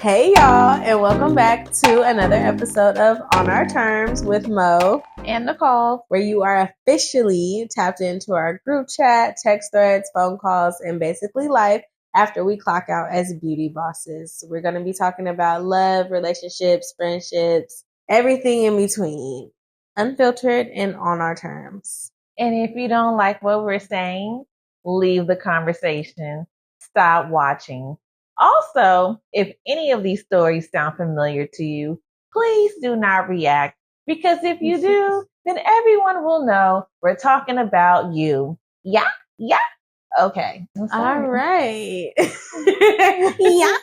Hey y'all, and welcome back to another episode of On Our Terms with Mo and Nicole, where you are officially tapped into our group chat, text threads, phone calls, and basically life after we clock out as beauty bosses. We're going to be talking about love, relationships, friendships, everything in between, unfiltered and on our terms. And if you don't like what we're saying, leave the conversation. Stop watching. Also, if any of these stories sound familiar to you, please do not react, because if you do, then everyone will know we're talking about you. Yeah. Okay. All right. Yeah.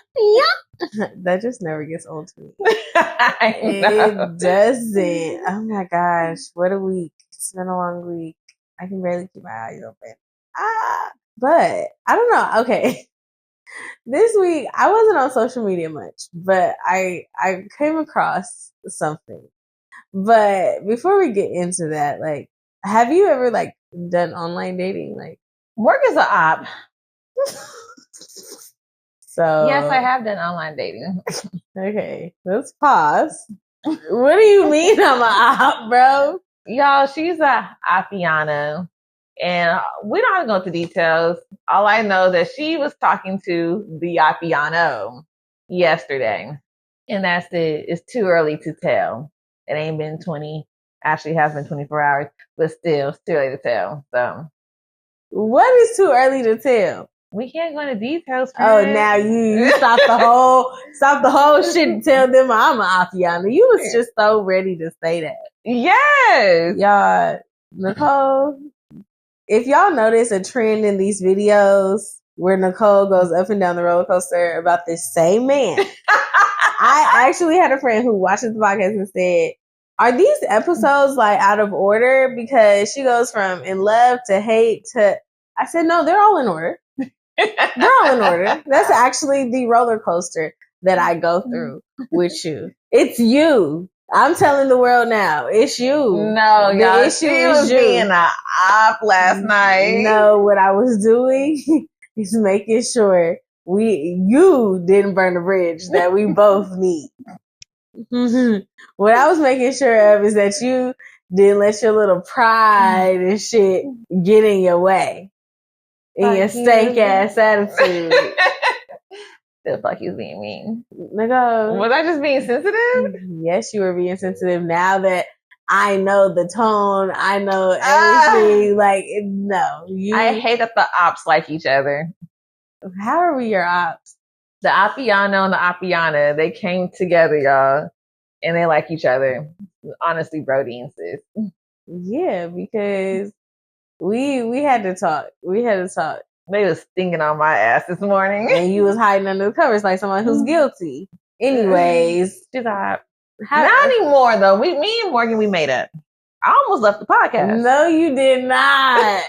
That just never gets old to me. It doesn't. Oh my gosh. What a week. It's been a long week. I can barely keep my eyes open. But I don't know. Okay. This week I wasn't on social media much, but I came across something. But before we get into that, like, have you ever like done online dating? Like, work is an op. So yes, I have done online dating. Okay, let's pause. What do you mean I'm an op, bro? Y'all, she's a Apiana, and we don't have to go into details. All I know is that she was talking to the Apiano yesterday, and that's it. It's too early to tell. It ain't been 20, actually has been 24 hours, but still, it's too early to tell. So, what is too early to tell? We can't go into details. Oh, now you stop the whole shit and tell them I'm an Apiana. You was just so ready to say that. Yes, y'all, Nicole. If y'all notice a trend in these videos where Nicole goes up and down the roller coaster about this same man, I actually had a friend who watches the podcast and said, "Are these episodes like out of order?" Because she goes from in love to hate to. I said, "No, they're all in order." They're all in order. That's actually the roller coaster that I go through with you. It's you. I'm telling the world now. It's you. No, the y'all, issue she is was you. being an op last night. No, what I was doing is making sure you didn't burn the bridge that we both need. What I was making sure of is that you didn't let your little pride and shit get in your way. In your stank ass attitude. Feels like he's being mean. Nigga. Was I just being sensitive? Yes, you were being sensitive. Now that I know the tone, I know everything. Like, no. I hate that the ops like each other. How are we your ops? The Apiano and the Apiana, they came together, y'all. And they like each other. Honestly, Brody and sis. Yeah, because we had to talk. They was stinging on my ass this morning. And you was hiding under the covers like someone who's guilty. Anyways. She's not anymore, though. Me and Morgan, we made up. I almost left the podcast. No, you did not.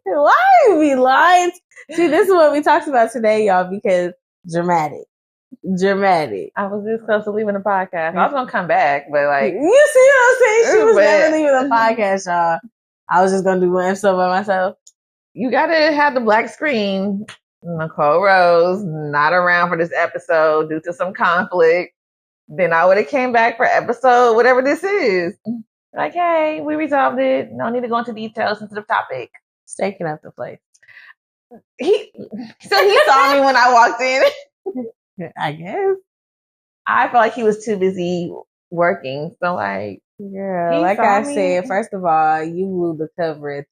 Why are you be lying? See, this is what we talked about today, y'all, because dramatic. I was this close to leaving the podcast. I was going to come back, but like... You see what I'm saying? She was never leaving the podcast, y'all. I was just going to do one episode by myself. You got to have the black screen. Nicole Rose, not around for this episode due to some conflict. Then I would have came back for episode, whatever this is. Like, hey, we resolved it. No need to go into details, sensitive topic. Staking up the place. So he saw me when I walked in. I guess. I felt like he was too busy working. So like, girl, like I said, first of all, you blew the cover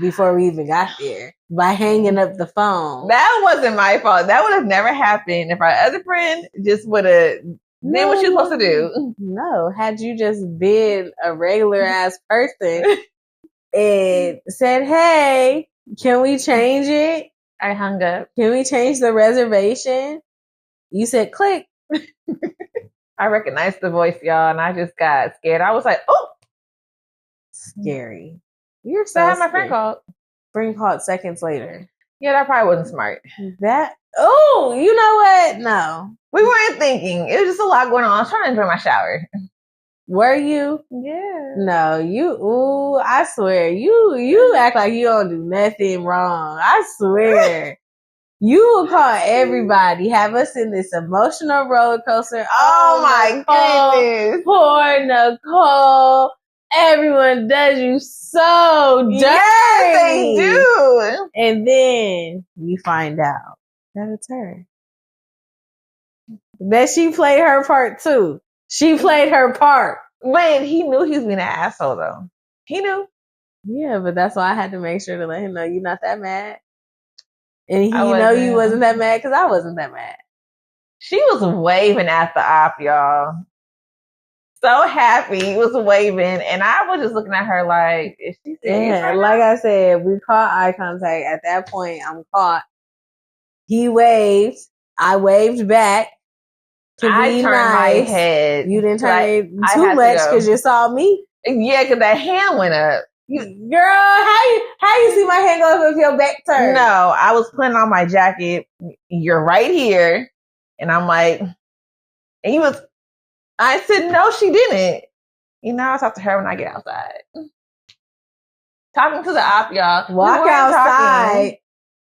before we even got there by hanging up the phone. That wasn't my fault. That would have never happened if our other friend just would have did what she was supposed to do. No, had you just been a regular ass person and said, "Hey, can we change it?" I hung up. Can we change the reservation? You said click. I recognized the voice, y'all, and I just got scared. I was like, "Oh, scary." You're so. I had my friend called. Friend called seconds later. Yeah, that probably wasn't smart. Oh, you know what? No. We weren't thinking. It was just a lot going on. I was trying to enjoy my shower. Were you? Yeah. No, you, I swear, you act like you don't do nothing wrong. I swear. You will call everybody, have us in this emotional roller coaster. Oh my goodness. Poor Nicole. Everyone does you so dirty. Yes, they do. And then we find out that it's her. That she played her part too. She played her part. Man, he knew he was being an asshole though. He knew. Yeah, but that's why I had to make sure to let him know you're not that mad. And he I know you wasn't. wasn't that mad because I wasn't that mad. She was waving at the op, y'all. So happy, he was waving, and I was just looking at her like, is she serious? Yeah, like I said, we caught eye contact. At that point, I'm caught. He waved. I waved back. To I be turned nice. my head. You didn't turn Like, it I too had to much go. because you saw me. Yeah, because that hand went up. Girl, how you see my hand go up if your back turned? No, I was putting on my jacket. You're right here. And I'm like, and he was, I said, no, she didn't. You know, I'll talk to her when I get outside. Talking to the op, y'all. Walk outside.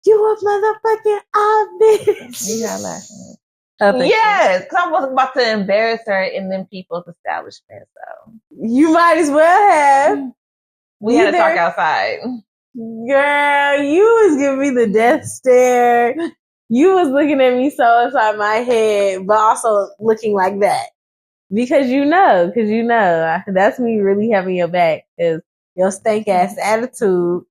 You a motherfucking op, bitch. You got laughing. Yes, because I wasn't about to embarrass her in them people's establishment. So you might as well have. We had to talk outside. Girl, you was giving me the death stare. You was looking at me so inside my head, but also looking like that. Because you know, that's me really having your back. Because your stank ass attitude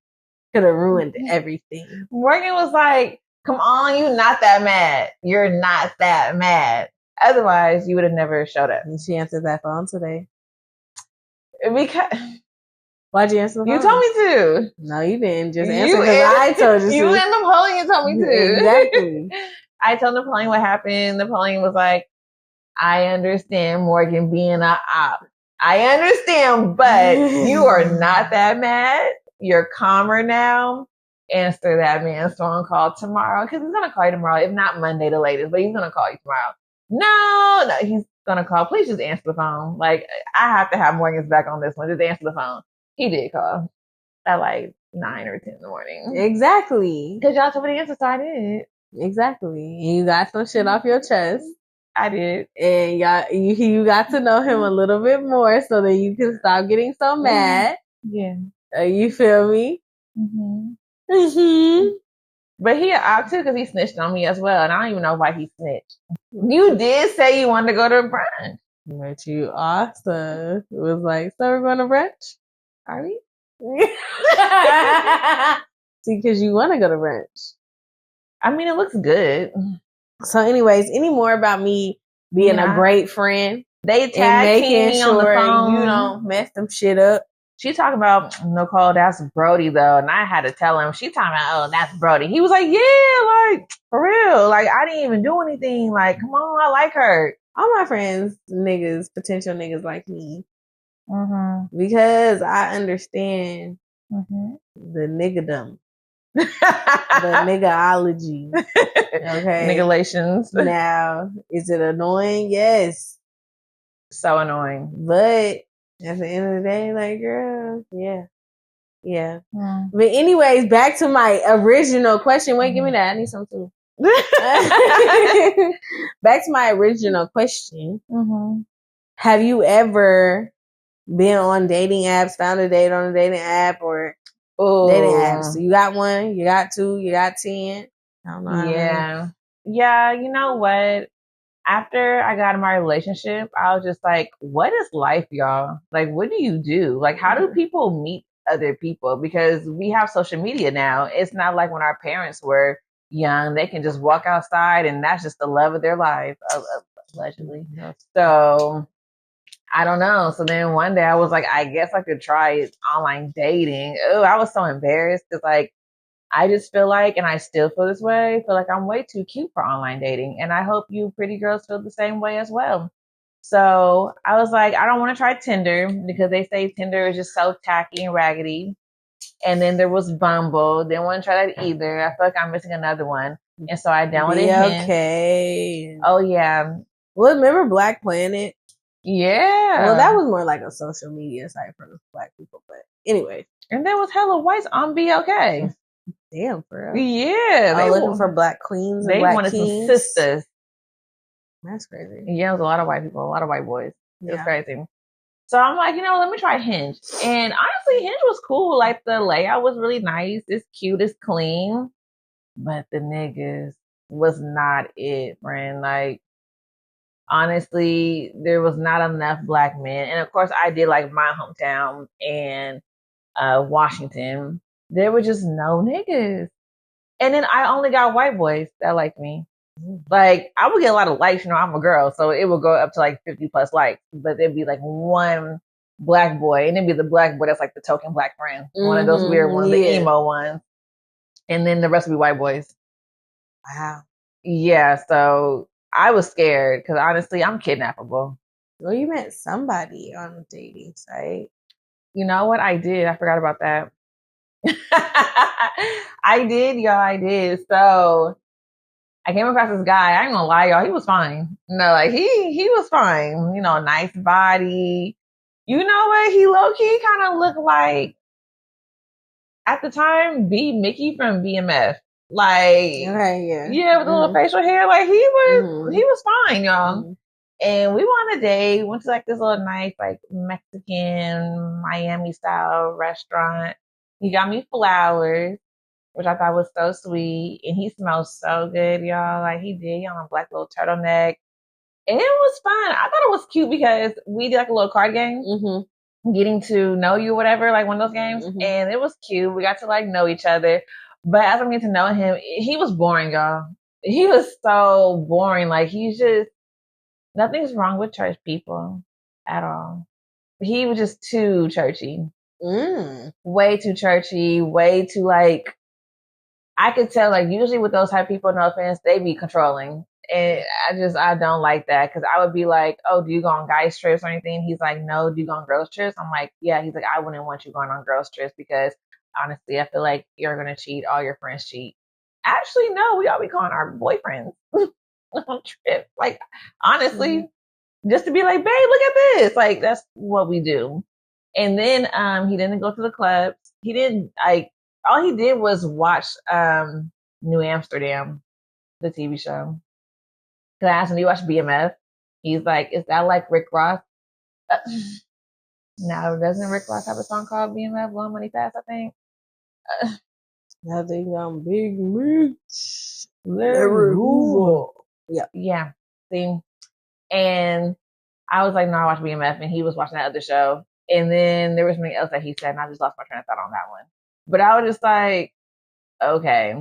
could have ruined everything. Morgan was like, come on, you're not that mad. You're not that mad. Otherwise, you would have never showed up. And she answered that phone today. Because why'd you answer the phone? You told me to. No, you didn't. Just answer because I told you to. You and Napoleon told me to. Exactly. I told Napoleon what happened. Napoleon was like, I understand Morgan being an op. I understand, but you are not that mad. You're calmer now. Answer that man's phone call tomorrow because he's going to call you tomorrow. If not Monday, the latest, but he's going to call you tomorrow. No, he's going to call. Please just answer the phone. Like, I have to have Morgan's back on this one. Just answer the phone. He did call at like 9 or 10 in the morning. Exactly. Because y'all told me to answer, so I did. Exactly. And you got some shit off your chest. I did. And you got to know him a little bit more so that you can stop getting so mad. Yeah. You feel me? Mm-hmm. Mm-hmm. But he an op too because he snitched on me as well. And I don't even know why he snitched. You did say you wanted to go to brunch. But you also it was like, so we're going to brunch? Are we? See, because you want to go to brunch. I mean, it looks good. So anyways, any more about me being a great friend? They tag me on the phone. You don't mess them shit up. She talking about, Nicole, that's Brody though. And I had to tell him, she talking about, oh, that's Brody. He was like, yeah, like, for real. Like, I didn't even do anything. Like, come on, I like her. All my friends, niggas, potential niggas like me. Mm-hmm. Because I understand the niggadom. The niggaology. Okay. Niggalations. Now, is it annoying? Yes. So annoying. But at the end of the day, like, girl, yeah. Yeah. Mm. But anyways, back to my original question. Wait, give me that. I need some too. Back to my original question. Mm-hmm. Have you ever been on dating apps, found a date on a dating app or dating apps? So you got one, you got two, you got 10. I don't know. Yeah. Yeah, you know what? After I got in my relationship, I was just like, what is life, y'all? Like, what do you do? Like, how do people meet other people? Because we have social media now. It's not like when our parents were young. They can just walk outside and that's just the love of their life, allegedly. So, I don't know. So then one day I was like, I guess I could try online dating. Oh, I was so embarrassed because like, I just feel like, and I still feel this way, feel like I'm way too cute for online dating. And I hope you pretty girls feel the same way as well. So I was like, I don't want to try Tinder because they say Tinder is just so tacky and raggedy. And then there was Bumble. Didn't want to try that either. I feel like I'm missing another one. And so I downloaded Hinge. Okay. Oh, yeah. Well, remember Black Planet? Yeah. Well, that was more like a social media site for Black people. But anyway. And there was hella whites on BLK. Damn, for real. Yeah, They looking for black queens and they black wanted kings. some sisters. That's crazy. Yeah, it was a lot of white people, a lot of white boys. It was Yeah. crazy. So I'm like, let me try Hinge. And honestly, Hinge was cool. Like the layout was really nice. It's cute. It's clean. But the niggas was not it, friend. Like, honestly, there was not enough black men. And of course, I did like my hometown and Washington. There were just no niggas. And then I only got white boys that liked me. Like, I would get a lot of likes, I'm a girl, so it would go up to like 50 plus likes, but there'd be like one black boy, and it'd be the black boy that's like the token black friend, one of those weird ones, the emo ones, and then the rest would be white boys. Wow. Yeah, so I was scared because honestly, I'm kidnappable. Well, you met somebody on a dating site. You know what? I did. I forgot about that. I did, y'all. I did. So I came across this guy. I ain't gonna lie, y'all. He was fine. Like he was fine. Nice body. You know what? He low key kind of looked like at the time B Mickey from BMF. Like, okay, yeah, with the little facial hair. Like he was fine, y'all. And we went on a date. Went to like this little nice like Mexican Miami style restaurant. He got me flowers, which I thought was so sweet. And he smells so good, y'all. Like he did. He on a black little turtleneck. And it was fun. I thought it was cute because we did like a little card game. Getting to know you, whatever, like one of those games. And it was cute. We got to like know each other. But as I'm getting to know him, he was boring, y'all. He was so boring. Like he's just, nothing's wrong with church people at all. He was just too churchy. Way too churchy, way too like, I could tell like usually with those type of people, no offense, they be controlling. And I don't like that because I would be like, oh, do you go on guys trips or anything? He's like, no. Do you go on girls trips? I'm like, yeah. He's like, I wouldn't want you going on girls trips because honestly, I feel like you're going to cheat. All your friends cheat. Actually, no, we all be calling our boyfriends on trips. Like, honestly, just to be like, babe, look at this. Like, that's what we do. And then he didn't go to the clubs. He didn't like, all he did was watch New Amsterdam, the TV show. Cause I asked him, do you watch BMF? He's like, is that like Rick Ross? No, doesn't Rick Ross have a song called BMF, Blowing Money Fast, I think? I think I'm Big Mitch. Larry Hoover. Yeah. See? And I was like, no, I watch BMF, and he was watching that other show. And then there was something else that he said, and I just lost my train of thought on that one. But I was just like, okay.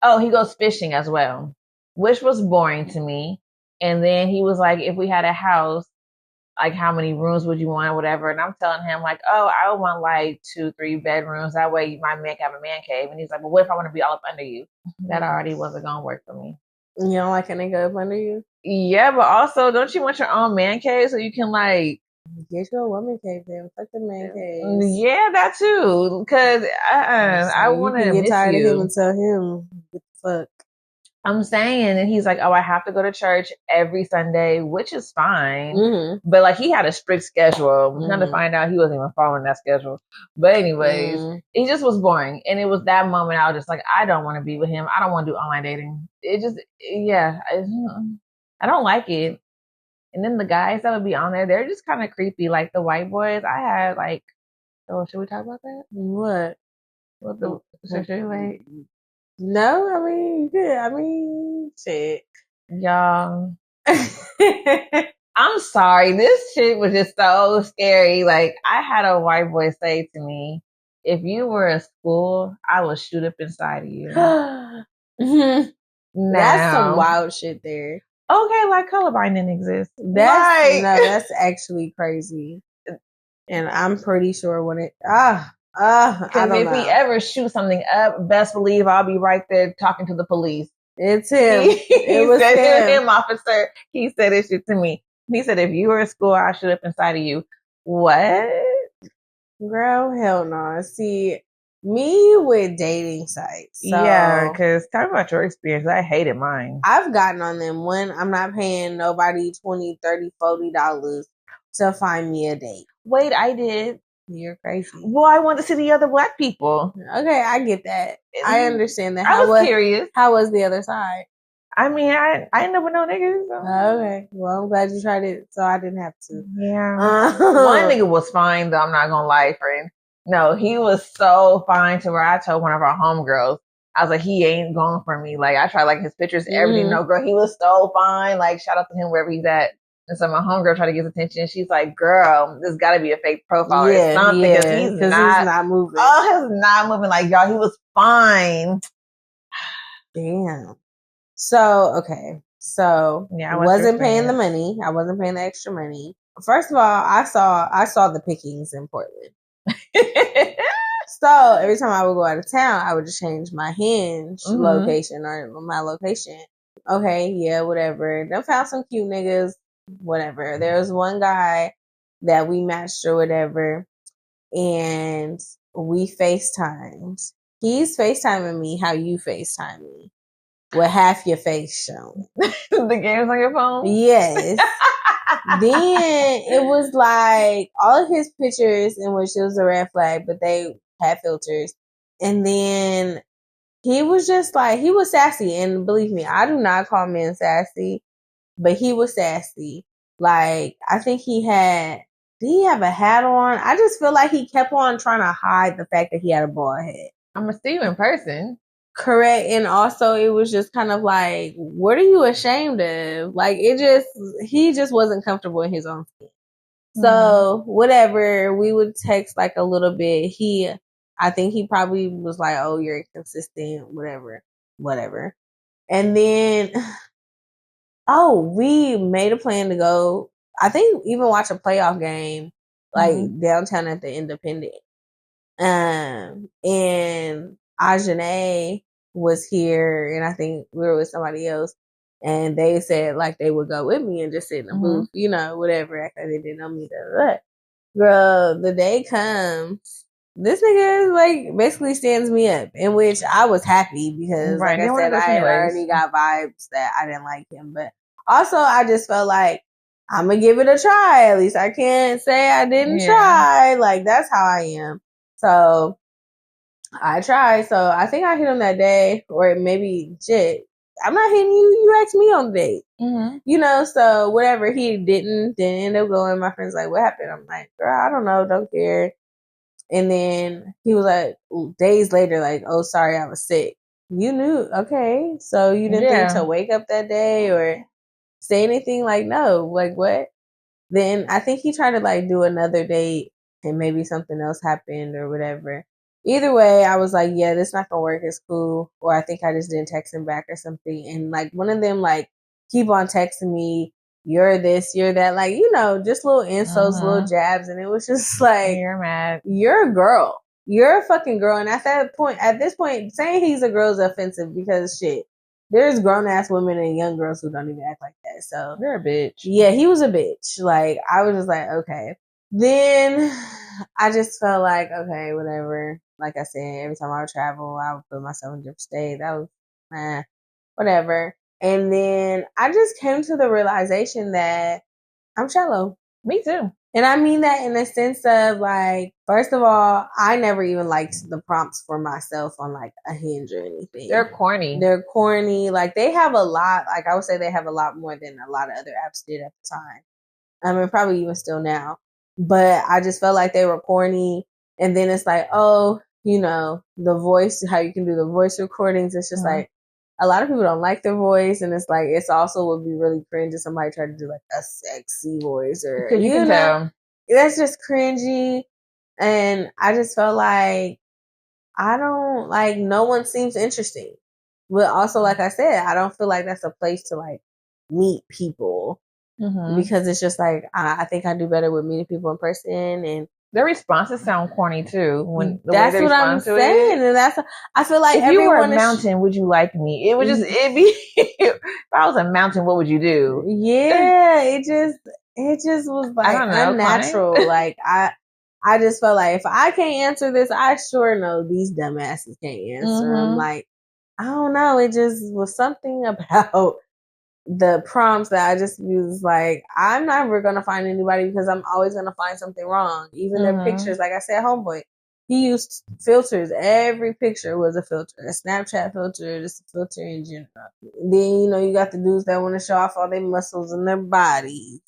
Oh, he goes fishing as well, which was boring to me. And then he was like, if we had a house, like how many rooms would you want or whatever? And I'm telling him like, oh, I would want like 2-3 bedrooms. That way my man can have a man cave. And he's like, well, what if I want to be all up under you? That already wasn't going to work for me. You don't like a nigga up under you? Yeah, but also, don't you want your own man cave so you can like get your woman cave then? Fuck the man cave. Yeah, that too. Cause I want to get tired of him and tell him what the fuck. I'm saying, and he's like, oh, I have to go to church every Sunday, which is fine. But like, he had a strict schedule. Come to find out, he wasn't even following that schedule. But anyways, he just was boring. And it was that moment I was just like, I don't want to be with him. I don't want to do online dating. It just, yeah, I don't like it. And then the guys that would be on there, they're just kind of creepy. Like the white boys, I had like, oh, should we talk about that? What the should we? No, I mean, yeah, I mean, shit. Y'all. I'm sorry. This shit was just so scary. Like, I had a white boy say to me, if you were a school, I would shoot up inside of you. That's some wild shit there. Okay, like Columbine didn't exist. That's actually crazy. And I'm pretty sure when it, because if we ever shoot something up, best believe I'll be right there talking to the police. It's him. It was him, officer. He said this shit to me. He said, if you were a school, I'll shoot up inside of you. What? Girl, hell no. See, me with dating sites. So yeah, because talk about your experience. I hated mine. I've gotten on them when I'm not paying nobody $20, $30, $40 to find me a date. Wait, I did. You're crazy. Well, I want to see the other black people. Okay, I get that. I understand that. I was curious. How was the other side? I mean, I ended up with no niggas. So. Okay. Well, I'm glad you tried it, so I didn't have to. Yeah. One nigga was fine, though. I'm not gonna lie, friend. No, he was so fine to where I told one of our homegirls, I was like, he ain't going for me. Like, I tried like his pictures, everything. No, girl, he was so fine. Like, shout out to him wherever he's at. And so my homegirl tried to get his attention. She's like, girl, this got to be a fake profile or something. Because he's not moving. Oh, he's not moving. Like, y'all, he was fine. Damn. So, okay. So, yeah, I wasn't paying the money. I wasn't paying the extra money. First of all, I saw the pickings in Portland. So, every time I would go out of town, I would just change my Hinge location or my location. Okay, yeah, whatever. Then found some cute niggas, whatever. There was one guy that we matched or whatever, and we FaceTimed. He's FaceTiming me how you FaceTime me. With half your face shown. The games on your phone? Yes. Then it was like all of his pictures in which it was a red flag, but they had filters. And then he was just like, he was sassy. And believe me, I do not call men sassy, but he was sassy. Like, I think did he have a hat on? I just feel like he kept on trying to hide the fact that he had a bald head. I'm going to see you in person. Correct. And also it was just kind of like, what are you ashamed of? Like he just wasn't comfortable in his own skin. So whatever, we would text like a little bit. I think he probably was like, oh, you're inconsistent, whatever. And then, we made a plan to go, I think even watch a playoff game, like downtown at the Independent. And Ajane was here, and I think we were with somebody else, and they said like they would go with me and just sit in the booth, whatever. After they didn't know me, girl, the day comes, this nigga like basically stands me up, in which I was happy because, like I said, I had already got vibes that I didn't like him, but also I just felt like I'm gonna give it a try. At least I can't say I didn't try. Like that's how I am. So I tried. So I think I hit him that day, or maybe shit. I'm not hitting you. You asked me on the date. So whatever. He didn't end up going. My friend's like, what happened? I'm like, girl, I don't know. Don't care. And then he was like, days later, like, oh, sorry, I was sick. You knew. Okay. So you didn't think to wake up that day or say anything? Like, no. Like, what? Then I think he tried to like do another date and maybe something else happened or whatever. Either way, I was like, yeah, this not gonna work. It's cool. Or I think I just didn't text him back or something. And like one of them like keep on texting me, you're this, you're that, like, just little insults, little jabs. And it was just like, you're mad. You're a girl. You're a fucking girl. And at this point, saying he's a girl is offensive because shit. There's grown ass women and young girls who don't even act like that. So you're a bitch. Yeah, he was a bitch. Like I was just like, okay. Then I just felt like, okay, whatever. Like I said, every time I would travel, I would put myself in a different state. That was whatever. And then I just came to the realization that I'm shallow. Me too. And I mean that in the sense of like, first of all, I never even liked the prompts for myself on like a Hinge or anything. They're corny. Like they have a lot, like I would say they have a lot more than a lot of other apps did at the time. I mean, probably even still now. But I just felt like they were corny. And then it's like, the voice, how you can do the voice recordings. It's just like, a lot of people don't like their voice, and it's like it's also would be really cringe if somebody tried to do like a sexy voice or you can tell. That's just cringy. And I just felt like I don't like no one seems interesting. But also, like I said, I don't feel like that's a place to like meet people because it's just like I think I do better with meeting people in person. And their responses sound corny too. When that's what I'm saying, and I feel like if you were a mountain, would you like me? It would it'd be. If I was a mountain, what would you do? Yeah, it just was like unnatural. Like I just felt like if I can't answer this, I sure know these dumbasses can't answer. I'm like, I don't know. It just was something about the prompts that I just was like, I'm never gonna find anybody because I'm always gonna find something wrong. Even their pictures, like I said, homeboy, he used filters. Every picture was a filter, a Snapchat filter, just a filter in general. Then you got the dudes that want to show off all their muscles and their bodies.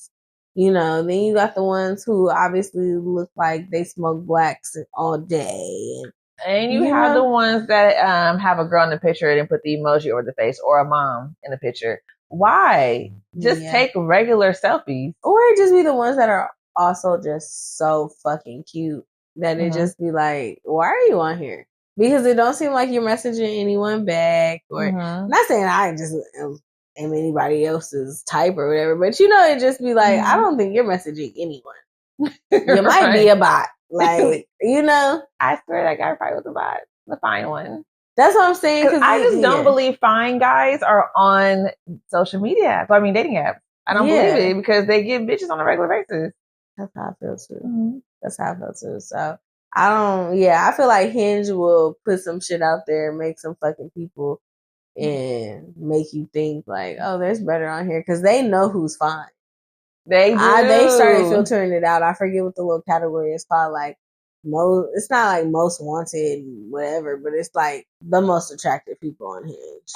Then you got the ones who obviously look like they smoke blacks all day. And you have the ones that have a girl in the picture and put the emoji over the face, or a mom in the picture. Why? Just take regular selfies. Or it just be the ones that are also just so fucking cute that it just be like, why are you on here? Because it don't seem like you're messaging anyone back. Or not saying I just am anybody else's type or whatever, but it just be like, I don't think you're messaging anyone. You might be a bot. Like, I swear that guy probably was a bot. The fine one. That's what I'm saying. Because I just don't believe fine guys are on social media. Dating apps. I don't believe it because they get bitches on a regular basis. That's how I feel too. That's how I feel too. So I feel like Hinge will put some shit out there, make some fucking people, and make you think like, oh, there's better on here because they know who's fine. They do. They started filtering it out. I forget what the little category is called. Like it's not like most wanted, whatever, but it's like the most attractive people on Hinge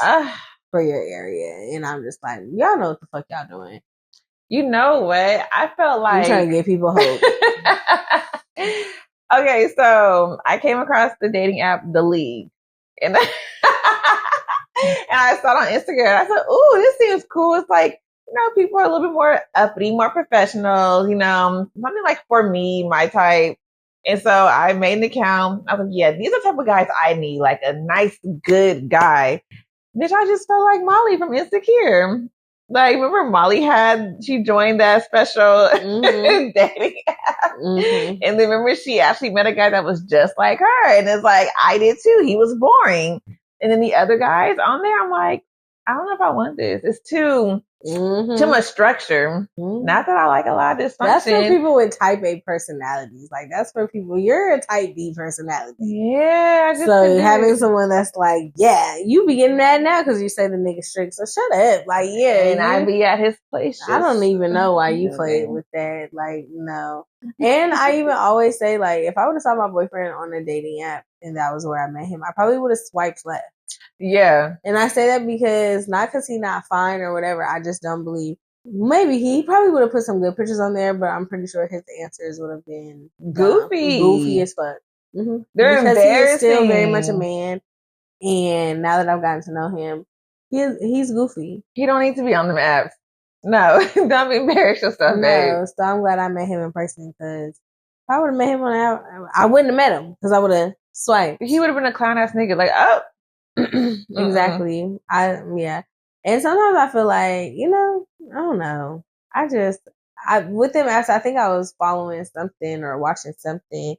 for your area. And I'm just like, y'all know what the fuck y'all doing. You know what? I felt like you're trying to give people hope. Okay, so I came across the dating app, The League, and and I saw it on Instagram. I said, "Ooh, this seems cool." It's like, people are a little bit more uppity, more professional. Something like for me, my type. And so I made an account. I was like, "Yeah, these are the type of guys I need, like a nice, good guy." Bitch, I just felt like Molly from Insecure. Like, remember Molly she joined that special dating app. And then remember she actually met a guy that was just like her. And it's like, I did too. He was boring. And then the other guys on there, I'm like, I don't know if I want this. It's too much structure. Not that I like a lot of dysfunction. That's for people with type A personalities. Like, that's for people. You're a type B personality. Yeah. So having someone that's like, yeah, you be getting mad now because you say the nigga strict. So shut up. Like, yeah. And I be at his place. I don't even know why you played with that. Like, no. And I even always say, like, if I would have saw my boyfriend on a dating app and that was where I met him, I probably would have swiped left. Yeah. And I say that because not because he's not fine or whatever. I just don't believe. Maybe he probably would have put some good pictures on there, but I'm pretty sure his answers would have been goofy as fuck. They're because embarrassing. He is still very much a man, and now that I've gotten to know him, he's goofy. He don't need to be on them apps. No, don't embarrass yourself, babe. So I'm glad I met him in person because if I would have met him on app, I wouldn't have met him because I would have swiped. He would have been a clown ass nigga. Like, oh. Exactly. And sometimes I feel like, I don't know. With them apps, I think I was following something or watching something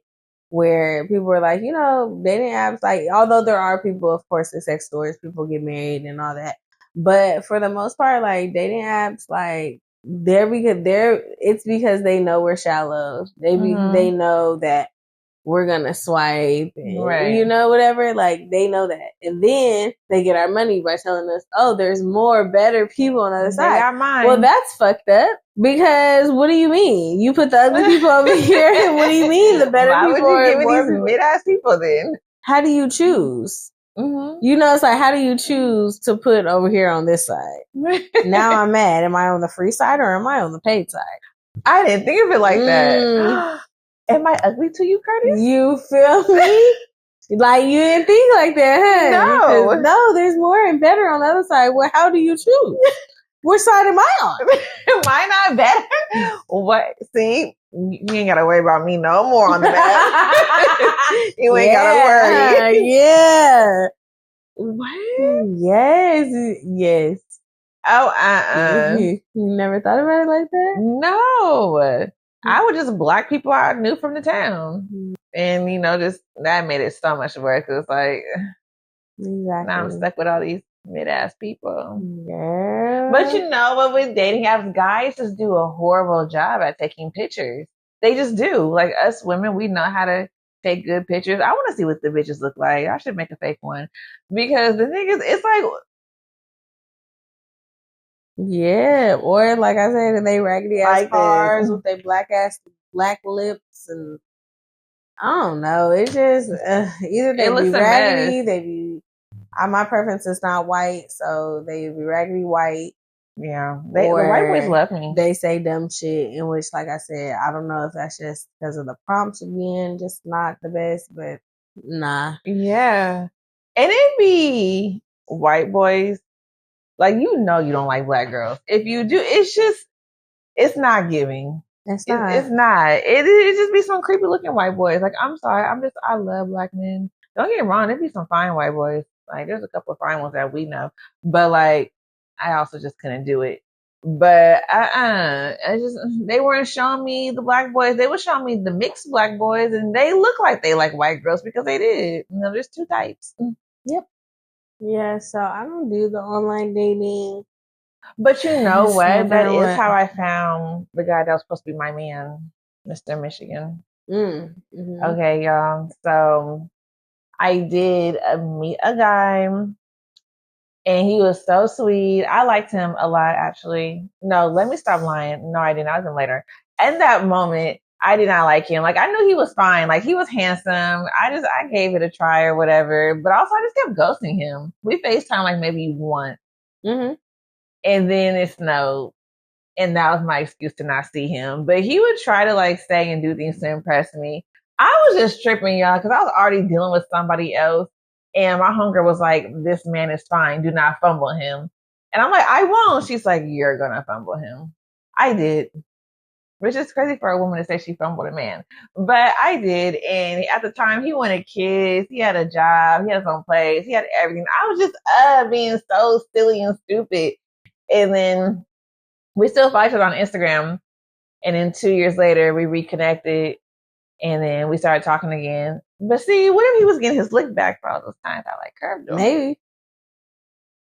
where people were like, dating apps, like, although there are people, of course, in sex stores, people get married and all that. But for the most part, like, dating apps, like, it's because they know we're shallow. They know that we're gonna swipe and, whatever, like, they know that. And then they get our money by telling us, oh, there's more better people on the other side. Got mine. Well, that's fucked up because what do you mean? You put the ugly people over here and what do you mean the better people are giving more these mid-ass people then? How do you choose? It's like, how do you choose to put over here on this side? Now I'm mad. Am I on the free side or am I on the paid side? I didn't think of it like that. Am I ugly to you, Curtis? You feel me? Like, you didn't think like that, huh? No, there's more and better on the other side. Well, how do you choose? Which side am I on? Am I not better? What? See, you ain't got to worry about me no more on the back. You ain't got to worry. Yeah. What? Yes. Oh, You never thought about it like that? No. I would just block people I knew from the town. And, just that made it so much worse. It's like, now I'm stuck with all these mid-ass people. Yeah. But what, with dating apps, guys just do a horrible job at taking pictures. They just do. Like, us women, we know how to take good pictures. I want to see what the bitches look like. I should make a fake one. Because the thing is, it's like, Yeah, or like I said, they raggedy ass Like cars this. with their black lips, and I don't know. It's just either they It be looks a raggedy, mess. they be. My preference is not white, so they be raggedy white, Yeah, the white boys or love me. they say dumb shit. In which, like I said, I don't know if that's just because of the prompts again, just not the best, but nah. Yeah, and it be white boys. Like you don't like black girls. If you do, it's not giving. It's It's not. not. It just be some creepy looking white boys. Like I'm sorry, I love black men. Don't get me wrong, there be some fine white boys. Like there's a couple of fine ones that we know, but like I also just couldn't do it. But I just they weren't showing me the black boys. They were showing me the mixed black boys, and they look like they like white girls because they did. There's two types. Yep. Yeah. So I don't do the online dating. But you know It's what? That never is what. how I found the guy that was supposed to be my man, Mr. Michigan. Mm-hmm. Okay, y'all. So I did meet a guy, and he was so sweet. I liked him a lot, actually. No, let me stop lying. No, I didn't. I was him later. In that moment, I did not like him. Like I knew he was fine. Like he was handsome. I gave it a try or whatever. But also, I just kept ghosting him. We FaceTime like maybe once, Mm-hmm. and then it snowed. And that was my excuse to not see him. But he would try to like stay and do things to impress me. I was just tripping, y'all, because I was already dealing with somebody else. And my hunger was like, this man is fine. Do not fumble him. And I'm like, I won't. She's like, you're going to fumble him. I did, which is crazy for a woman to say she fumbled a man. But I did. And at the time, he wanted kids. He had a job. He had his own place. He had everything. I was just being so silly and stupid. And then we still fight on Instagram. And then 2 years later, we reconnected. And then we started talking again. But see, what if he was getting his lick back for all those times I like curved him? Maybe.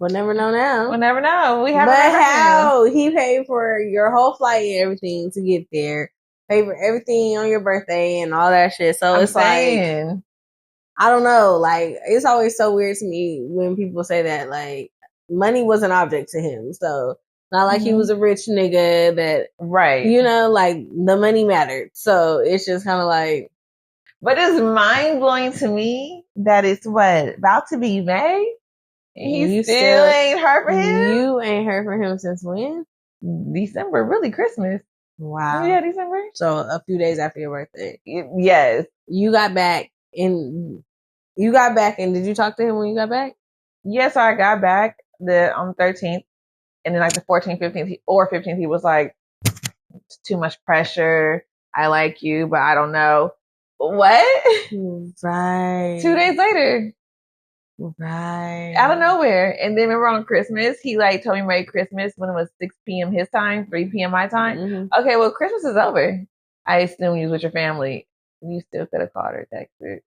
We'll never know now. We'll never know. We haven't. But how he paid for your whole flight and everything to get there, paid for everything on your birthday and all that shit. So it's like, I don't know. Like it's always so weird to me when people say that like money was an object to him. So not like he was a rich nigga that, right? You know, like the money mattered. So it's just kind of like. But it's mind blowing to me that it's about to be May. He still ain't heard from him. You ain't heard from him since when? December, really Christmas. Wow. Yeah, December. So a few days after your birthday. Yes. You got back and did you talk to him when you got back? Yes, I got back on 13th. And then like the 14th, 15th, or 15th, he was like, it's too much pressure. I like you, but I don't know. What? Right. 2 days later. Right. Out of nowhere. And then remember on Christmas, he like told me Merry Christmas when it was 6 p.m. his time, 3 p.m. my time. Mm-hmm. Okay, well, Christmas is over. I assume you was with your family. You still could have called or texted.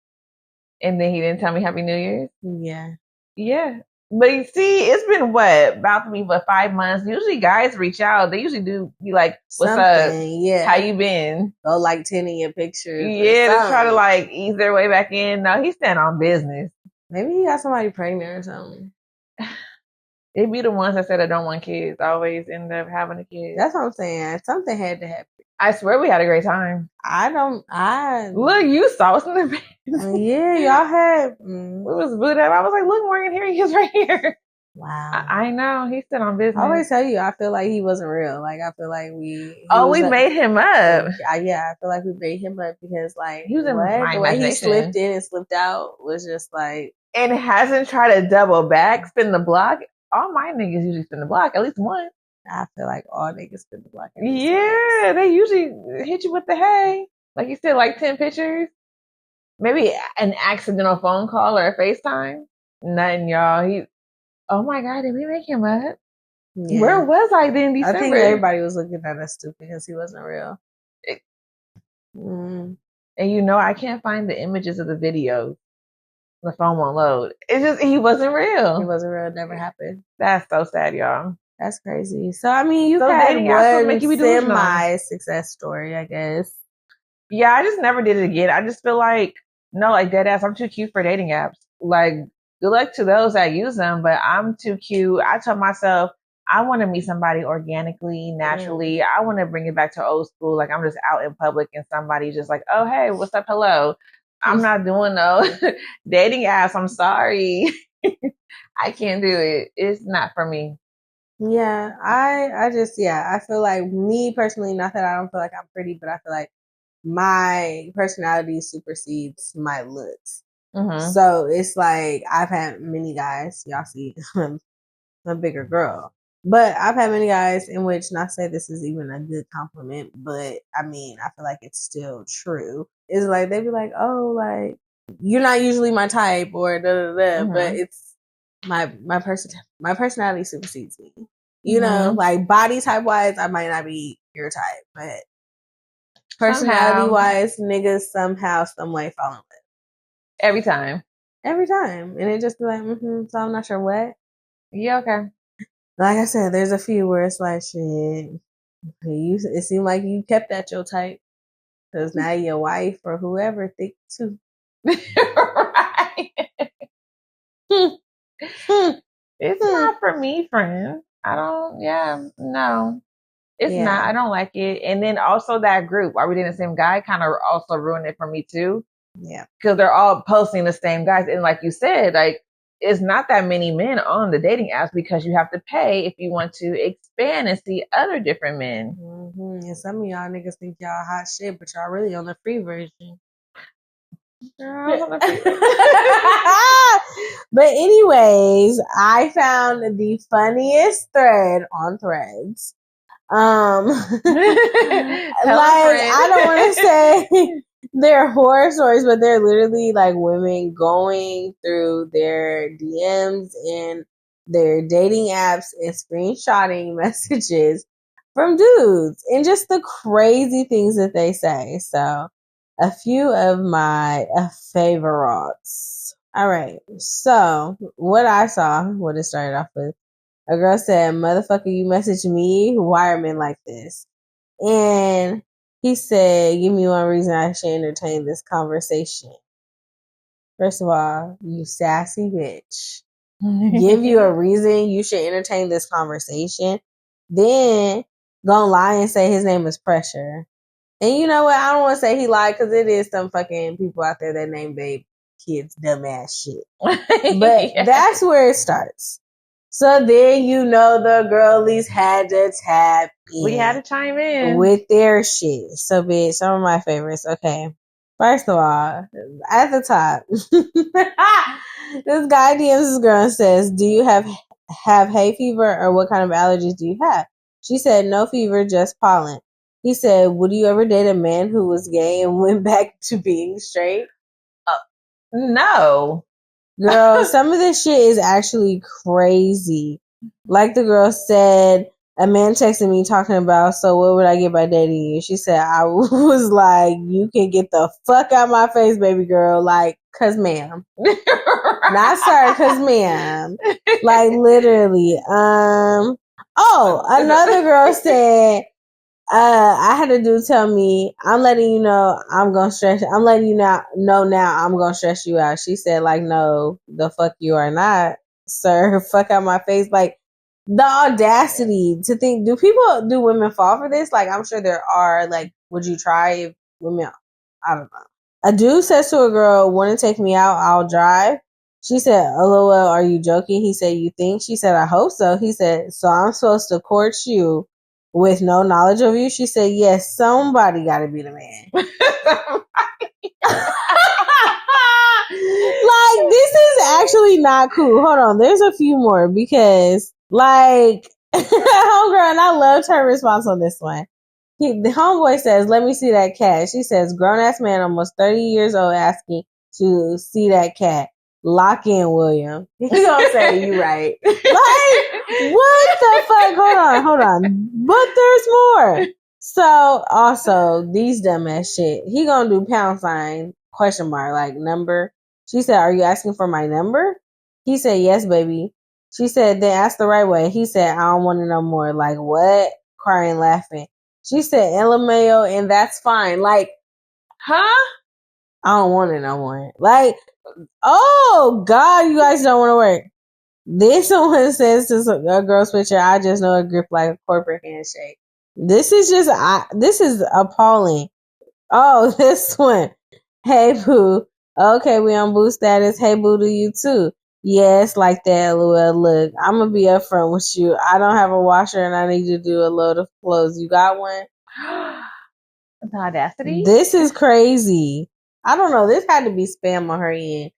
And then he didn't tell me Happy New Year's. Yeah. Yeah. But you see, it's been about to be 5 months. Usually guys reach out. They usually do be like, what's up? Yeah. How you been? Go like 10 in your pictures. Yeah, to try to like ease their way back in. No, he's standing on business. Maybe he got somebody pregnant or something. They be the ones that said I don't want kids. Always end up having a kid. That's what I'm saying. Something had to happen. I swear we had a great time. Look, you saw us in the bed. Yeah, y'all had. We was booed up. I was like, look, Morgan, here he is right here. Wow. I know. He stood on business. I always tell you, I feel like he wasn't real. Like, I feel like we made him up. Yeah, I feel like we made him up because, like, he was in my the way he slipped in and slipped out was just like. And hasn't tried to double back, spin the block. All my niggas usually spin the block, at least one. I feel like all niggas spin the block. Yeah, they usually hit you with the hey. Like you said, like 10 pictures. Maybe an accidental phone call or a FaceTime. Nothing, y'all. Oh my God, did we make him up? Yeah. Where was I then December? I think everybody was looking at us stupid because he wasn't real. And I can't find the images of the videos. The phone won't load. It's just, he wasn't real. He wasn't real. It never happened. That's so sad, y'all. That's crazy. So, I mean, you've had one semi-success story, I guess. Yeah, I just never did it again. I just feel like, no, like dead ass, I'm too cute for dating apps. Like, good luck to those that use them, but I'm too cute. I tell myself, I want to meet somebody organically, naturally. I want to bring it back to old school. Like I'm just out in public and somebody just like, oh, hey, what's up? Hello. I'm not doing no dating apps. I'm sorry. I can't do it. It's not for me. Yeah, I feel like me personally, not that I don't feel like I'm pretty, but I feel like my personality supersedes my looks. Mm-hmm. So it's like I've had many guys, y'all see, I'm a bigger girl, but I've had many guys in which, not to say this is even a good compliment, but I mean, I feel like it's still true. It's like, they'd be like, oh, like, you're not usually my type or da da da, Mm-hmm. but it's my personality supersedes me. You know, like body type wise, I might not be your type, but personality wise, niggas somehow, some way fall in love. Every time. Every time. And it just be like, so I'm not sure what. Yeah, okay. Like I said, there's a few where it's like, shit, it seemed like you kept that your type. Because now your wife or whoever thick too. Right. It's not for me, friend. No. It's not. I don't like it. And then also that group, Are We Dating the Same Guy? Kind of also ruined it for me too. Yeah. Because they're all posting the same guys. And like you said, like, it's not that many men on the dating apps because you have to pay if you want to expand and see other different men. Mm-hmm. And some of y'all niggas think y'all hot shit, but y'all really on the free version. But anyways, I found the funniest thread on Threads. Like, I don't want to say they're horror stories, but they're literally like women going through their DMs and their dating apps and screenshotting messages from dudes and just the crazy things that they say. So, a few of my favorites. All right. So, what I saw, what it started off with, a girl said, motherfucker, you message me? Why are men like this? And he said, give me one reason I should entertain this conversation. First of all, you sassy bitch. Give you a reason you should entertain this conversation. Then gonna lie and say his name is Pressure. And you know what? I don't want to say he lied because it is some fucking people out there that name their kids dumbass shit. But that's where it starts. So then you know the girlies had to tap in. We had to chime in with their shit. So bitch, some of my favorites. Okay. First of all, at the top, this guy DMs this girl and says, do you have hay fever or what kind of allergies do you have? She said, no fever, just pollen. He said, would you ever date a man who was gay and went back to being straight? No. Girl, some of this shit is actually crazy. Like the girl said, a man texted me talking about, so what would I get by dating you? She said, I was like, you can get the fuck out my face, baby girl. Like, cause ma'am. Not sir, cause ma'am. Like, literally. Another girl said, I had a dude tell me, I'm letting you know I'm gonna stress, I'm letting you know now I'm gonna stress you out. She said, like, no, the fuck you are not, sir. Fuck out my face. Like, the audacity to think, do women fall for this? Like, I'm sure there are. Like, would you try if women, I don't know. A dude says to a girl, wanna take me out, I'll drive. She said, LOL, are you joking? He said, you think? She said, I hope so. He said, so I'm supposed to court you with no knowledge of you? She said, yes, somebody gotta be the man. Like, this is actually not cool. Hold on, there's a few more because, like, homegirl, and I loved her response on this one. The homeboy says, let me see that cat. She says, grown-ass man almost 30 years old asking to see that cat. Lock in, William. He gonna say, you right. Like, what the fuck? Hold on. But there's more. So, also, these dumbass shit. He gonna do £, question mark, like, number. She said, are you asking for my number? He said, yes, baby. She said, then ask the right way. He said, I don't want to know more. Like, what? Crying, laughing. She said, LMAO, and that's fine. Like, huh? I don't want it no more. Like, oh, God, you guys don't want to work. This one says to a girl's picture, I just know a grip like a corporate handshake. This is this is appalling. Oh, this one. Hey, boo. Okay, we on boo status. Hey, boo to you too. Yes, like that, LOL. Look, I'm going to be upfront with you. I don't have a washer and I need you to do a load of clothes. You got one? The audacity. This is crazy. I don't know. This had to be spam on her end.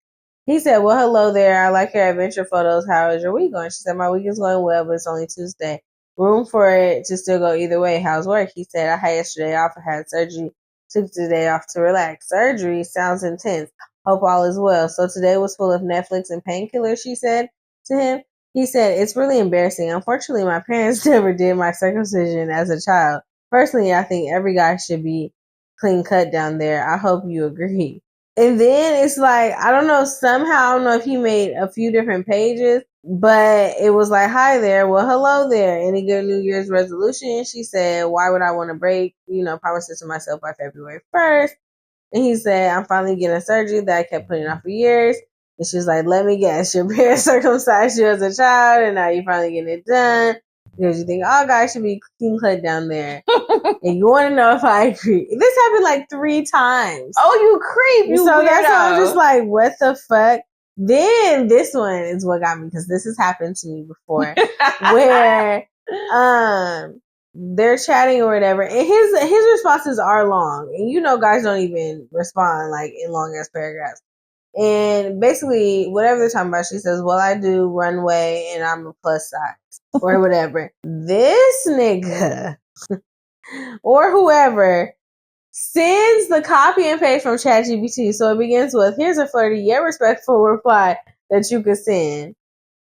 He said, well, hello there. I like your adventure photos. How is your week going? She said, my week is going well, but it's only Tuesday. Room for it to still go either way. How's work? He said, I had yesterday off. I had surgery. Took today off to relax. Surgery sounds intense. Hope all is well. So today was full of Netflix and painkillers, she said to him. He said, it's really embarrassing. Unfortunately, my parents never did my circumcision as a child. Personally, I think every guy should be clean cut down there. I hope you agree. And then it's like, I don't know, somehow, I don't know if he made a few different pages, but it was like, hi there. Well, hello there. Any good New Year's resolution? She said, why would I want to break, promises to myself by February 1st? And he said, I'm finally getting a surgery that I kept putting off for years. And she was like, let me guess, your parents circumcised you as a child and now you're finally getting it done because you think all guys should be clean cut down there. And you want to know if I agree. This happened like 3 times. Oh, you creep. You so weirdo. That's why I'm just like, what the fuck? Then this one is what got me, because this has happened to me before, where they're chatting or whatever, and his responses are long, and guys don't even respond like in long ass paragraphs. And basically, whatever they're talking about, she says, well, I do runway and I'm a plus size or whatever. This nigga or whoever sends the copy and paste from ChatGPT. So it begins with, here's a flirty yet respectful reply that you could send.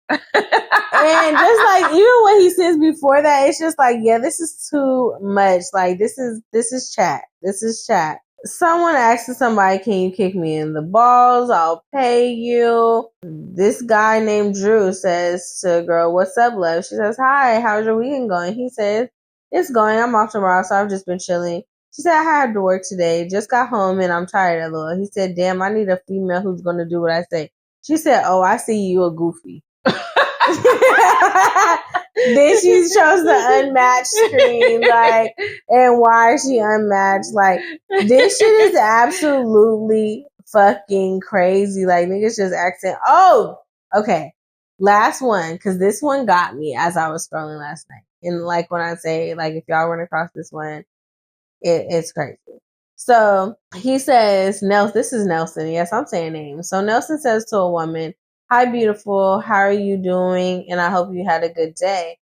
And just like, even what he sends before that, it's just like, yeah, this is too much. Like, this is chat. This is chat. Someone asks somebody, can you kick me in the balls? I'll pay you. This guy named Drew says to a girl, what's up, love? She says, hi, how's your weekend going? He says, it's going. I'm off tomorrow, so I've just been chilling. She said, I had to work today. Just got home and I'm tired, LOL. He said, damn, I need a female who's going to do what I say. She said, oh, I see you a goofy. Then she chose the unmatched screen, like, and why is she unmatched? Like, this shit is absolutely fucking crazy. Like, niggas just acting. Oh, okay. Last one, because this one got me as I was scrolling last night. And like when I say, like, if y'all run across this one, it's crazy. So he says, this is Nelson. Yes, I'm saying names. So Nelson says to a woman, hi, beautiful. How are you doing? And I hope you had a good day.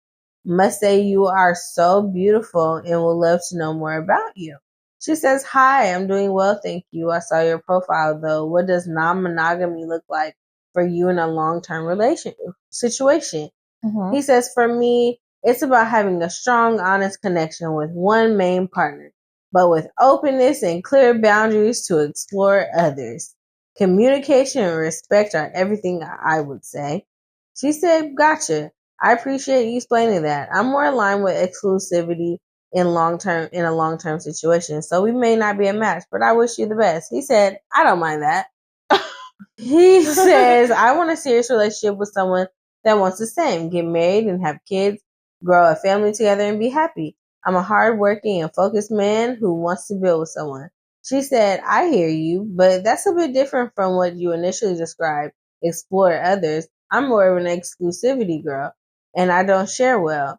Must say you are so beautiful and would love to know more about you. She says, hi, I'm doing well, thank you. I saw your profile, though. What does non-monogamy look like for you in a long-term situation? Mm-hmm. He says, for me, it's about having a strong, honest connection with one main partner, but with openness and clear boundaries to explore others. Communication and respect are everything, I would say. She said, gotcha. I appreciate you explaining that. I'm more aligned with exclusivity in a long-term situation, so we may not be a match, but I wish you the best. He said, I don't mind that. He says, I want a serious relationship with someone that wants the same. Get married and have kids, grow a family together and be happy. I'm a hardworking and focused man who wants to build with someone. She said, I hear you, but that's a bit different from what you initially described. Explore others. I'm more of an exclusivity girl, and I don't share well.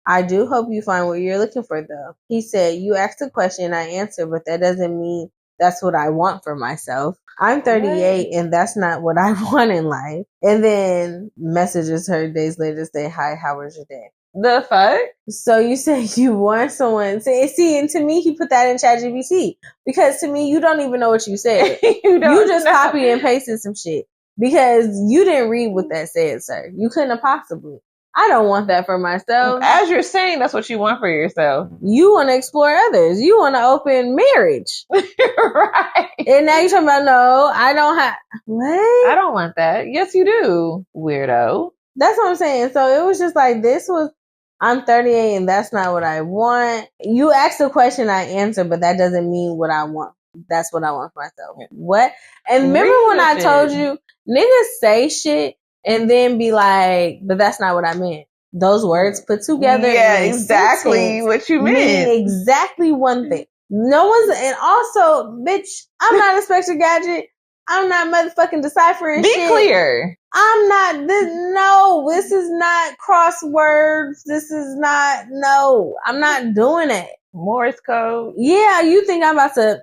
I do hope you find what you're looking for, though. He said, you asked a question, I answered, but that doesn't mean that's what I want for myself. I'm 38 and that's not what I want in life. And then messages her days later to say, hi, how was your day? The fuck? So you say you want someone to see, and to me, he put that in ChatGPT, because to me, you don't even know what you said. you just copied and pasted some shit because you didn't read what that said, sir. You couldn't have possibly. I don't want that for myself. As you're saying, that's what you want for yourself. You want to explore others. You want to open marriage. Right. And now you're talking about, no, I don't have. What? I don't want that. Yes, you do, weirdo. That's what I'm saying. So it was just like, I'm 38 and that's not what I want. You asked a question, I answered, but that doesn't mean what I want. That's what I want for myself. What? And remember when I told you, niggas say shit and then be like, but that's not what I meant. Those words put together. Yeah, in a exactly sentence what you mean meant. exactly one thing. No one's, and also, bitch, I'm not Inspector Gadget. I'm not motherfucking deciphering Be shit. clear. I'm not this. No, this is not crosswords. This is not. No, I'm not doing it. Morse code. Yeah, you think I'm about to?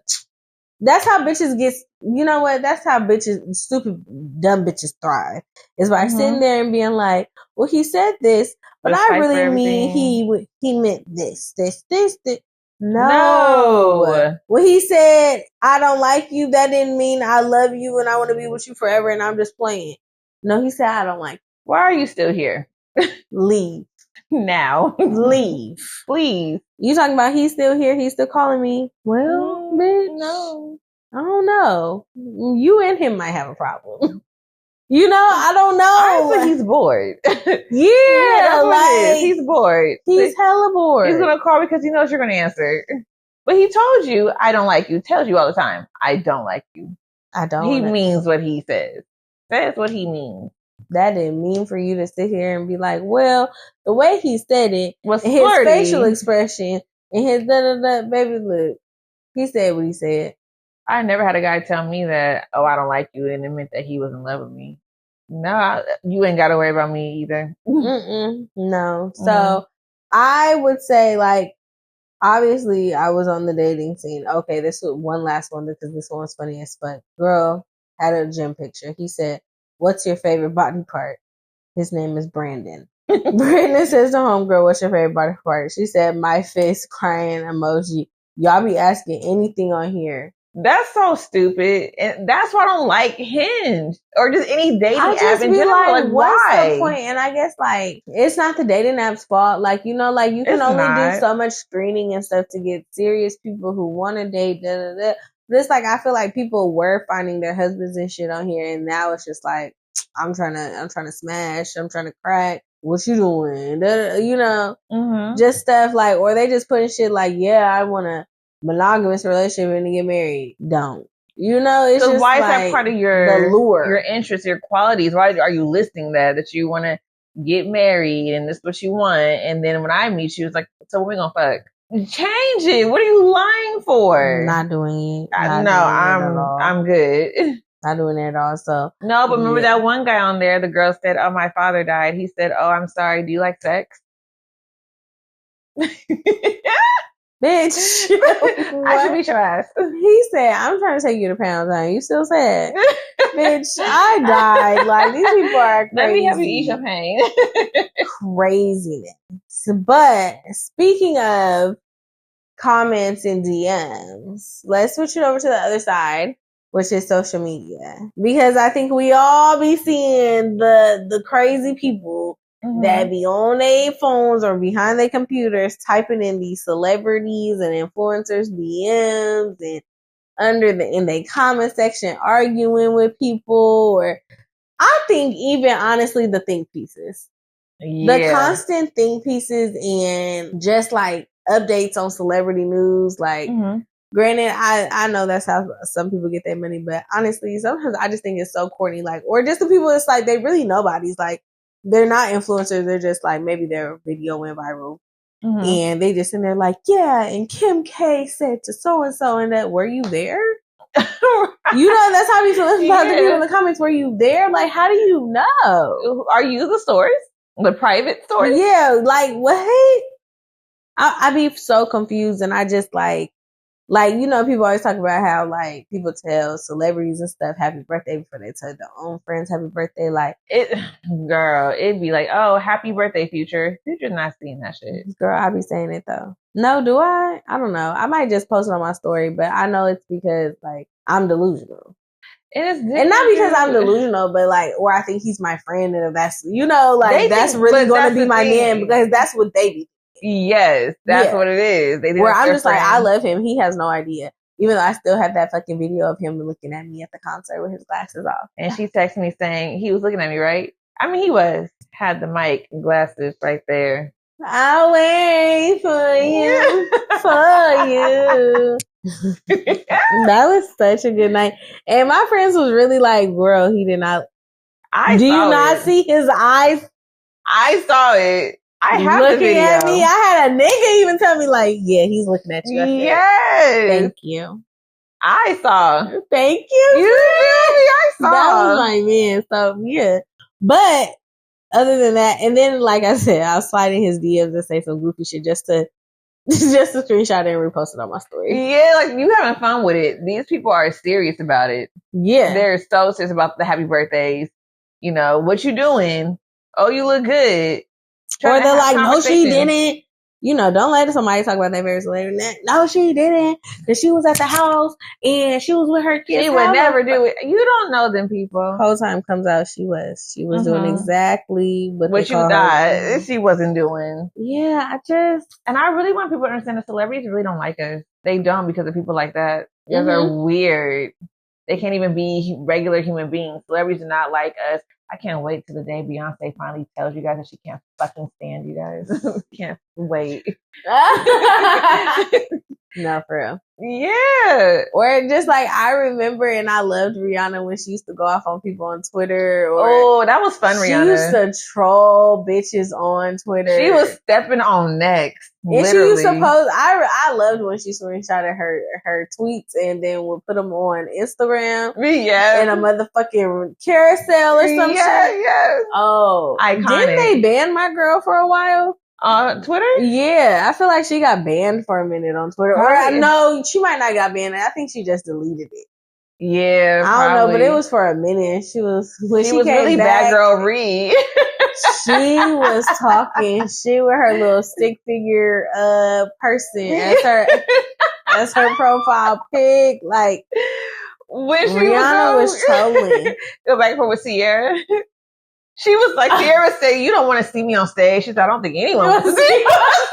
That's how bitches get. You know what? That's how bitches, stupid, dumb bitches thrive. Is by sitting there and being like, "Well, he said this, but I really mean he meant this. No. When he said, I don't like you, that didn't mean I love you and I want to be with you forever and I'm just playing. No, he said, I don't like you. Why are you still here? Leave. Now. Leave. Please. You talking about he's still here? He's still calling me? Well, bitch. No. I don't know. You and him might have a problem. You know, I don't know. Honestly, he's bored. Yeah, that's what like, it is. He's bored. He's hella bored. He's gonna call because he knows you're gonna answer. But he told you, I don't like you. Tells you all the time, I don't like you. I don't. He means what he says. That's what he means. That didn't mean for you to sit here and be like, well, the way he said it, was his facial expression, and his da-da-da, baby, look, he said what he said. I never had a guy tell me that, oh, I don't like you, and it meant that he was in love with me. No, you ain't got to worry about me either. No. So I would say, like, obviously I was on the dating scene. Okay, this was one last one because this one was funny as fuck. Girl had a gym picture. He said, what's your favorite body part? His name is Brandon. Brandon says to homegirl, what's your favorite body part? She said, my face crying emoji. Y'all be asking anything on here. That's so stupid. And that's why I don't like Hinge or just any dating app in general. Like, what's the point? And I guess, like, it's not the dating app's fault. Like, you know, like, you can only do so much screening and stuff to get serious people who want to date, da-da-da. But it's like, I feel like people were finding their husbands and shit on here, and now it's just like, I'm trying to smash, I'm trying to crack. What you doing? You know, just stuff like, or they just putting shit like, yeah, I want a monogamous relationship and to get married. Don't. You know, it's just why like, is that part of your the lure, your interests, your qualities? Why are you listing that you want to get married and this is what you want? And then when I meet you, it's like, so when we gonna fuck? Change it. What are you lying for? Not doing it. I'm good. Not doing it at all. So no, but remember that one guy on there? The girl said, "Oh, my father died." He said, "Oh, I'm sorry. Do you like sex?" Bitch, I should beat your ass. He said, I'm trying to take you to Pound Town. You still sad? Bitch, I died. Like, these people are crazy. Let me help you eat your pain. Craziness. But speaking of comments and DMs, let's switch it over to the other side, which is social media. Because I think we all be seeing the crazy people that be on their phones or behind their computers typing in these celebrities and influencers DMs and in their comment section arguing with people. Or I think even honestly the think pieces. Yeah. The constant think pieces and just like updates on celebrity news. Like, granted, I know that's how some people get their money, but honestly, sometimes I just think it's so corny. Like, or just the people, it's like they really nobody's like, they're not influencers. They're just like, maybe their video went viral. And they just in there like, yeah, and Kim K said to so-and-so and that, were you there? You know, that's how we feel about the people in the comments. Were you there? Like, how do you know? Are you the source? The private source? Yeah, like, what? I be so confused, and I just like, you know, people always talk about how, like, people tell celebrities and stuff happy birthday before they tell their own friends happy birthday. Like, it'd be like, oh, happy birthday, Future. Future's not seeing that shit. Girl, I be saying it, though. No, do I? I don't know. I might just post it on my story, but I know it's because, like, I'm delusional. And not because I'm delusional, but, like, or I think he's my friend, and that's, you know, like, that's really going to be my man, because that's what they be. Yes, that's what it is. Where I'm just like, I love him. He has no idea. Even though I still have that fucking video of him looking at me at the concert with his glasses off. And she texted me saying, he was looking at me, right? I mean, he was. Had the mic and glasses right there. I'll wait for you, for you. That was such a good night. And my friends was really like, girl, he did not. Do you saw not it. see his eyes I saw it. I have the looking video. at me? I had a nigga even tell me like, yeah, he's looking at you. I said, Yes. thank you. I saw. Thank you. You feel me? I saw. That was my man. So yeah. But other than that, and then like I said, I'll slide in his DMs and say some goofy shit just to screenshot it and repost it on my story. Yeah, like you having fun with it. These people are serious about it. Yeah. They're so serious about the happy birthdays. You know, what you doing? Oh, you look good. Or they're like, no, she didn't. You know, don't let somebody talk about that very later than that. No, she didn't. Because she was at the house and she was with her kids. She would never do it. You don't know them people. Whole time comes out, she was doing exactly what you thought she wasn't doing. Yeah, and I really want people to understand that celebrities really don't like us. They don't because of people like that. Those are weird. They can't even be regular human beings. Celebrities do not like us. I can't wait till the day Beyonce finally tells you guys that she can't fucking stand you guys. Can't wait. No, for real. Yeah. Or just like, I remember and I loved Rihanna when she used to go off on people on Twitter. Or that was fun, Rihanna. She used to troll bitches on Twitter. She was stepping on necks. And she used to post, I loved when she screenshotted her tweets and then would put them on Instagram. Yeah. In a motherfucking carousel or some shit. Yeah. Oh. Iconic. Didn't they ban my girl for a while? On Twitter? Yeah, I feel like she got banned for a minute on Twitter. Or I know she might not got banned. I think she just deleted it. Yeah, I don't know, but it was for a minute. She was came really back, bad girl Reed. She was talking shit with her little stick figure person as her profile pic. Like when Rihanna was trolling. Go back for with Sierra. She was like, Sierra said, "You don't want to see me on stage." She said, "I don't think anyone wants to see me on stage."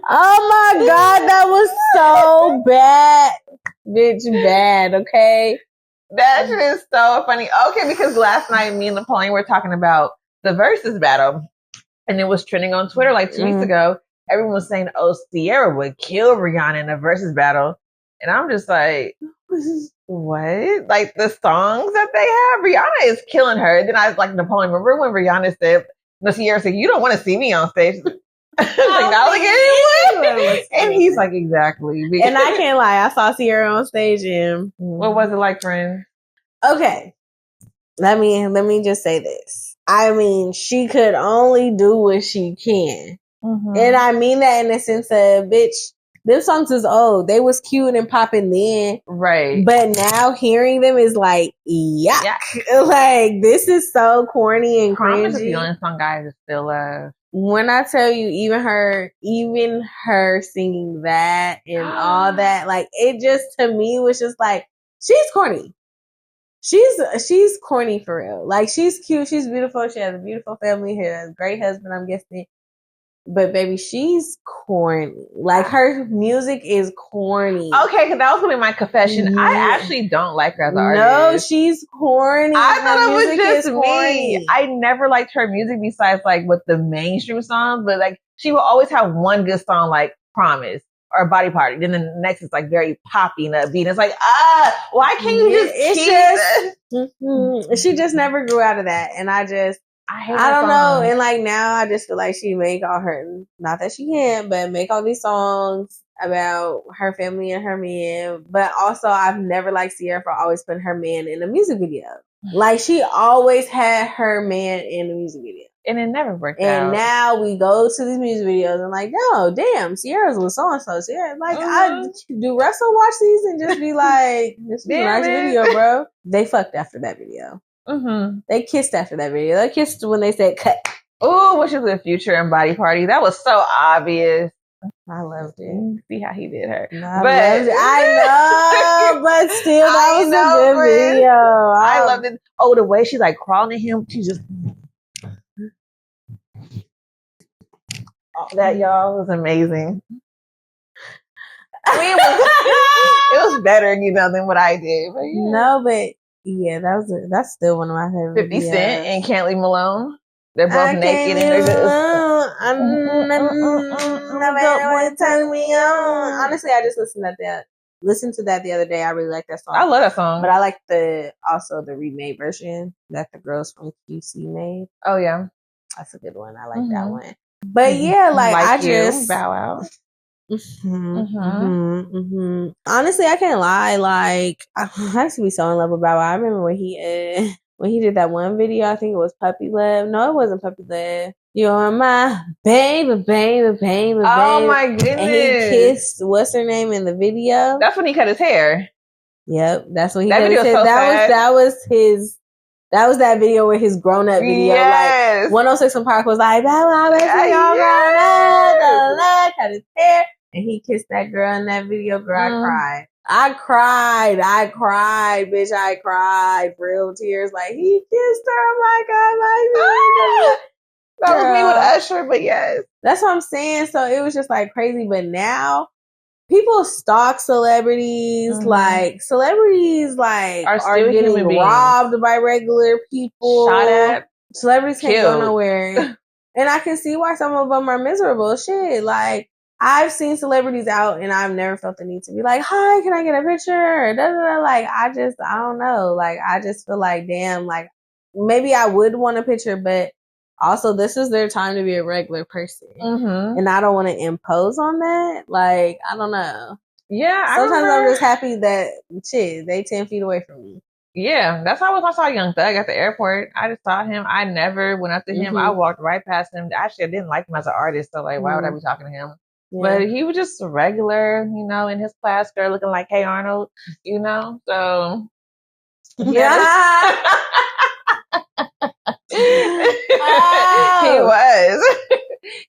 Oh my God, that was so bad. Bitch, bad, okay? That shit is so funny. Okay, because last night me and Napoleon were talking about the versus battle, and it was trending on Twitter like 2 weeks ago. Everyone was saying, "Oh, Sierra would kill Rihanna in a versus battle," and I'm just like, what? Like the songs that they have, Rihanna is killing her. And then I was like, Napoleon, remember when Rihanna said, Sierra said, "You don't want to see me on stage." Like, and he's like, exactly. And I can't lie, I saw Sierra on stage and what was it like, friend? Okay. Let me just say this. I mean, she could only do what she can. And I mean that in the sense of, bitch, them songs is old. They was cute and popping then. Right. But now hearing them is like, yuck. Like, this is so corny and cringy. Promise the only song guys still love. When I tell you, even her singing that and all that, like, it just, to me, was just like, she's corny. She's corny for real. Like, she's cute, she's beautiful, she has a beautiful family, has a great husband, I'm guessing. But baby, she's corny. Like, her music is corny. Okay, because that was gonna be my confession. Yeah. I actually don't like her as an artist. No, she's corny. I thought it was just me. I never liked her music besides like with the mainstream songs, but like she will always have one good song like Promise or Body Party. Then the next is like very poppy and upbeat. It's like, why can't you just she just never grew out of that. And I don't know. And like now I just feel like she make all her, not that she can't, but make all these songs about her family and her man. But also I've never liked Sierra for always putting her man in a music video. Like, she always had her man in the music video. And it never worked out. And now we go to these music videos and like, yo, damn, Sierra's with so-and-so. Sierra, like, do Russell watch these and just be like, this is a nice video, bro? They fucked after that video. They kissed after that video. They kissed when they said cut. Oh, which is the Future and Body Party. That was so obvious. I loved it. See how he did her. No, I know, but still, that was a good video. I loved it. Oh, the way she's like crawling at him. She just... that, y'all, was amazing. I mean, it was better, than what I did. But yeah. No, but yeah, that's still one of my favorite 50 Cent and Can't Leave Him Alone. They're both naked and they're just... Nobody turn me on. Honestly, I just listened to that listened to that the other day. I really like that song. I love that song. But I like the remade version that the girls from QC made. Oh yeah, that's a good one. I like that one. But yeah, I just bow out. Honestly, I can't lie. Like, I used to be so in love with Bow Wow. I remember when he did that one video. I think it was Puppy Love. No, it wasn't Puppy Love. You're my baby. Oh my goodness! And he kissed what's her name in the video. That's when he cut his hair. Yep, that's when he cut his hair. So that was that video with his grown up video. Yes. Like 106 & Park was like, Bow Wow, baby, y'all grown up, cut his hair. And he kissed that girl in that video. Girl, I cried, bitch. I cried. Real tears. Like, he kissed her. Oh my God, that was me with Usher, but yes. That's what I'm saying. So it was just like crazy. But now people stalk celebrities. Like, celebrities are getting robbed by regular people. Shot at. Celebrities can't go nowhere. And I can see why some of them are miserable. Shit, like, I've seen celebrities out and I've never felt the need to be like, hi, can I get a picture? Like, I don't know. Like, I just feel like, damn, like, maybe I would want a picture, but also this is their time to be a regular person. And I don't want to impose on that. Like, I don't know. Yeah. Sometimes I'm just happy that, shit, they 10 feet away from me. Yeah, that's how I saw Young Thug at the airport. I just saw him. I never went up to him. I walked right past him. Actually, I didn't like him as an artist, so like, why would I be talking to him? Yeah. But he was just a regular, in his class, girl, looking like Hey Arnold, so. Yeah. He was.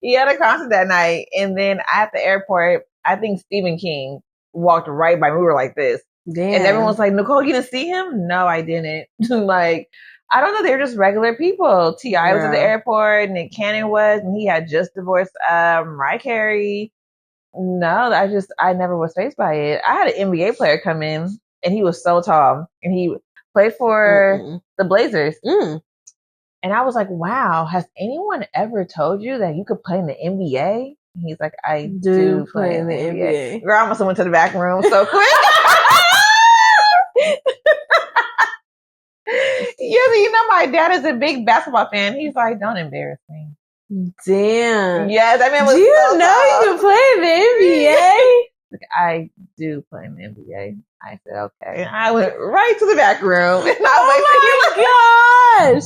He had a concert that night, and then at the airport, I think Stephen King walked right by me. We were like this. Damn. And everyone was like, Nicole, you didn't see him? No, I didn't. Like, I don't know. They're just regular people. T.I. was at the airport. Nick Cannon was, and he had just divorced Mariah Carey. No, I never was faced by it. I had an NBA player come in, and he was so tall, and he played for the Blazers. And I was like, wow, has anyone ever told you that you could play in the NBA? And he's like, I do play in the NBA. Girl, I almost went to the back room so quick. Yeah, my dad is a big basketball fan. He's like, don't embarrass me. Damn. Yeah, that man was do you know you can play in the NBA? Like, I do play in the NBA. I said, okay. And I went right to the back room. And oh my gosh.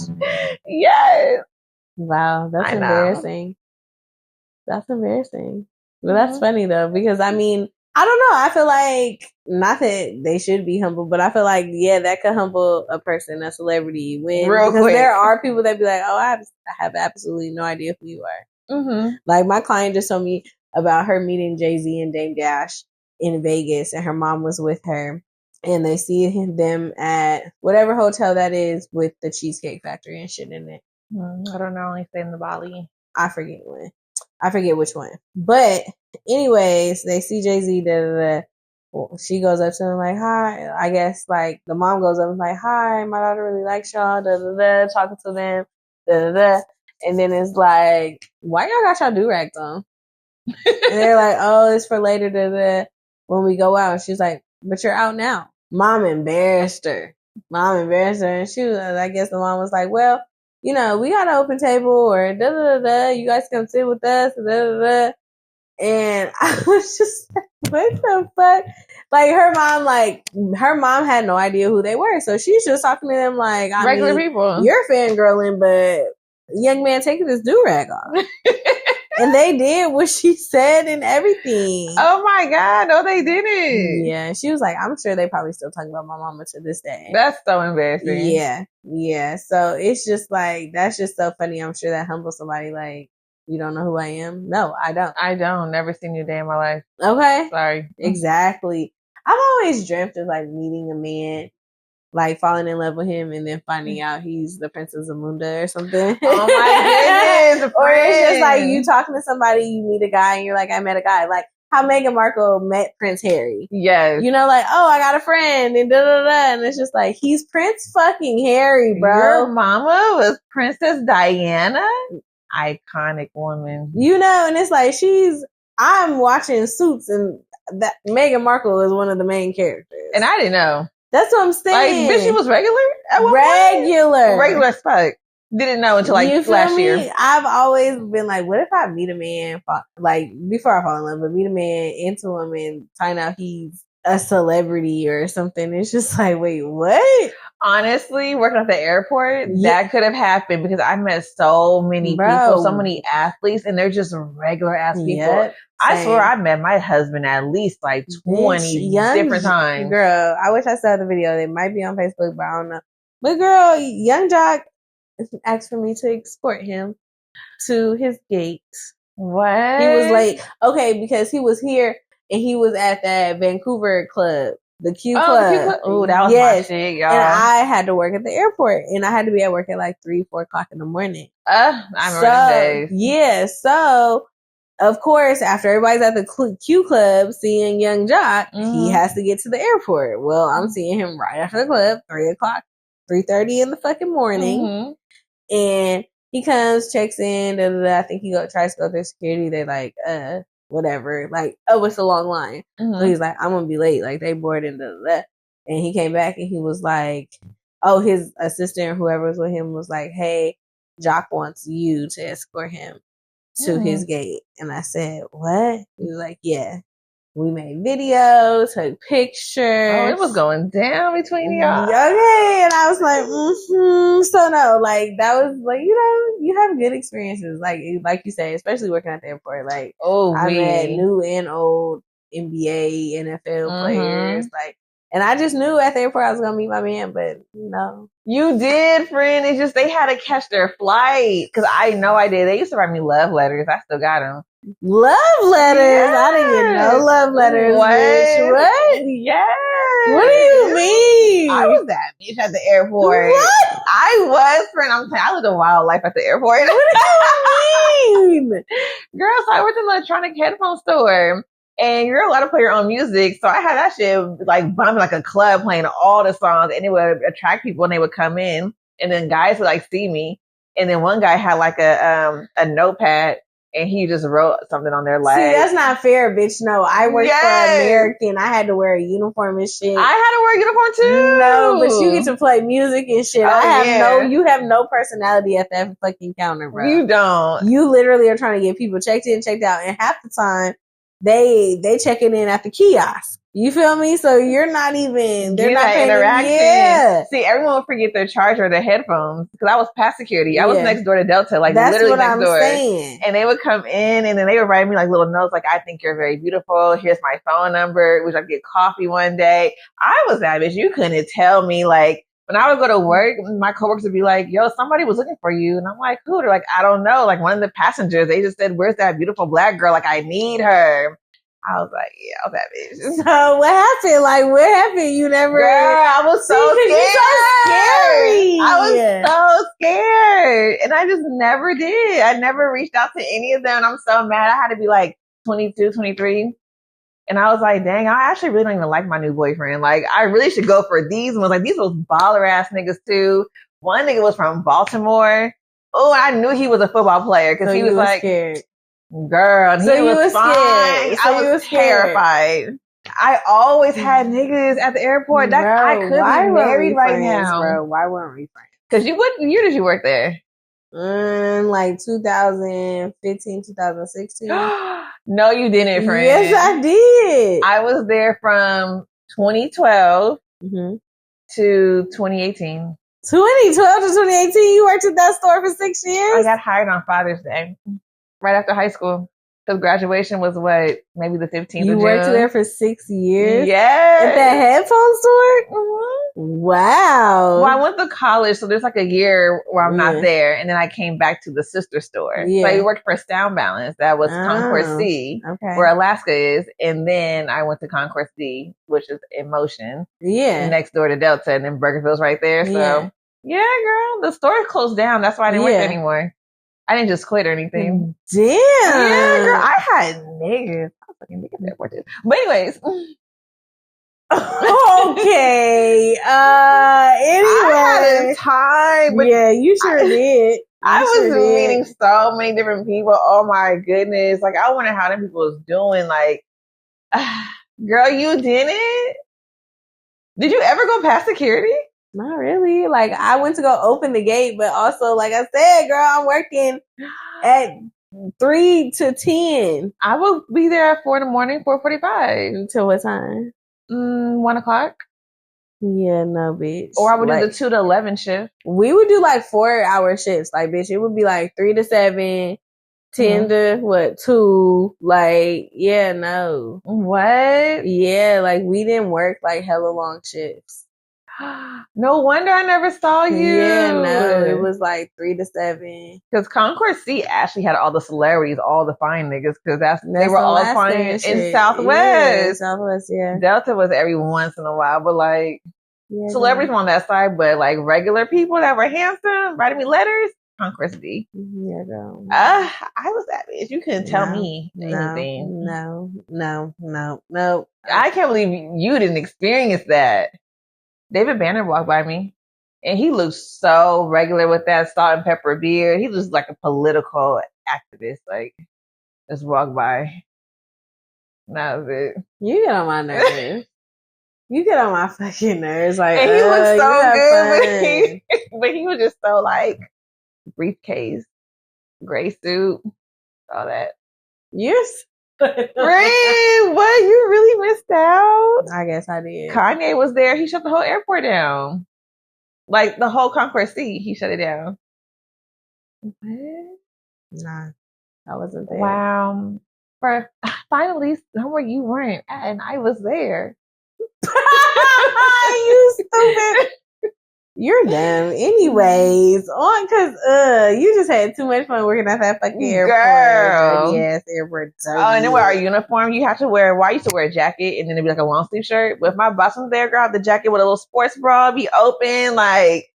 Yes. Wow, that's embarrassing. That's embarrassing. But that's funny though, because I mean, I don't know. I feel like, not that they should be humble, but I feel like, yeah, that could humble a person, a celebrity, because there are people that be like, oh, I have absolutely no idea who you are. Like, my client just told me about her meeting Jay-Z and Dame Dash in Vegas, and her mom was with her, and they see them at whatever hotel that is with the Cheesecake Factory and shit in it. I don't know. I only stayed in the Bali. I forget which one. But anyways, they see Jay-Z, well, she goes up to him like, hi. I guess like the mom goes up and like, hi, my daughter really likes y'all, talking to them, and then it's like, why y'all got y'all do-rags on? And they're like, oh, it's for later, when we go out. And she's like, but you're out now. Mom embarrassed her. And she was, I guess the mom was like, well, we got an open table, or you guys come sit with us, And I was just like, what the fuck? Like, her mom had no idea who they were. So she's just talking to them like, regular people. You're fangirling, but young man, taking this do-rag off. And they did what she said and everything. Oh my God. No, they didn't. Yeah. She was like, I'm sure they probably still talking about my mama to this day. That's so embarrassing. Yeah. Yeah. So it's just like, that's just so funny. I'm sure that humbles somebody like, you don't know who I am? No, I don't. Never seen you a day in my life. Okay. Sorry. Exactly. I've always dreamt of like meeting a man, like falling in love with him and then finding out he's the Princess Amunda or something. Oh my goodness. Or it's just like you talking to somebody, you meet a guy and you're like, I met a guy. Like how Meghan Markle met Prince Harry. Yes. Like, oh, I got a friend and and it's just like, he's Prince fucking Harry, bro. Your mama was Princess Diana? Iconic woman. And it's like I'm watching Suits and that Meghan Markle is one of the main characters. And I didn't know. That's what I'm saying. Like, bitch, she was regular at one regular. point? Regular as fuck. Didn't know until like last year. I've always been like, what if I meet a man, like before I fall in love, but meet a man, into him, and find out he's a celebrity or something? It's just like, wait, what? Honestly, working at the airport, that could have happened because I met so many people, so many athletes, and they're just regular ass people. Yep, I swear I met my husband at least like 20 different times. Girl, I wish I saw the video. They might be on Facebook, but I don't know. But girl, Young Jock asked for me to escort him to his gate. What? He was late. Okay, because he was here and he was at that Vancouver club, the Q Club. Oh, that was my shit, y'all. And I had to work at the airport, and I had to be at work at like 3-4 o'clock in the morning. I remember the days. Yeah, so of course, after everybody's at the Q Club seeing Young Jock, he has to get to the airport. Well, I'm seeing him right after the club, 3 o'clock, 3:30 in the fucking morning. And he comes, checks in, I think he tries to go through security. They're like, whatever. Like, oh, it's a long line. So he's like, I'm going to be late. Like, they boarded, and he came back and he was like, oh, his assistant or whoever was with him was like, hey, Jock wants you to escort him to his gate. And I said, what? He was like, yeah. We made videos, took pictures. Oh, it was going down between y'all. Okay. And I was like, So no, like that was like, you have good experiences. Like you say, especially working at the airport. Like, I met new and old NBA, NFL players. Like, and I just knew at the airport I was going to meet my man, but no. You did, friend. It's just they had to catch their flight. Because I know I did. They used to write me love letters. I still got them. Love letters? Yes. I didn't get no love letters. What? Bitch. What? Yes. What do you mean? I was that bitch at the airport. What? I was, friend. I'm saying I lived a wild life at the airport. What do you mean? Girl, so I worked in an electronic headphone store. And you're allowed to play your own music. So I had that shit like bumping like a club playing all the songs, and it would attract people and they would come in, and then guys would like see me. And then one guy had like a notepad, and he just wrote something on their leg. See, that's not fair, bitch. No, I worked for American. I had to wear a uniform and shit. I had to wear a uniform too. No, but you get to play music and shit. You have no personality at that fucking counter, bro. You don't. You literally are trying to get people checked in, checked out, and half the time they checking in at the kiosk. You feel me? So you're not even, they're not paying interaction. Yeah. See, everyone would forget their charger or their headphones because I was past security. I was next door to Delta, like that's literally next door. Saying. And they would come in and then they would write me like little notes like, I think you're very beautiful. Here's my phone number. Would I get coffee one day? I was that bitch. You couldn't tell me like, when I would go to work, my coworkers would be like, yo, somebody was looking for you. And I'm like, who? They're like, I don't know. Like one of the passengers, they just said, where's that beautiful black girl? Like, I need her. I was like, yeah, I was that bitch. So what happened? Like, what happened? You never... Girl, I was so scared. You're so scary. I was so scared. And I just never did. I never reached out to any of them. And I'm so mad. I had to be like 22, 23. And I was like, dang, I actually really don't even like my new boyfriend. Like, I really should go for these ones. Like, these was baller ass niggas too. One nigga was from Baltimore. Oh, I knew he was a football player because he was like, scared. Girl, and so he was fine. Scared. So I was terrified. I always had niggas at the airport. That I could be married right now. Bro, why weren't we friends? Because what year did you work there? Like 2015, 2016. No, you didn't, friend. Yes, I did. I was there from 2012 to 2018. 2012 to 2018, you worked at that store for 6 years? I got hired on Father's Day, right after high school. Because graduation was maybe the 15th of June. You worked there for 6 years? Yes. At that headphone store? Mm-hmm. Wow. Well, I went to college, so there's like a year where I'm not there. And then I came back to the sister store. Yeah. So I worked for Sound Balance. That was Concourse C, where Alaska is. And then I went to Concourse D, which is in Motion. Yeah. Next door to Delta. And then Burgerville's right there. So, yeah, girl. The store closed down. That's why I didn't work there anymore. I didn't just quit or anything. Damn. Yeah, girl. I had niggas. I was fucking niggas there for this. But anyways. Okay. Anyway. I had a time. But yeah, you sure did. I was meeting so many different people. Oh my goodness. Like, I wonder how them people was doing. Like, Girl, you didn't? Did you ever go past security? Not really. Like, I went to go open the gate, but also, like I said, girl, I'm working at 3 to 10. I will be there at 4 in the morning, 4:45. Until what time? 1 o'clock. Yeah, no, bitch. Or I would do like, the 2 to 11 shift. We would do like 4-hour shifts. Like, bitch, it would be like 3 to 7, 10 to 2. Like, yeah, no. What? Yeah, like we didn't work like hella long shifts. No wonder I never saw you. Yeah, no, it was like 3 to 7. Because Concourse C actually had all the celebrities, all the fine niggas, because they were all fine in Southwest. Yeah, Southwest, yeah. Delta was every once in a while, but like celebrities girl. on that side, but like regular people that were handsome, writing me letters, Concourse D. Yeah, girl. I was that bitch. You couldn't tell me anything. No. I can't believe you didn't experience that. David Banner walked by me, and he looked so regular with that salt and pepper beard. He was like a political activist, like just walked by. That was it. You get on my nerves. You get on my fucking nerves. Like, and he looked so good, but he was just so like briefcase, gray suit, all that. Yes. Ray, what? You really missed out? I guess I did. Kanye was there. He shut the whole airport down. Like the whole Concourse C, he shut it down. What? Nah, I wasn't there. Wow. Finally, somewhere you weren't at, and I was there. You stupid. You're dumb. Anyways, cause you just had too much fun working at that fucking airport. Girl. Yes, airport. Oh, and then wear our uniform. You have to wear. Well, I used to wear a jacket, and then it'd be like a long sleeve shirt. But if my boss was there, girl, the jacket with a little sports bra be open, like.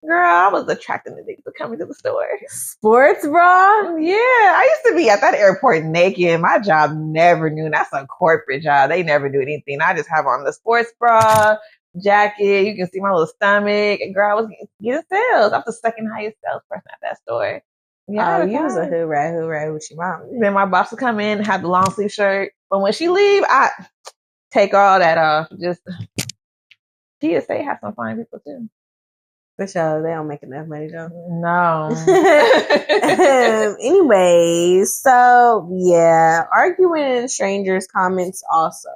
Girl, I was attracting the niggas to come into the store. Sports bra? Yeah, I used to be at that airport naked. My job never knew. That's a corporate job. They never do anything. I just have on the sports bra, jacket. You can see my little stomach. And girl, I was getting sales. I was the second highest salesperson at that store. Yeah, you was a hood rat with your mom. Then my boss would come in, have the long sleeve shirt. But when she leave, I take all that off. Just TSA has some fine people too. For sure, they don't make enough money though. No. Anyways, so yeah, arguing in strangers' comments also.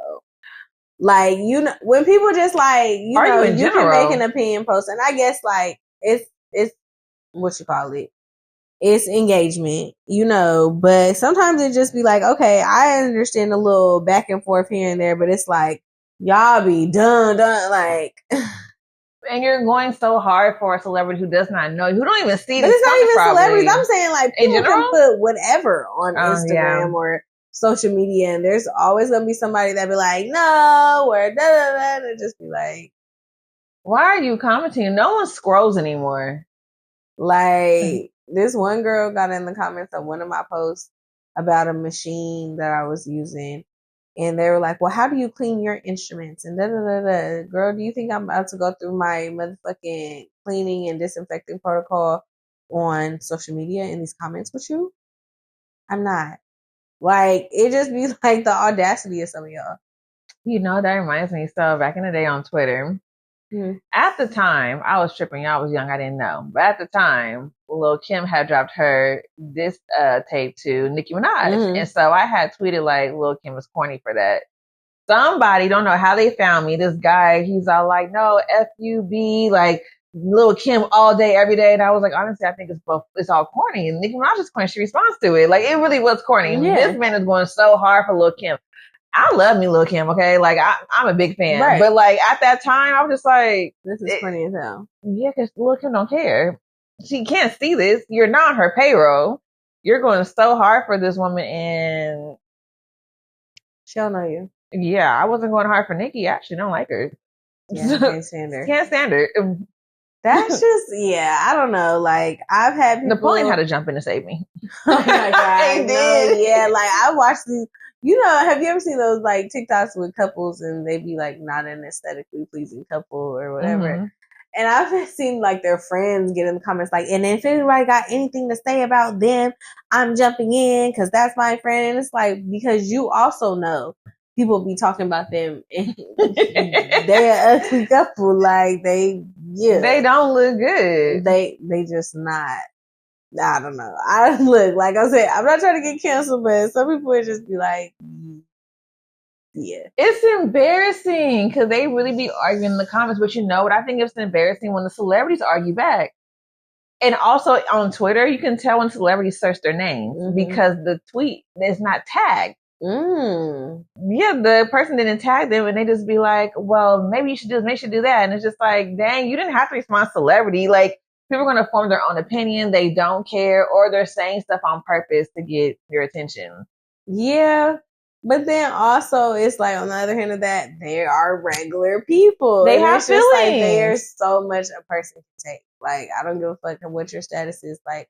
Like, you know, when people just like, you know, you can make an opinion post, and I guess like it's what you call it. It's engagement, you know, but sometimes it just be like, okay, I understand a little back and forth here and there, but it's like y'all be done like. And you're going so hard for a celebrity who does not know you, who don't even see this. But it's not even celebrities. I'm saying like people can put whatever on Instagram or social media, and there's always gonna be somebody that be like, no, or da da da, and just be like, why are you commenting? No one scrolls anymore. Like this one girl got in the comments of one of my posts about a machine that I was using. And they were like, well, how do you clean your instruments? And da-da-da-da. Girl, do you think I'm about to go through my motherfucking cleaning and disinfecting protocol on social media in these comments with you? I'm not. Like, it just be like the audacity of some of y'all. You know, that reminds me. So back in the day on Twitter, at the time, I was tripping. I was young. I didn't know. But at the time, Lil' Kim had dropped her this tape to Nicki Minaj. And so I had tweeted like, Lil' Kim was corny for that. Somebody, don't know how they found me. This guy, he's all like, no, FUB, like Lil' Kim all day, every day. And I was like, honestly, I think it's all corny. And Nicki Minaj is corny. She responds to it. Like, it really was corny. Yeah. This man is going so hard for Lil' Kim. I love me Lil' Kim, okay? Like, I'm a big fan. Right. But, like, at that time, I was just like... This is funny as hell. Yeah, because Lil' Kim don't care. She can't see this. You're not on her payroll. You're going so hard for this woman, and... She don't know you. Yeah, I wasn't going hard for Nicki. I actually don't like her. Yeah, can't stand her. Can't stand her. That's just, yeah, I don't know. Like, I've had people... Napoleon had to jump in to save me. Oh, my God. He did. Yeah, like, I watched these... You know, have you ever seen those like TikToks with couples and they be like not an aesthetically pleasing couple or whatever? And I've seen like their friends get in the comments like, and if anybody got anything to say about them, I'm jumping in because that's my friend. And it's like, because you also know people be talking about them and they an ugly couple. Like they don't look good. They just not. I don't know. I look, like I said, I'm not trying to get canceled, but some people would just be like, yeah. It's embarrassing because they really be arguing in the comments. But you know what? I think it's embarrassing when the celebrities argue back. And also on Twitter, you can tell when celebrities search their names because the tweet is not tagged. Yeah, the person didn't tag them, and they just be like, well, maybe you should do this, maybe you should do that. And it's just like, dang, you didn't have to respond celebrity. Like, people are going to form their own opinion. They don't care, or they're saying stuff on purpose to get your attention. Yeah. But then also, it's like, on the other hand of that, they are regular people. They have feelings. Just like, there's so much a person can take. Like, I don't give a fuck what your status is. Like,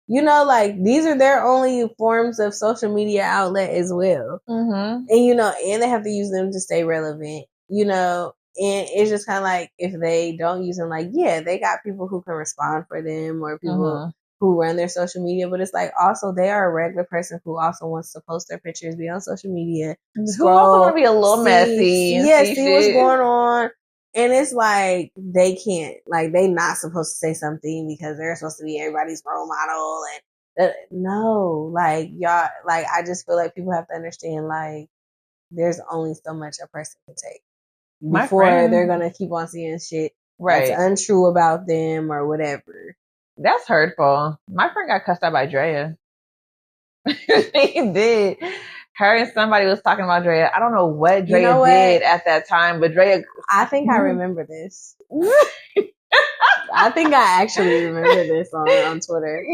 you know, like, these are their only forms of social media outlet as well. And, you know, and they have to use them to stay relevant, you know. And it's just kind of like, if they don't use them, like, yeah, they got people who can respond for them or people who run their social media. But it's like, also, they are a regular person who also wants to post their pictures, be on social media. Who also want to be a little messy. Yeah, see what's going on. And it's like, they can't, like, they not supposed to say something because they're supposed to be everybody's role model. And no, like, y'all, like, I just feel like people have to understand, like, there's only so much a person can take before they're going to keep on seeing shit that's untrue about them or whatever. That's hurtful. My friend got cussed out by Drea. He did. Her and somebody was talking about Drea. I don't know what Drea did at that time, but Drea... I think I remember this. I think I actually remember this on Twitter.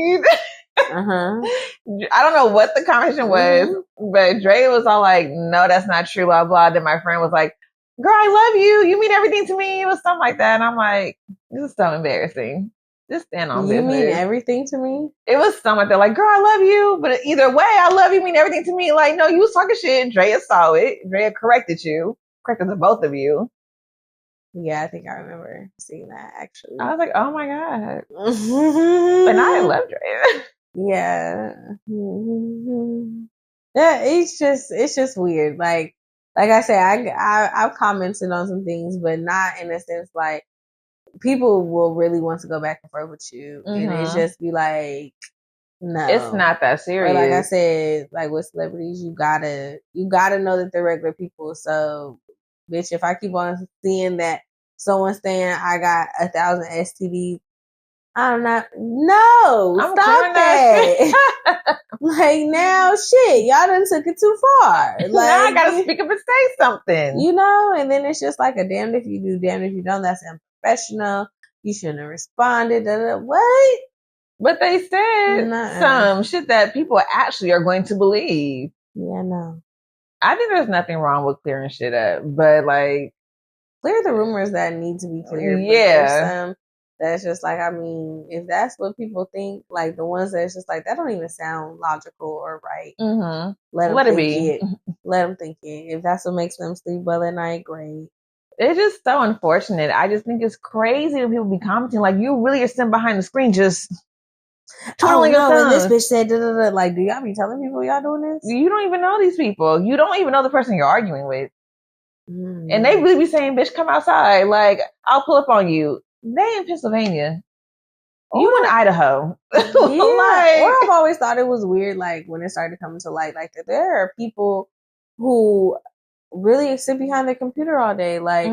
I don't know what the conversation was, but Drea was all like, no, that's not true, blah, blah. Then my friend was like, girl, I love you. You mean everything to me. It was something like that. And I'm like, this is so embarrassing. Just stand on business. You mean everything to me? It was something like that. Like, girl, I love you. But either way, I love you mean everything to me. Like, no, you was talking shit. Drea saw it. Drea corrected you. Corrected the both of you. Yeah, I think I remember seeing that, actually. I was like, oh my God. But now I love Drea. Yeah. Yeah, it's just weird. Like I say, I've commented on some things, but not in a sense like people will really want to go back and forth with you, and it's just be like, no, it's not that serious. Or like I said, like with celebrities, you gotta know that they're regular people. So, bitch, if I keep on seeing that someone's saying I got 1,000 STDs, I'm not. No, I'm stop that. Like, now, shit, y'all done took it too far. Like, now I gotta speak up and say something. You know, and then it's just like a damned if you do, damned if you don't. That's unprofessional. You shouldn't have responded. What? But they said some shit that people actually are going to believe. Yeah, no. I think there's nothing wrong with clearing shit up, but like, clear the rumors that need to be cleared. Yeah. That's just like, I mean, if that's what people think, like the ones that's just like, that don't even sound logical or right. Let them think it. Let them think it. If that's what makes them sleep well at night, great. It's just so unfortunate. I just think it's crazy when people be commenting like, you really are sitting behind the screen just twiddling your thumbs. This bitch said, like, do y'all be telling people y'all doing this? You don't even know these people. You don't even know the person you're arguing with. And they really be saying, bitch, come outside. Like, I'll pull up on you. They in Pennsylvania. You in Idaho. Yeah. Or I've always thought it was weird, like, when it started coming to light, like, that there are people who really sit behind their computer all day. Like,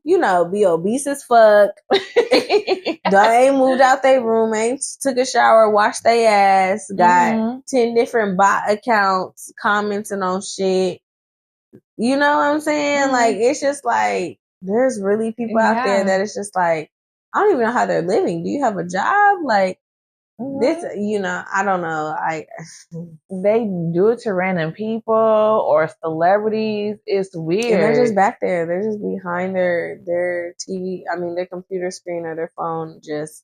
you know, be obese as fuck. Ain't moved out their room, ain't took a shower, washed their ass, got 10 different bot accounts commenting on shit. You know what I'm saying? Like, it's just like, there's really people out there that it's just like, I don't even know how they're living. Do you have a job? Like, this, you know, I don't know. They do it to random people or celebrities. It's weird. And they're just back there. They're just behind their TV. I mean, their computer screen or their phone, just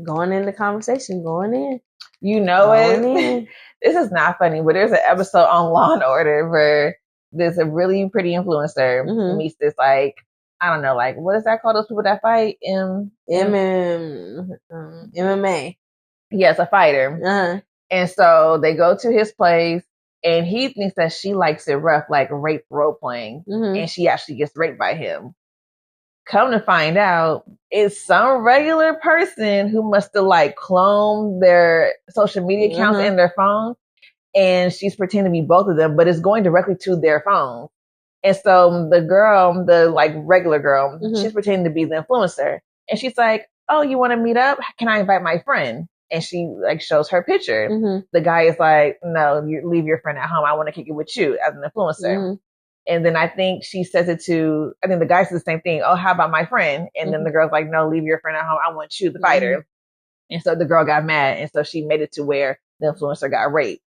going in the conversation, going in. You know it. This is not funny, but there's an episode on Law and Order where there's a really pretty influencer meets this, like, I don't know, like, what is that called? Those people that fight? MMA. Yes, a fighter. And so they go to his place And he thinks that she likes it rough, like rape role playing. Mhm. And she actually gets raped by him. Come to find out, it's some regular person who must have like cloned their social media accounts Mhm. and their phone. And she's pretending to be both of them, but it's going directly to their phone. And so the girl, the like regular girl, Mhm. she's pretending to be the influencer. And she's like, oh, you want to meet up? Can I invite my friend? And she like shows her picture. Mhm. The guy is like, no, you leave your friend at home. I want to kick it with you as an influencer. Mhm. And then I think she says it to, I think the guy says the same thing. Oh, how about my friend? And then Mhm. the girl's like, no, leave your friend at home. I want you, the fighter. And so the girl got mad. And so she made it to where the influencer got raped.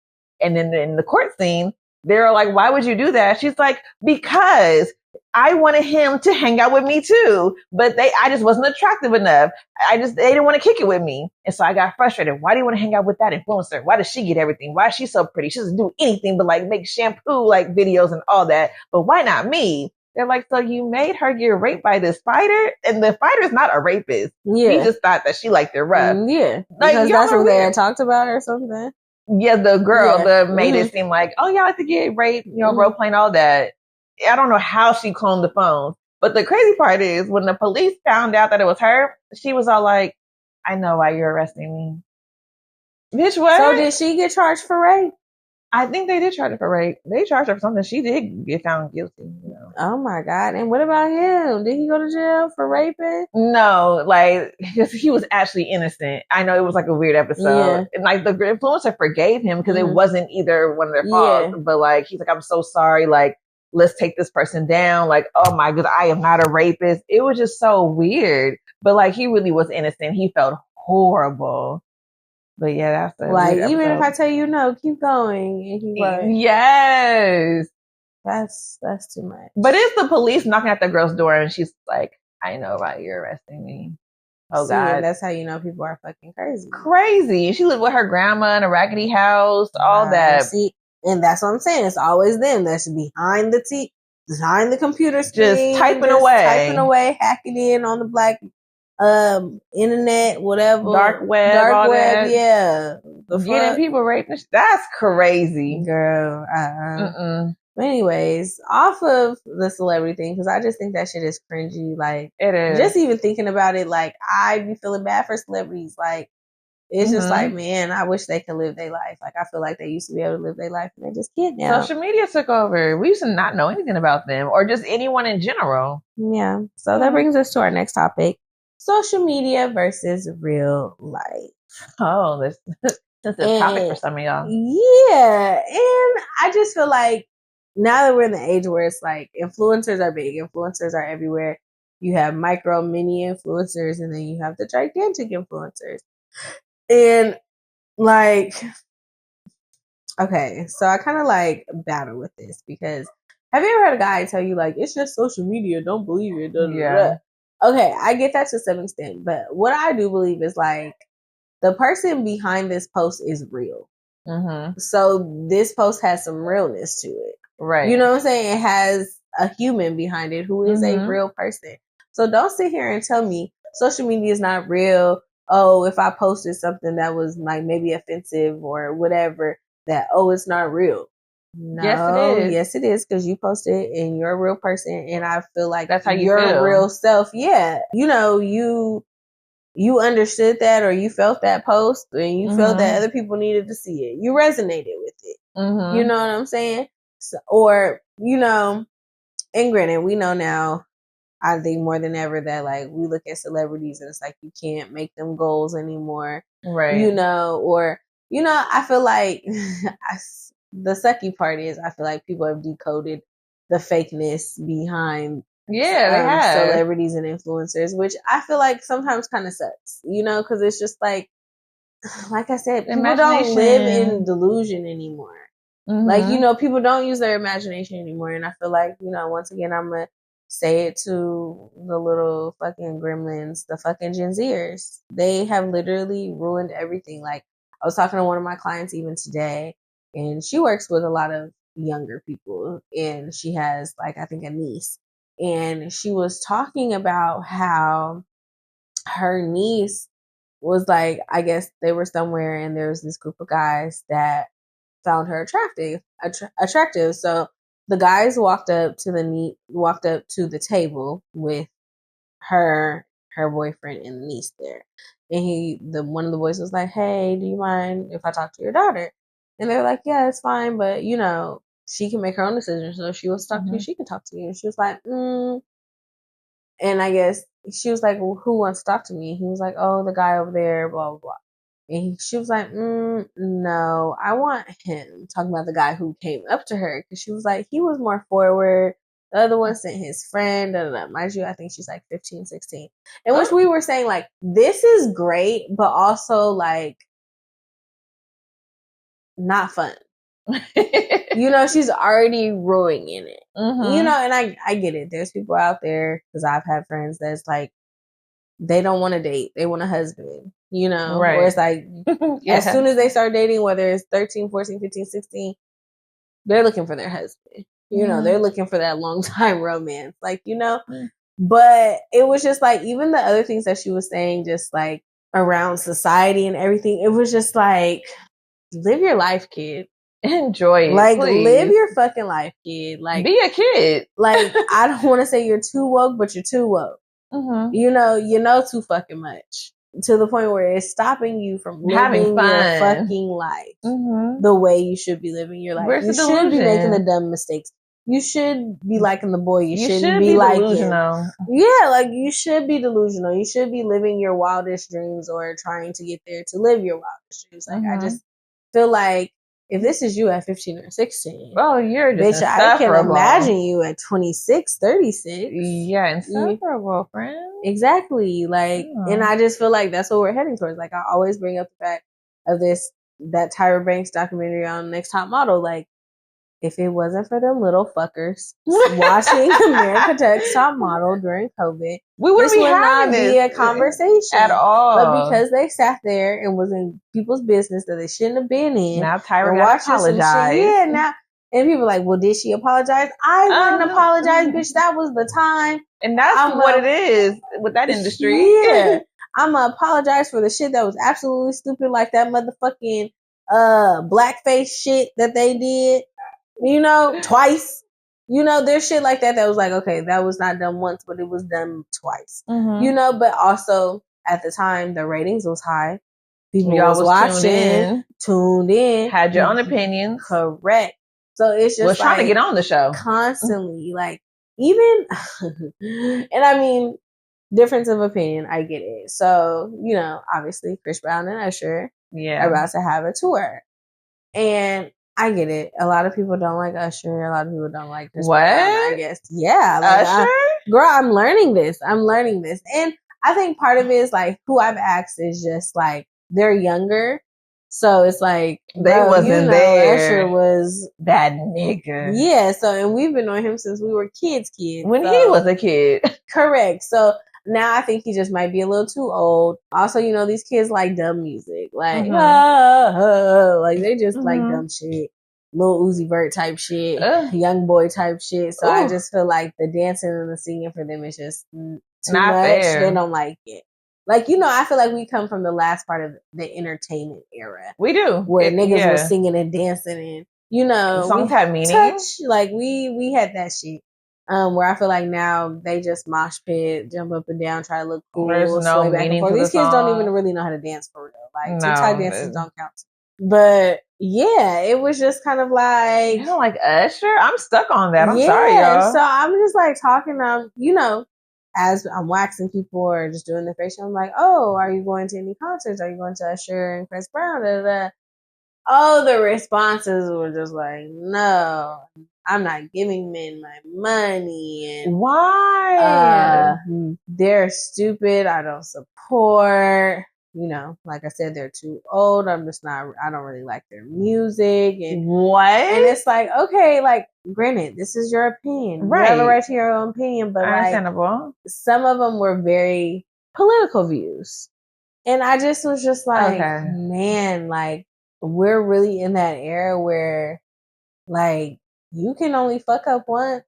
And then in the court scene, they're like, why would you do that? She's like, because I wanted him to hang out with me too, but I just wasn't attractive enough. They didn't want to kick it with me. And so I got frustrated. Why do you want to hang out with that influencer? Why does she get everything? Why is she so pretty? She doesn't do anything but like make shampoo like videos and all that. But why not me? They're like, so you made her get raped by this fighter? And the fighter's not a rapist. Yeah. He just thought that she liked it rough. Yeah. Like, Because y'all that's are what they weird. had talked about or something. Yeah, the girl, Yeah. made it seem like, oh, y'all like to get raped, Mhm. role playing all that. I don't know how she cloned the phone. But the crazy part is when the police found out that it was her, she was all like, I know why you're arresting me. Bitch, what? So did she get charged for rape? I think they did charge her for rape. They charged her for something. She did get found guilty. Oh my God. And what about him? Did he go to jail for raping? No, like, because he was actually innocent. I know it was like a weird episode. Yeah. And like the influencer forgave him because it Mhm. wasn't either one of their faults. Yeah. But like, he's like, I'm so sorry. Like, let's take this person down. Like, oh my God, I am not a rapist. It was just so weird. But like, he really was innocent. He felt horrible. But yeah, that's a Like, weird even if I episode. tell you no, keep going. And he like, Yes. that's too much. But it's the police knocking at the girl's door and she's like, I know why you're arresting me. Oh See, God. and that's how you know people are fucking crazy. Crazy. She lived with her grandma in a raggedy house, all that. See, and that's what I'm saying. It's always them that's behind the computer screen, Just typing away. hacking in on the black internet, whatever, Dark web, all that. yeah. Getting people raped. That's crazy. Girl. But anyways, off of the celebrity thing, because I just think that shit is cringy. Like, It is. just even thinking about it, like, I be feeling bad for celebrities. Like, it's just like, man, I wish they could live their life. Like, I feel like they used to be able to live their life and they just can't now. Social media took over. We used to not know anything about them or just anyone in general. Yeah. So that brings us to our next topic. Social media versus real life. Oh, this is a topic for some of y'all. Yeah. And I just feel like now that we're in the age where it's like influencers are big, influencers are everywhere. You have micro, mini influencers, and then you have the gigantic influencers. And like, okay, so I kind of like battle with this because have you ever heard a guy tell you like, it's just social media, don't believe it? Yeah. Okay, I get that to some extent, but what I do believe is like the person behind this post is real. Mm-hmm. So this post has some realness to it. Right. You know what I'm saying? It has a human behind it who is a real person. So don't sit here and tell me social media is not real. Oh, if I posted something that was like maybe offensive or whatever, that, oh, it's not real. No, yes it is because you posted it and you're a real person, and I feel like that's how your feel. Real self. Yeah, you know, you understood that or you felt that post and you felt that other people needed to see it. You resonated with it. You know what I'm saying? So, or, you know, and granted, we know now, I think more than ever that like we look at celebrities and it's like you can't make them goals anymore. Right. You know, or, you know, I feel like the sucky part is I feel like people have decoded the fakeness behind celebrities and influencers, which I feel like sometimes kind of sucks, you know, because it's just like I said, people don't live in delusion anymore. Like, you know, people don't use their imagination anymore. And I feel like, you know, once again, I'm going to say it to the little fucking gremlins, the fucking Gen Zers. They have literally ruined everything. Like, I was talking to one of my clients even today, and she works with a lot of younger people. And she has, like, I think a niece. And she was talking about how her niece was like, I guess they were somewhere and there was this group of guys that found her attractive. So the guys walked up to the table with her boyfriend and the niece there. And one of the boys was like, "Hey, do you mind if I talk to your daughter?" And they're like, "Yeah, it's fine, but she can make her own decisions. So if she wants to talk to you, she can talk to you." And she was like, And I guess she was like, "Well, who wants to talk to me?" And he was like, "Oh, the guy over there, blah, blah, blah." And she was like, "No, I want him." Talking about the guy who came up to her, because she was like, he was more forward. The other one sent his friend. Da, da, da. Mind you, I think she's like 15, 16. In which we were saying, like, this is great, but also, like, not fun. She's already ruining it. And I get it. There's people out there, because I've had friends that's like, they don't want to date. They want a husband, Right. Or it's like, as soon as they start dating, whether it's 13, 14, 15, 16, they're looking for their husband. They're looking for that long time romance. Like, but it was just like, even the other things that she was saying, just like around society and everything, it was just like, live your life, kid. Enjoy it. Like, please. live your fucking life, kid. Like, be a kid. Like, I don't want to say you're too woke, but you're too woke. You know too fucking much, to the point where it's stopping you from living your fucking life the way you should be living your life. Where's you should be making the dumb mistakes. You should be liking the boy. You shouldn't be like delusional. Yeah, like, you should be delusional. You should be living your wildest dreams, or trying to get there to live your wildest dreams. Like, I just feel like, if this is you at 15 or 16, you're just bitch, I can imagine you at 26, 36. Yeah, insufferable, friend. Exactly. Like, and I just feel like that's what we're heading towards. Like, I always bring up the fact of that Tyra Banks documentary on Next Top Model. Like, if it wasn't for them little fuckers watching America Next Top Model during COVID, this would not be a conversation at all. But because they sat there and was in people's business that they shouldn't have been in, now Tyra got to apologize. Yeah, now. And people are like, well, did she apologize? I wouldn't apologize, bitch. That was the time. And that's what it is with that industry. Yeah. I'm going to apologize for the shit that was absolutely stupid, like that motherfucking blackface shit that they did, twice. There's shit like that was like, okay, that was not done once, but it was done twice. But also, at the time, the ratings was high. People was watching, tuned in. Had your own opinions. Correct. So it's just was trying to get on the show constantly, like, even, and I mean, difference of opinion, I get it. So, obviously Chris Brown and Usher are about to have a tour, and I get it. A lot of people don't like Usher. A lot of people don't like Chris Brown, I guess. Yeah, like, Usher. Girl, I'm learning this, and I think part of it is like, who I've asked is just like, they're younger. So it's like, they wasn't there. Usher was that nigga. Yeah. So, and we've been on him since we were kids. When he was a kid. Correct. So now I think he just might be a little too old. Also, these kids like dumb music. Like, like, they just like dumb shit. Lil Uzi Vert type shit. Young boy type shit. So I just feel like the dancing and the singing for them is just too not much. Fair. They don't like it. Like, I feel like we come from the last part of the entertainment era. We do. Where niggas were singing and dancing and, songs had meaning. Touch, like, we had that shit. Where I feel like now they just mosh pit, jump up and down, try to look cool. There's no meaning to These kids don't even really know how to dance for real. Like, TikTok dances don't count. But yeah, it was just kind of like, you don't like Usher? I'm stuck on that. I'm sorry, y'all. So I'm just like talking as I'm waxing people or just doing the facial, I'm like, oh, are you going to any concerts? Are you going to Usher and Chris Brown? Da, da, da. Oh, the responses were just like, no, I'm not giving men my money. And why? They're stupid. I don't support. Like I said, they're too old. I don't really like their music. And what? And it's like, okay, like, granted, this is your opinion. Right. You have a right to your own opinion, but understandable. Like, some of them were very political views. And I just was just like, man, like, we're really in that era where, like, you can only fuck up once.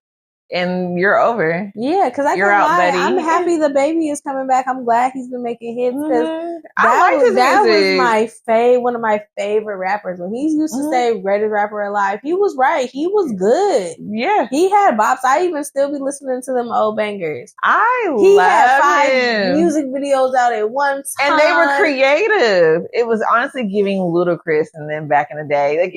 and you're over. Yeah, because I You're can't out, lie. buddy. I'm happy the baby is coming back. I'm glad he's been making hits because I like his that music. was one of my favorite rappers. When he used to say greatest rapper alive, he was right. He was good. Yeah. He had bops. I even still be listening to them old bangers. He had 5 music videos out at one time. And they were creative. It was honestly giving Ludacris and then back in the day. Like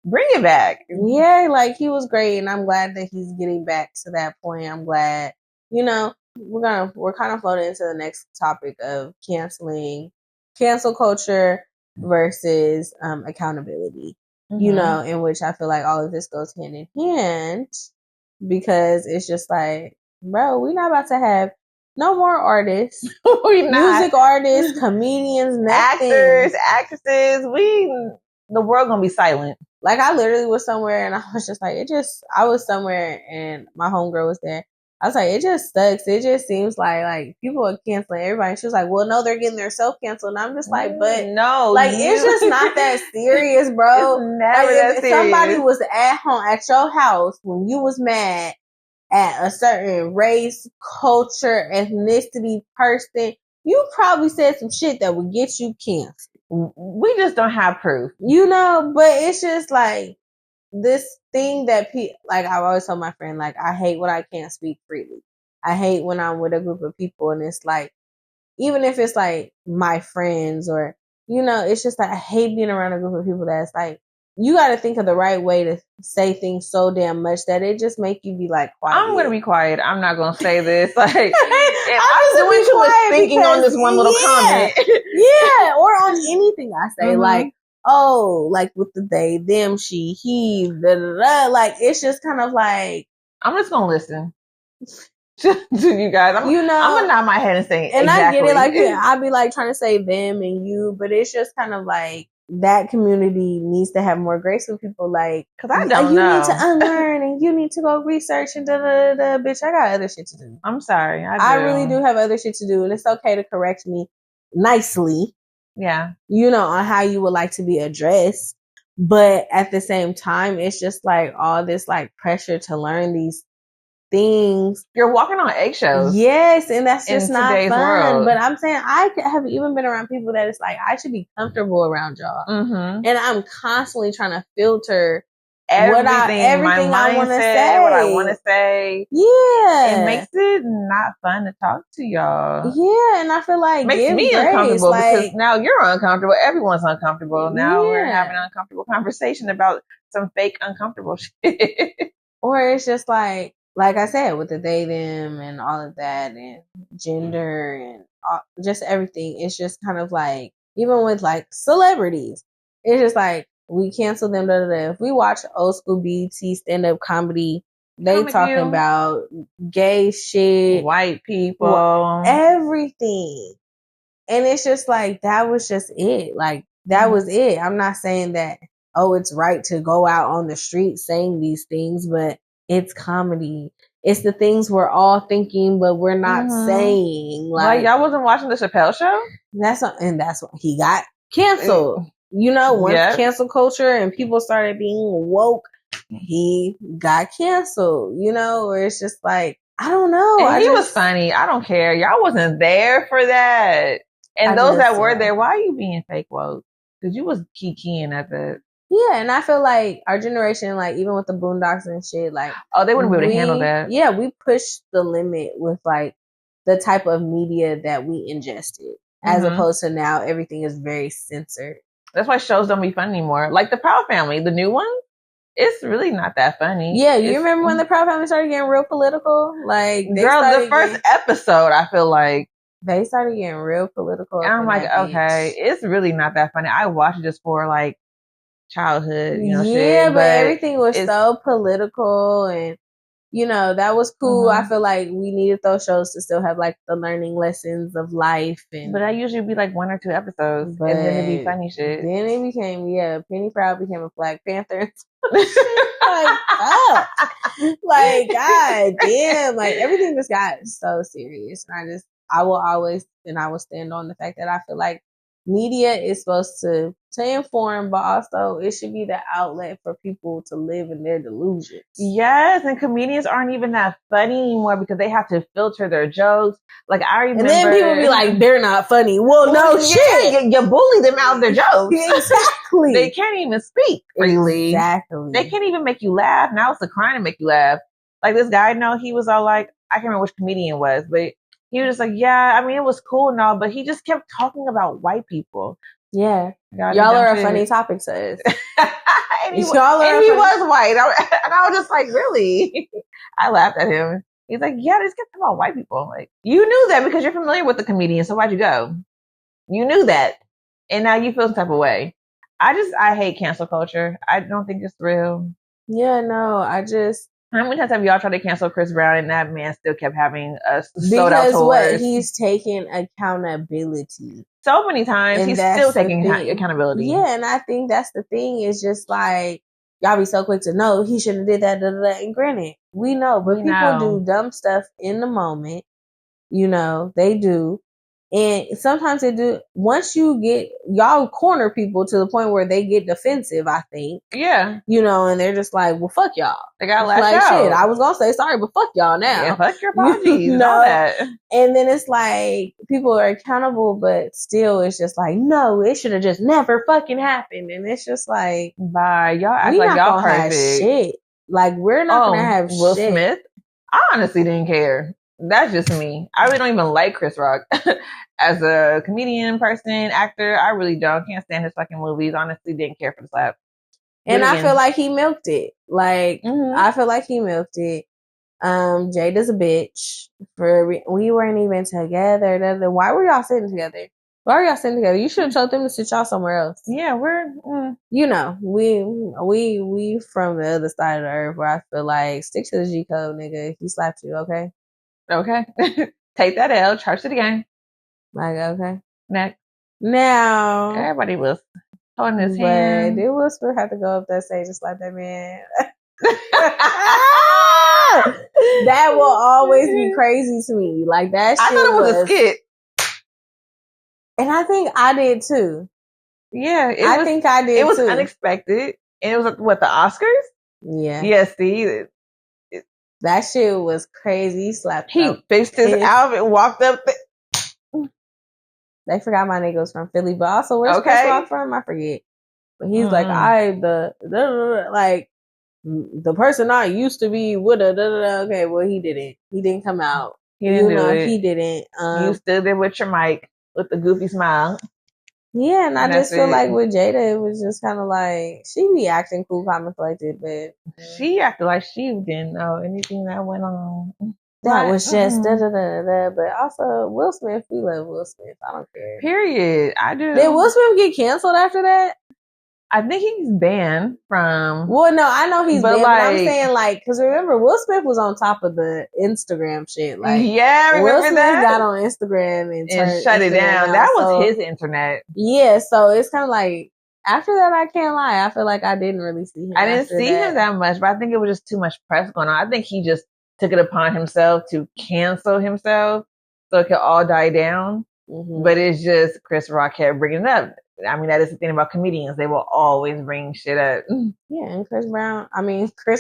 bring it back. Yeah, like he was great, and I'm glad that he's getting back to that point. I'm glad, we're kind of floating into the next topic of cancel culture versus accountability. In which I feel like all of this goes hand in hand because it's just like, bro, we're not about to have no more artists, music artists, comedians, nothing. Actors, actresses. The world gonna be silent. Like I literally was somewhere and I was just like, I was somewhere and my homegirl was there. I was like, it just sucks. It just seems like people are canceling everybody. And she was like, well, no, they're getting their self canceled. And I'm just like, but no, it's just not that serious, bro. It's never that serious. If somebody was at home at your house when you was mad at a certain race, culture, ethnicity, person, you probably said some shit that would get you canceled. We just don't have proof. But it's just like this thing that like I've always told my friend, like I hate when I can't speak freely. I hate when I'm with a group of people and it's like, even if it's like my friends or, it's just like I hate being around a group of people that's like, you got to think of the right way to say things so damn much that it just make you be like quiet. I'm going to be quiet. I'm not going to say this. Like, I'm doing too much thinking on this one little comment. Yeah, or on anything I say. Like, oh, like with the they, them, she, he, da, da, da. Like, it's just kind of like, I'm just going to listen to you guys. I'm going to nod my head and say, and exactly. I get it. Like, I'd be like trying to say them and you, but it's just kind of like, that community needs to have more grace with people, like, because I don't know. You need to unlearn and you need to go research and da da da. Bitch, I got other shit to do. I'm sorry, I really do have other shit to do, and it's okay to correct me nicely. Yeah, on how you would like to be addressed, but at the same time, it's just like all this like pressure to learn these things. You're walking on eggshells. Yes, and that's just not fun. World. But I'm saying I have even been around people that it's like I should be comfortable around y'all, and I'm constantly trying to filter everything I want to say, what I want to say. Yeah, it makes it not fun to talk to y'all. Yeah, and I feel like it makes me uncomfortable because now you're uncomfortable. Everyone's uncomfortable. Now we're having an uncomfortable conversation about some fake uncomfortable shit. Or it's just like I said, with the they, them, and all of that, and gender, and just everything, it's just kind of like, even with like celebrities, it's just like, we cancel them, da, da, da. If we watch old school BET stand-up comedy, they talking about gay shit, white people, everything. And it's just like, that was just it. Like, that was it. I'm not saying that, it's right to go out on the street saying these things, but it's comedy. It's the things we're all thinking, but we're not saying. Like, y'all wasn't watching the Chappelle Show? That's what he got canceled. Once cancel culture and people started being woke, he got canceled. Where it's just like, I don't know. And he was funny. I don't care. Y'all wasn't there for that. And those that were there, why are you being fake woke? Because you was kikiing at the. Yeah, and I feel like our generation, like even with the Boondocks and shit, like they wouldn't be able to handle that. Yeah, we pushed the limit with like the type of media that we ingested, as opposed to now everything is very censored. That's why shows don't be fun anymore. Like the Proud Family, the new one, it's really not that funny. Yeah, you remember when the Proud Family started getting real political? Like, the first episode, I feel like they started getting real political. And I'm like, okay, it's really not that funny. I watched it just for like childhood, shit. Yeah, but everything was so political, and that was cool. I feel like we needed those shows to still have like the learning lessons of life, but that usually be like 1 or 2 episodes, and then it'd be funny shit. Then it became Penny Proud became a Black Panther. Like god damn, like everything just got so serious, and I will always stand on the fact that I feel like media is supposed to inform, but also it should be the outlet for people to live in their delusions. Yes, and comedians aren't even that funny anymore because they have to filter their jokes. Like I remember, and then people be like, "They're not funny." Well, no shit. You bully them out of their jokes. Exactly. They can't even speak freely. Exactly. They can't even make you laugh. Now it's the crime to make you laugh. Like this guy, he was all like, I can't remember which comedian it was, but he was just like, yeah, I mean, it was cool and all, but he just kept talking about white people. Yeah. Y'all are a funny topic to us. and he was white. And I was just like, really? I laughed at him. He's like, yeah, just kept talking about white people. Like, you knew that because you're familiar with the comedian, so why'd you go? You knew that. And now you feel some type of way. I hate cancel culture. I don't think it's real. Yeah, no, how many times have y'all tried to cancel Chris Brown and that man still kept having us sold out tours? Because what? He's taking accountability. So many times he's still taking accountability. Yeah, and I think that's the thing. Is just like y'all be so quick to know he shouldn't have did that. And granted, we know, but people do dumb stuff in the moment. You know, they do. And sometimes they do. Once y'all corner people to the point where they get defensive, I think. Yeah. You know, and they're just like, well, fuck y'all. They got lashed out. Shit, I was going to say sorry, but fuck y'all now. Yeah, fuck your apologies. You know that. And then it's like, people are accountable, but still it's just like, no, it should have just never fucking happened. And it's just like, bye. Y'all act like y'all perfect. Shit. Like, we're not going to have Will Smith? I honestly didn't care. That's just me. I really don't even like Chris Rock as a comedian, person, actor. I really don't. Can't stand his fucking movies. Honestly, didn't care for the slap. And I feel like he milked it. Like, I feel like he milked it. Jada's a bitch. We weren't even together. Why were y'all sitting together? Why are y'all sitting together? You should have told them to sit y'all somewhere else. Yeah, you know, we from the other side of the earth where I feel like stick to the G code, nigga. He slapped you, okay? Okay. Take that L, charge it again. Like, okay. Next. Now. Everybody was holding his hand. Did Will Smith have to go up that stage and slap that man? That will always be crazy to me. Like, that shit I thought it was a skit. And I think I did too. Yeah. I think I did too. It was unexpected. And it was, what, the Oscars? Yeah. Yes, see, that shit was crazy. He fixed his outfit and walked up. They forgot my nigga was from Philly, but also where's Chris Rock from? I forget. But he's like, the person I used to be with a okay, well he didn't. He didn't come out. He didn't do it. He didn't. You stood there with your mic with the goofy smile. Yeah, and I just feel like with Jada, it was just kind of like, she be acting cool, calm, and collected, but she acted like she didn't know anything that went on. That was just da-da-da-da-da. But also, Will Smith, we love Will Smith. I don't care. Period. I do. Did Will Smith get canceled after that? I think he's banned from... Well, no, I know he's banned, but I'm saying, like, because remember, Will Smith was on top of the Instagram shit. Like, yeah, remember Will Smith got on Instagram and shut it down. That was his internet. Yeah, so it's kind of like, after that, I can't lie. I feel like I didn't really see him. I didn't see him that much, but I think it was just too much press going on. I think he just took it upon himself to cancel himself so it could all die down. Mm-hmm. But it's just Chris Rock kept bringing it up. I mean, that is the thing about comedians. They will always bring shit up. Yeah, and Chris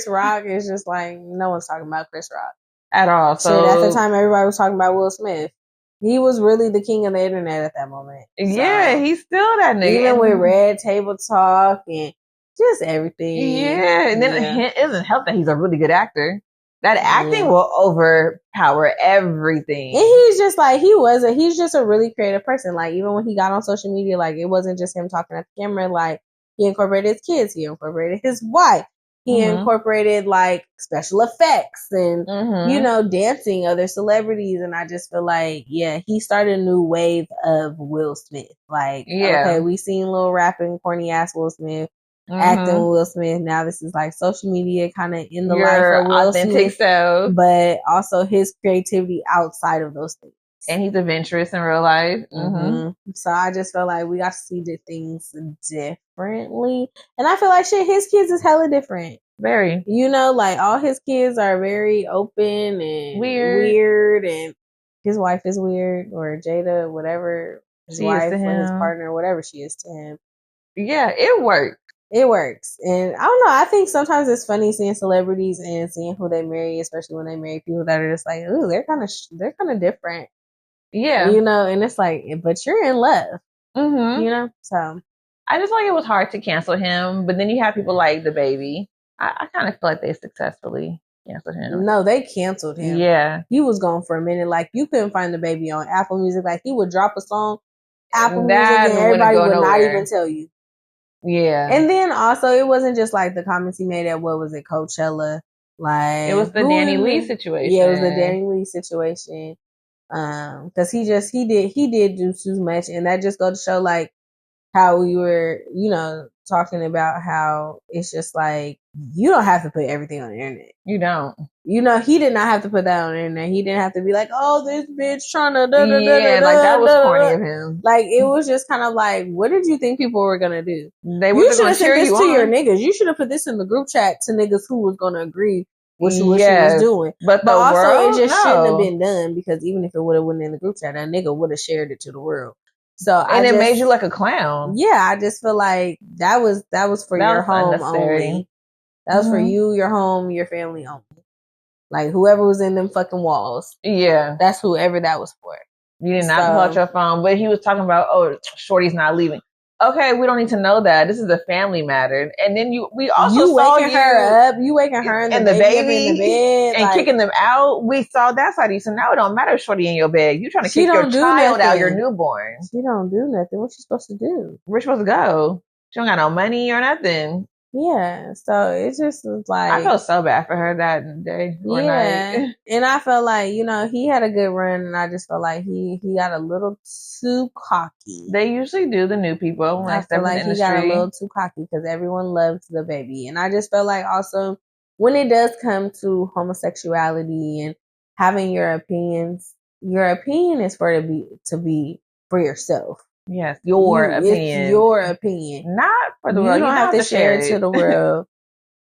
Rock is just like, no one's talking about Chris Rock. At all. So at the time, everybody was talking about Will Smith. He was really the king of the internet at that moment. So, yeah, he's still that nigga. Even with Red Table Talk and just everything. Yeah, and then it doesn't help that he's a really good actor. That acting will overpower everything. And he's just like, he's just a really creative person. Like, even when he got on social media, like, it wasn't just him talking at the camera. Like, he incorporated his kids. He incorporated his wife. He incorporated, like, special effects and, dancing, other celebrities. And I just feel like, he started a new wave of Will Smith. Like, okay, we seen little rapping, corny ass Will Smith. Acting with Will Smith. Now this is like social media kind of in the life of Will Smith, but also his creativity outside of those things. And he's adventurous in real life. So I just feel like we got to see the things differently. And I feel like his kids is hella different. Very. Like all his kids are very open and weird and his wife is weird, or Jada, whatever his She is wife to or his him. partner, whatever she is to him. Yeah, it worked. It works. And I don't know, I think sometimes it's funny seeing celebrities and seeing who they marry, especially when they marry people that are just like, ooh, they're kind of different. Yeah. You know, and it's like, but you're in love. Mm-hmm. You know? So I just like it was hard to cancel him, but then you have people like the baby. I kind of feel like they successfully canceled him. no, they canceled him. Yeah. He was gone for a minute. Like, you couldn't find the baby on Apple Music. Like, he would drop a song, Apple Music, and everybody would not even tell you. Yeah. And then also, it wasn't just like the comments he made at, what was it, Coachella? Like, it was the Danny Lee situation. Yeah, it was the Danny Lee situation. Because he did do too much, and that just goes to show like how we were, you know, talking about how it's just like, you don't have to put everything on the internet. You don't. You know, he did not have to put that on the internet. He didn't have to be like, oh, this bitch trying to like that was corny of him. Like, it was just kind of like, what did you think people were gonna do? You should have sent this to your niggas. You should have put this in the group chat to niggas who was gonna agree with what she was doing. But also, world, it just shouldn't have been done, because even if it would have went in the group chat, that nigga would have shared it to the world. So it made you like a clown. Yeah, I just feel like that was for your home only. That was for you, your home, your family only. Like, whoever was in them fucking walls. Yeah. That's whoever that was for. You did not pull out your phone. But he was talking about, oh, Shorty's not leaving. Okay, we don't need to know that. This is a family matter. And then we also saw waking her up. You waking her and the baby in the bed. And kicking them out. We saw that side of you. So now it don't matter if Shorty in your bed. You trying to kick your child out, your newborn. She don't do nothing. What's she supposed to do? Where's she supposed to go? She don't got no money or nothing. Yeah, so it just was like, I felt so bad for her that day or night. And I felt like, you know, he had a good run, and I just felt like he got a little too cocky. They usually do, the new people. I feel like he got a little too cocky because everyone loved the baby, and I just felt like also when it does come to homosexuality and having your opinion is to be for yourself. Yes, your opinion. It's your opinion. Not for the world. You don't have to share it to the world.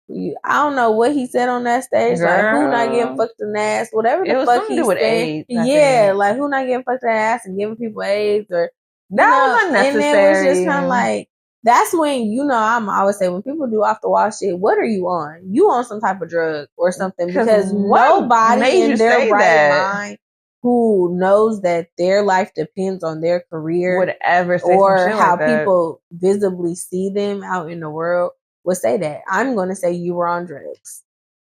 I don't know what he said on that stage. Girl. Like, who not getting fucked in the ass? Whatever the fuck he said. AIDS, yeah, like, who not getting fucked in the ass and giving people AIDS, or that was unnecessary. And it was just kind of like, that's when, you know, I always say, when people do off the wall shit, what are you on? You on some type of drug or something, because nobody in their right mind who knows that their life depends on their career, whatever, or how people visibly see them out in the world, would say that. I'm going to say you were on drugs.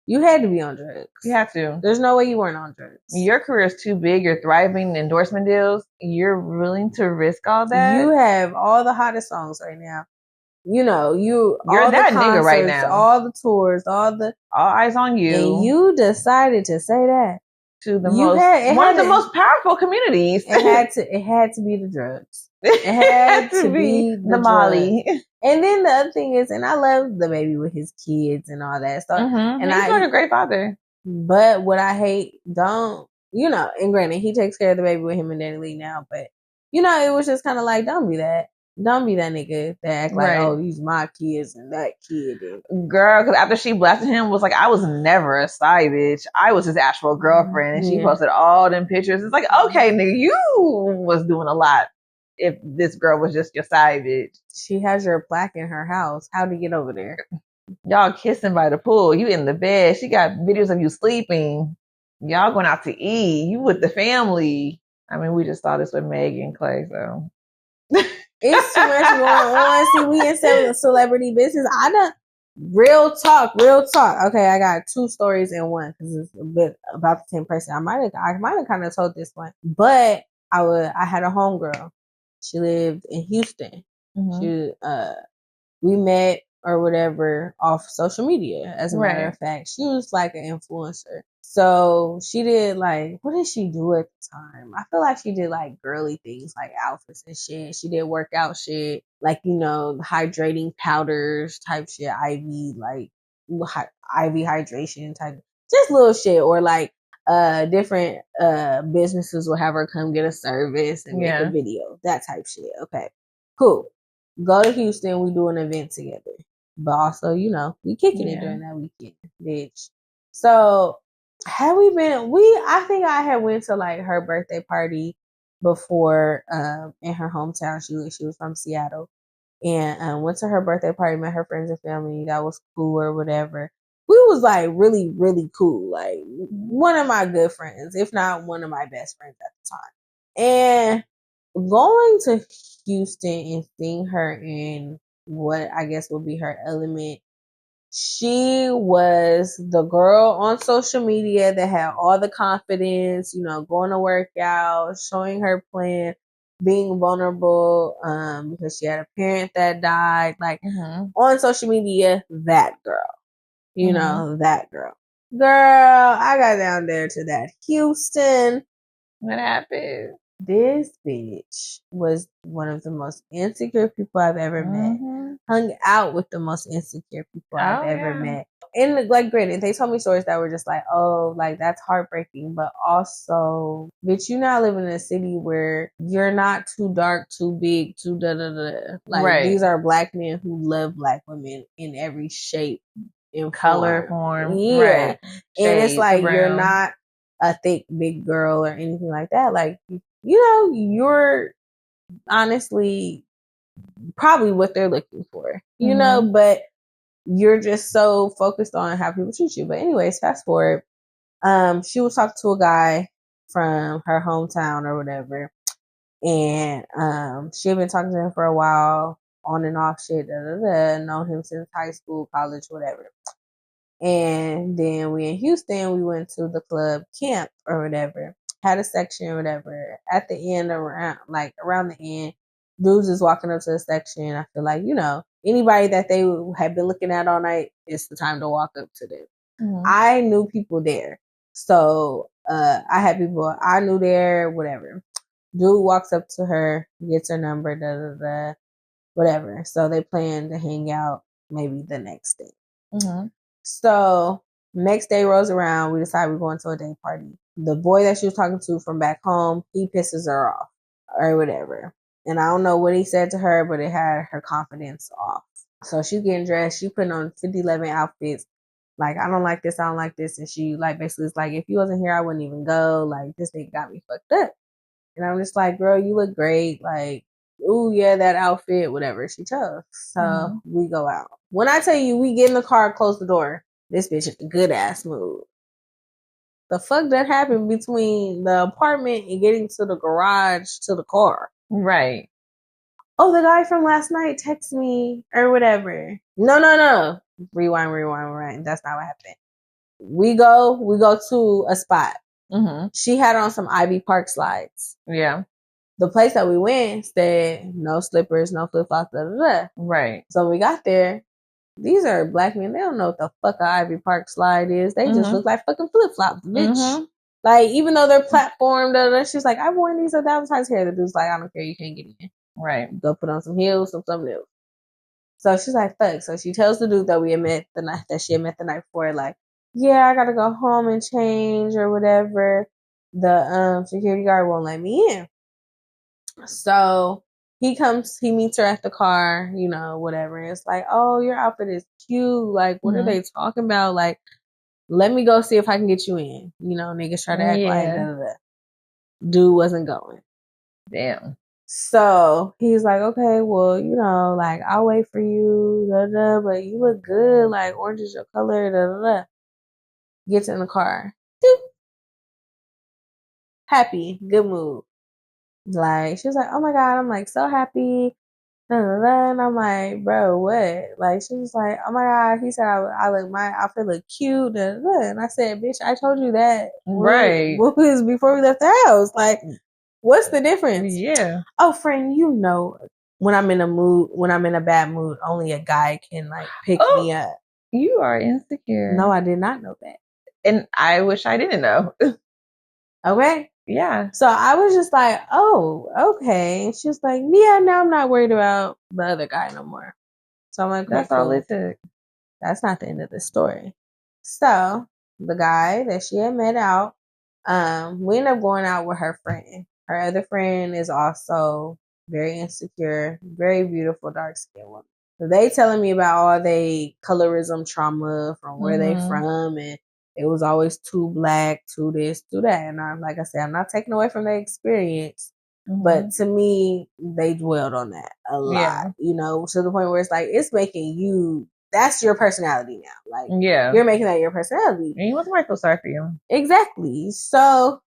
You had to be on drugs. You have to. There's no way you weren't on drugs. Your career is too big. You're thriving, endorsement deals. You're willing to risk all that. You have all the hottest songs right now. You know, you're that nigga right now. All the tours, all eyes on you. And you decided to say that to the one of the most powerful communities. It had to be the drugs. It had to be the Molly. And then the other thing is, and I love the baby with his kids and all that stuff. And he's like a great father. But what I hate, you know, and granted, he takes care of the baby with him and Danny Lee now, but, you know, it was just kind of like, don't be that. Don't be that nigga that act like, oh, these my kids and that kid. Girl, because after she blasted him, was like, I was never a side bitch. I was his actual girlfriend. And she posted all them pictures. It's like, okay, nigga, you was doing a lot if this girl was just your side bitch. She has your plaque in her house. How'd you get over there? Y'all kissing by the pool. You in the bed. She got videos of you sleeping. Y'all going out to eat. You with the family. I mean, we just saw this with Meg and Clay, so... It's too much going on. See, we in celebrity business. I done real talk. Okay, I got 2 stories in one because it's a bit about the same person. I might have kind of told this one, but I had a homegirl. She lived in Houston. She we met or whatever off social media. As a matter of fact, she was like an influencer. So she did like, what did she do at the time? I feel like she did like girly things like outfits and shit. She did workout shit, like, you know, hydrating powders type shit, IV hydration type, just little shit. Or like different businesses will have her come get a service and make a video, that type shit. Okay, cool. Go to Houston, we do an event together. But also, you know, we kicking it during that weekend, bitch. So had we been, I think I had went to like her birthday party before in her hometown. She was from Seattle, and went to her birthday party, met her friends and family. That was cool or whatever. We was like really, really cool. Like one of my good friends, if not one of my best friends at the time. And going to Houston and seeing her in what I guess would be her element, she was the girl on social media that had all the confidence, going to work out, showing her plan, being vulnerable, because she had a parent that died. Like on social media, that girl, that girl. Girl, I got down there to that Houston. What happened? This bitch was one of the most insecure people I've ever met. Hung out with the most insecure people I've ever met. And like, granted, they told me stories that were just like, oh, like that's heartbreaking. But also, bitch, you now live in a city where you're not too dark, too big, too da da da. Like these are black men who love black women in every shape and color, form. Yeah. Right. And it's like you're not a thick, big girl or anything like that. Like, you're honestly probably what they're looking for, but you're just so focused on how people treat you. But anyways, fast forward. She was talking to a guy from her hometown or whatever. And she had been talking to him for a while, on and off shit, known him since high school, college, whatever. And then we in Houston, we went to the club Camp or whatever. Had a section or whatever. At the end, around the end, dudes is walking up to the section. I feel like, anybody that they had been looking at all night, it's the time to walk up to them. I knew people there. So I had people I knew there, whatever. Dude walks up to her, gets her number, whatever. So they plan to hang out maybe the next day. So next day rolls around, we decide we're going to a day party. The boy that she was talking to from back home, he pisses her off or whatever. And I don't know what he said to her, but it had her confidence off. So she's getting dressed. She putting on 5011 outfits. Like, I don't like this. I don't like this. And she like basically is like, if you wasn't here, I wouldn't even go. Like, this nigga got me fucked up. And I'm just like, girl, you look great. Like, ooh, yeah, that outfit, whatever she chose. So we go out. When I tell you we get in the car, close the door, this bitch is a good ass mood. The fuck that happened between the apartment and getting to the garage to the car? Right. Oh, the guy from last night texted me or whatever. No. Rewind. That's not what happened. We go to a spot. She had on some Ivy Park slides. Yeah. The place that we went said no slippers, no flip flops, Right. So when we got there, these are black men. They don't know what the fuck a Ivy Park slide is. They just look like fucking flip flops, bitch. Like, even though they're platformed, she's like, I've worn these at the advertised here. The dude's like, I don't care, you can't get in. Right. Go put on some heels, something new. So she's like, fuck. So she tells the dude that she had met the night before, like, yeah, I gotta go home and change or whatever. The security guard won't let me in. So he meets her at the car, whatever. It's like, oh, your outfit is cute. Like, what are they talking about? Like, let me go see if I can get you in. Niggas try to act like dude wasn't going. Damn. So he's like, okay, well, like, I'll wait for you, but you look good. Like, orange is your color, Gets in the car. Doop. Happy, good mood. Like, she was like, oh my God, I'm like so happy. And I'm like, bro, what? Like, she was like, oh my God, he said my outfit look cute. And I said, bitch, I told you that. Right. What was before we left the house? Like, what's the difference? Yeah. Oh, friend, when I'm in a bad mood, only a guy can like pick me up. You are insecure. No, I did not know that. And I wish I didn't know. Okay. Yeah. So I was just like, oh, okay. And she was like, yeah, now I'm not worried about the other guy no more. So I'm like, okay, that's all it took. That's not the end of the story. So the guy that she had met out, we ended up going out with her friend. Her other friend is also very insecure, very beautiful, dark skinned woman. So they telling me about all they colorism trauma from where they from, and it was always too black, too this, too that. And like I said, I'm not taking away from their experience. But to me, they dwelled on that a lot, Yeah. you know, to the point where it's like, it's making you, that's your personality now. Like, Yeah. you're making that your personality. And he wasn't like, feel sorry for you. Exactly. So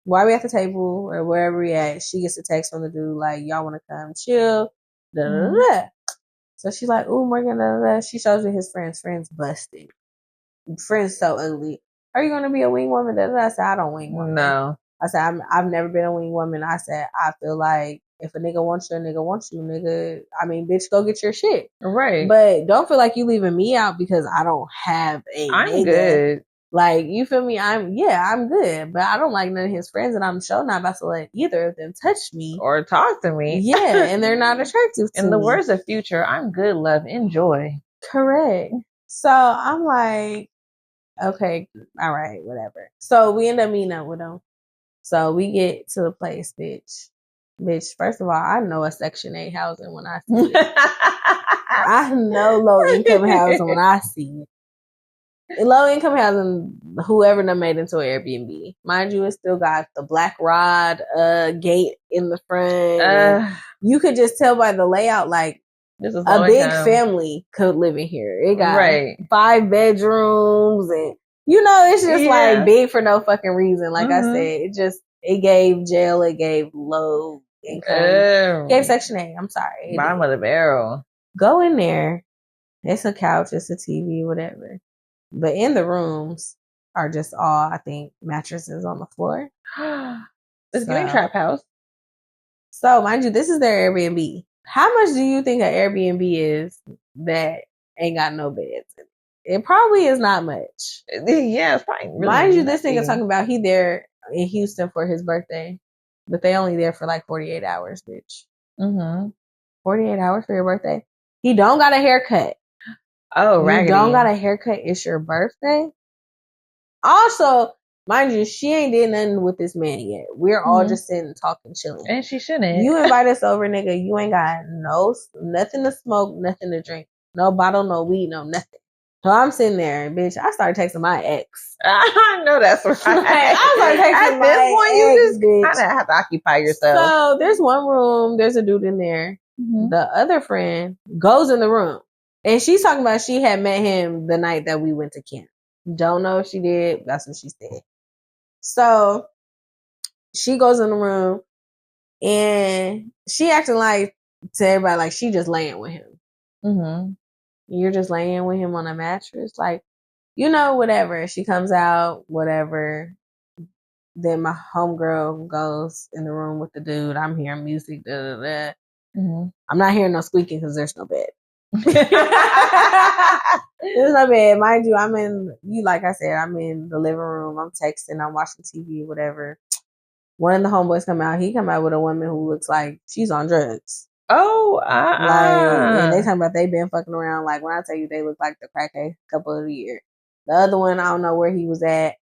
while we at the table or wherever we at, she gets a text from the dude like, y'all want to come chill? Da, da, da, da. So she's like, ooh, Morgan, da, da, da. She shows me his friends. Friends busted. Friends so ugly. Are you going to be a wing woman? Da, da, da. I said, I don't wing woman. No. I said, I've never been a wing woman. I said, I feel like if a nigga wants you, a nigga wants you, nigga. I mean, bitch, go get your shit. Right. But don't feel like you leaving me out because I don't have a I'm nigga. good. Like, you feel me? I'm good. But I don't like none of his friends, and I'm sure not about to let either of them touch me. Or talk to me. Yeah, and they're not attractive to me. In the words of Future, I'm good, love, enjoy. Correct. So I'm like, okay, all right, whatever. So we end up meeting up with them. So we get to the place, bitch. Bitch, first of all, I know a Section 8 housing when I see it. I know low income housing when I see it. Low income housing, whoever done made into an Airbnb. Mind you, it still got the black rod gate in the front. You could just tell by the layout, like, this is a big family could live in here. It got 5 bedrooms, and you know, it's just like big for no fucking reason. Like I said, it gave jail, it gave low income, gave Section 8. I'm sorry, bottom of the barrel. Go in there. It's a couch, it's a TV, whatever. But in the rooms are just all, I think, mattresses on the floor. It's giving trap house. So, mind you, this is their Airbnb. How much do you think an Airbnb is that ain't got no beds in it? It probably is not much. Yeah, it's fine. Really, mind you, this nigga talking about he there in Houston for his birthday, but they only there for like 48 hours, bitch. 48 hours for your birthday? He don't got a haircut. Oh, raggedy. You don't got a haircut. It's your birthday. Also, mind you, she ain't did nothing with this man yet. We're all just sitting, talking, chilling. And she shouldn't. You invite us over, nigga. You ain't got nothing to smoke, nothing to drink. No bottle, no weed, no nothing. So I'm sitting there, bitch. I started texting my ex. I know that's right. I started texting At this point, you just kind of have to occupy yourself. So there's one room. There's a dude in there. The other friend goes in the room. And she's talking about she had met him the night that we went to camp. Don't know if she did. That's what she said. So she goes in the room and she acting like to everybody like she just laying with him. You're just laying with him on a mattress. Like, you know, whatever. She comes out, whatever. Then my homegirl goes in the room with the dude. I'm hearing music. Da, da, da. I'm not hearing no squeaking because there's no bed. There's no bed. Mind you, like I said, I'm in the living room. I'm texting. I'm watching TV, whatever. One of the homeboys come out. He come out with a woman who looks like she's on drugs. Oh, and they talking about they been fucking around. Like, when I tell you they look like the crackhead couple of the year. The other one, I don't know where he was at.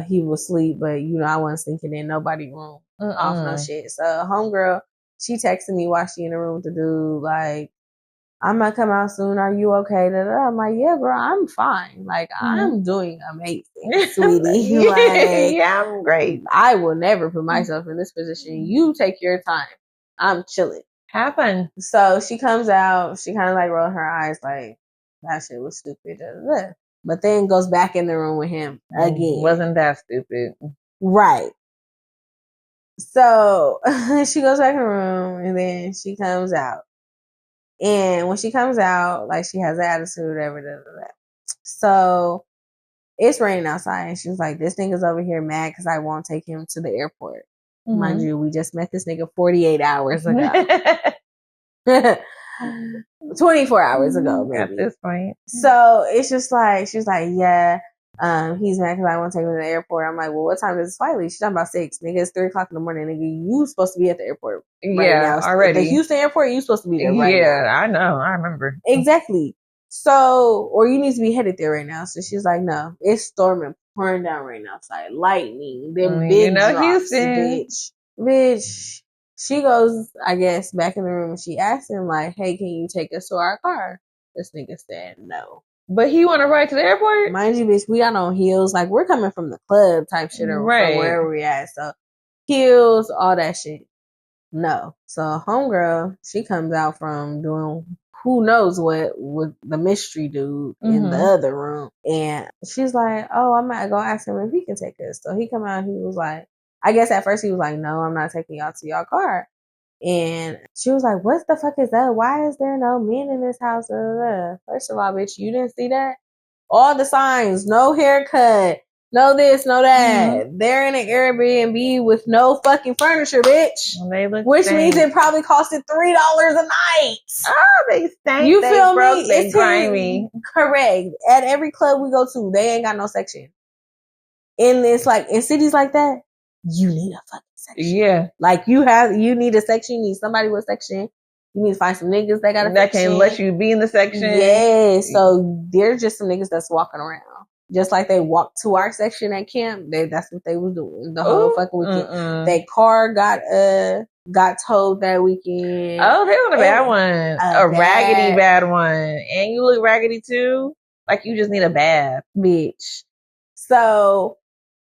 He was asleep, but you know, I wasn't thinking in nobody room off no shit. So homegirl, she texted me while she in the room with the dude, like, I'm gonna come out soon. Are you okay? I'm like, yeah, girl, I'm fine. Like, I'm doing amazing, sweetie. Like, yeah, I'm great. I will never put myself in this position. You take your time. I'm chilling. Have fun. So she comes out. She kind of like rolled her eyes, like, that shit was stupid. But then goes back in the room with him again. Wasn't that stupid? Right. So she goes back in the room and then she comes out. And when she comes out, like, she has an attitude, whatever. So it's raining outside, and she's like, this nigga's over here mad because I won't take him to the airport. Mind you, we just met this nigga 48 hours ago. 24 hours ago, maybe. At this point. So it's just like, she's like, yeah, he's mad because I won't take him to the airport. I'm like, well, what time does this flight leave? She's talking about 6. Nigga, it's 3:00 in the morning. Nigga, you supposed to be at the airport right now. Already. The Houston airport, you supposed to be there right now. Yeah, I know. I remember. Exactly. So, or you need to be headed there right now. So she's like, no, it's storming, pouring down right now. It's like lightning. Them big drops, Houston. Bitch. She goes, I guess, back in the room and she asks him, like, hey, can you take us to our car? This nigga said no. But he want to ride to the airport? Mind you, bitch, we got on heels. Like, we're coming from the club type shit or from wherever we at. So heels, all that shit. No. So homegirl, she comes out from doing who knows what with the mystery dude in the other room. And she's like, oh, I might go ask him if he can take us. So he come out, he was like, I guess at first he was like, no, I'm not taking y'all to your car. And she was like, what the fuck is that? Why is there no men in this house? First of all, bitch, you didn't see that? All the signs, no haircut, no this, no that. They're in an Airbnb with no fucking furniture, bitch. They look which stank. means it probably costed $3 a night. Oh, they stank. You they feel broke, me? They It's grimy. Correct. At every club we go to, they ain't got no section. And it's like in cities like that, you need a fucking section. Yeah. Like you need a section. You need somebody with a section. You need to find some niggas that got a that section. can let you be in the section. Yeah. So there's just some niggas that's walking around. Just like they walked to our section at camp, that's what they was doing the whole fucking weekend. Their car got towed that weekend. Oh, they was a bad one. A raggedy bad one. And you look raggedy too. Like you just need a bath. Bitch. So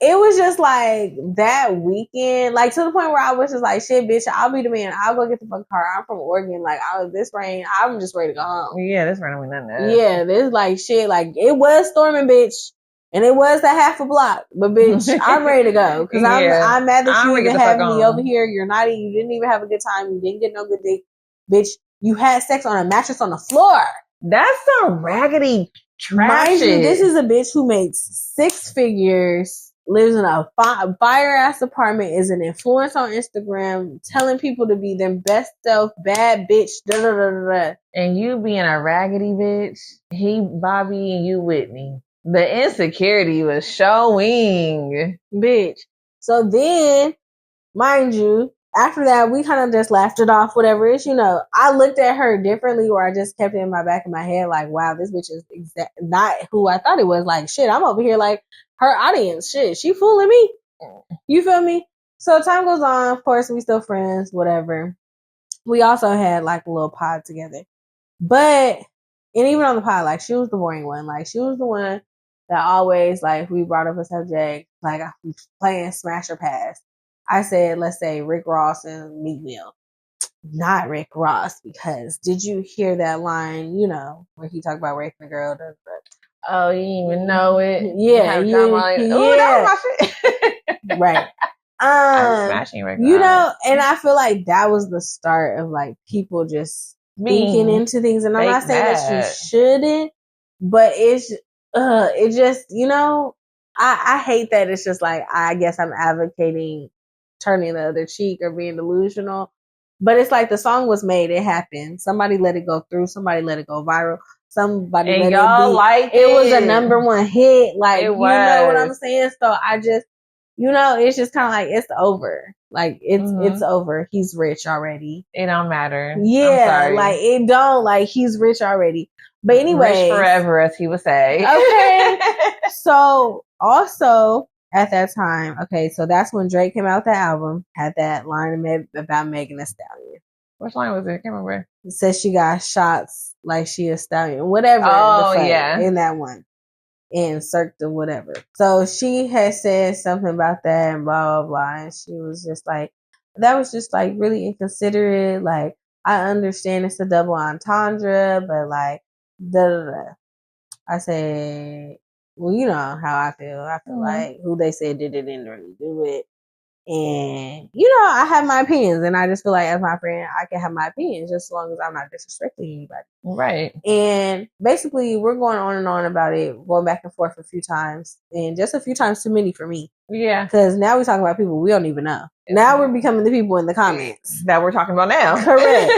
it was just like that weekend, like to the point where I was just like, shit, bitch, I'll be the man. I'll go get the fucking car. I'm from Oregon. Like, this rain, I'm just ready to go home. Yeah, this rain ain't nothing. Yeah, this like shit. Like, it was storming, bitch. And it was a half a block. But, bitch, I'm ready to go. Because I'm mad that you even have me over here. You didn't even have a good time. You didn't get no good dick. Bitch, you had sex on a mattress on the floor. That's some raggedy trash Mind shit. you, this is a bitch who makes 6 figures. Lives in a fire ass apartment, is an influencer on Instagram, telling people to be their best self, bad bitch, da da da da. And you being a raggedy bitch, he Bobby and you Whitney. The insecurity was showing, bitch. So then, mind you, after that, we kind of just laughed it off, whatever. It's, I looked at her differently, or I just kept it in my back of my head, like, wow, this bitch is not who I thought it was. Like, shit, I'm over here like her audience. Shit, she fooling me. You feel me? So time goes on. Of course, we still friends, whatever. We also had like a little pod together. But, and even on the pod, like, she was the boring one. Like, she was the one that always, like, we brought up a subject, like, playing Smash or Pass. I said, let's say Rick Ross and Meek Mill. Not Rick Ross, because did you hear that line, where he talked about raping a girl? Oh, you didn't even know it. Yeah. That was my shit. Right. I'm smashing Rick Ross. And I feel like that was the start of, like, people just thinking into things. And I'm not saying that you shouldn't, but it just, I hate that it's just like, I guess I'm advocating turning the other cheek or being delusional. But it's like the song was made, it happened. Somebody let it go through, somebody let it go viral. Somebody and let y'all it be. Like it was a #1 hit. Like, you know what I'm saying? So I just, it's just kind of like, it's over. Like, it's over. He's rich already. It don't matter. Yeah, like, it don't. Like, he's rich already. But anyway. Rich forever, as he would say. Okay. So, also, at that time, so that's when Drake came out with the album, had that line about Megan Thee Stallion. Which line was it? I can't remember. It says she got shots like she a stallion. Whatever. Oh, yeah. In that one. And Cirque or whatever. So she had said something about that and blah, blah, blah. And she was just like, that was just like really inconsiderate. Like, I understand it's a double entendre, but like, da da da. I said, well, you know how I feel. I feel like who they said did it didn't really do it. And, I have my opinions. And I just feel like as my friend, I can have my opinions just as long as I'm not disrespecting anybody. Right. And basically, we're going on and on about it, going back and forth a few times. And just a few times too many for me. Yeah. Because now we're talking about people we don't even know. Now we're becoming the people in the comments. That we're talking about now. Correct.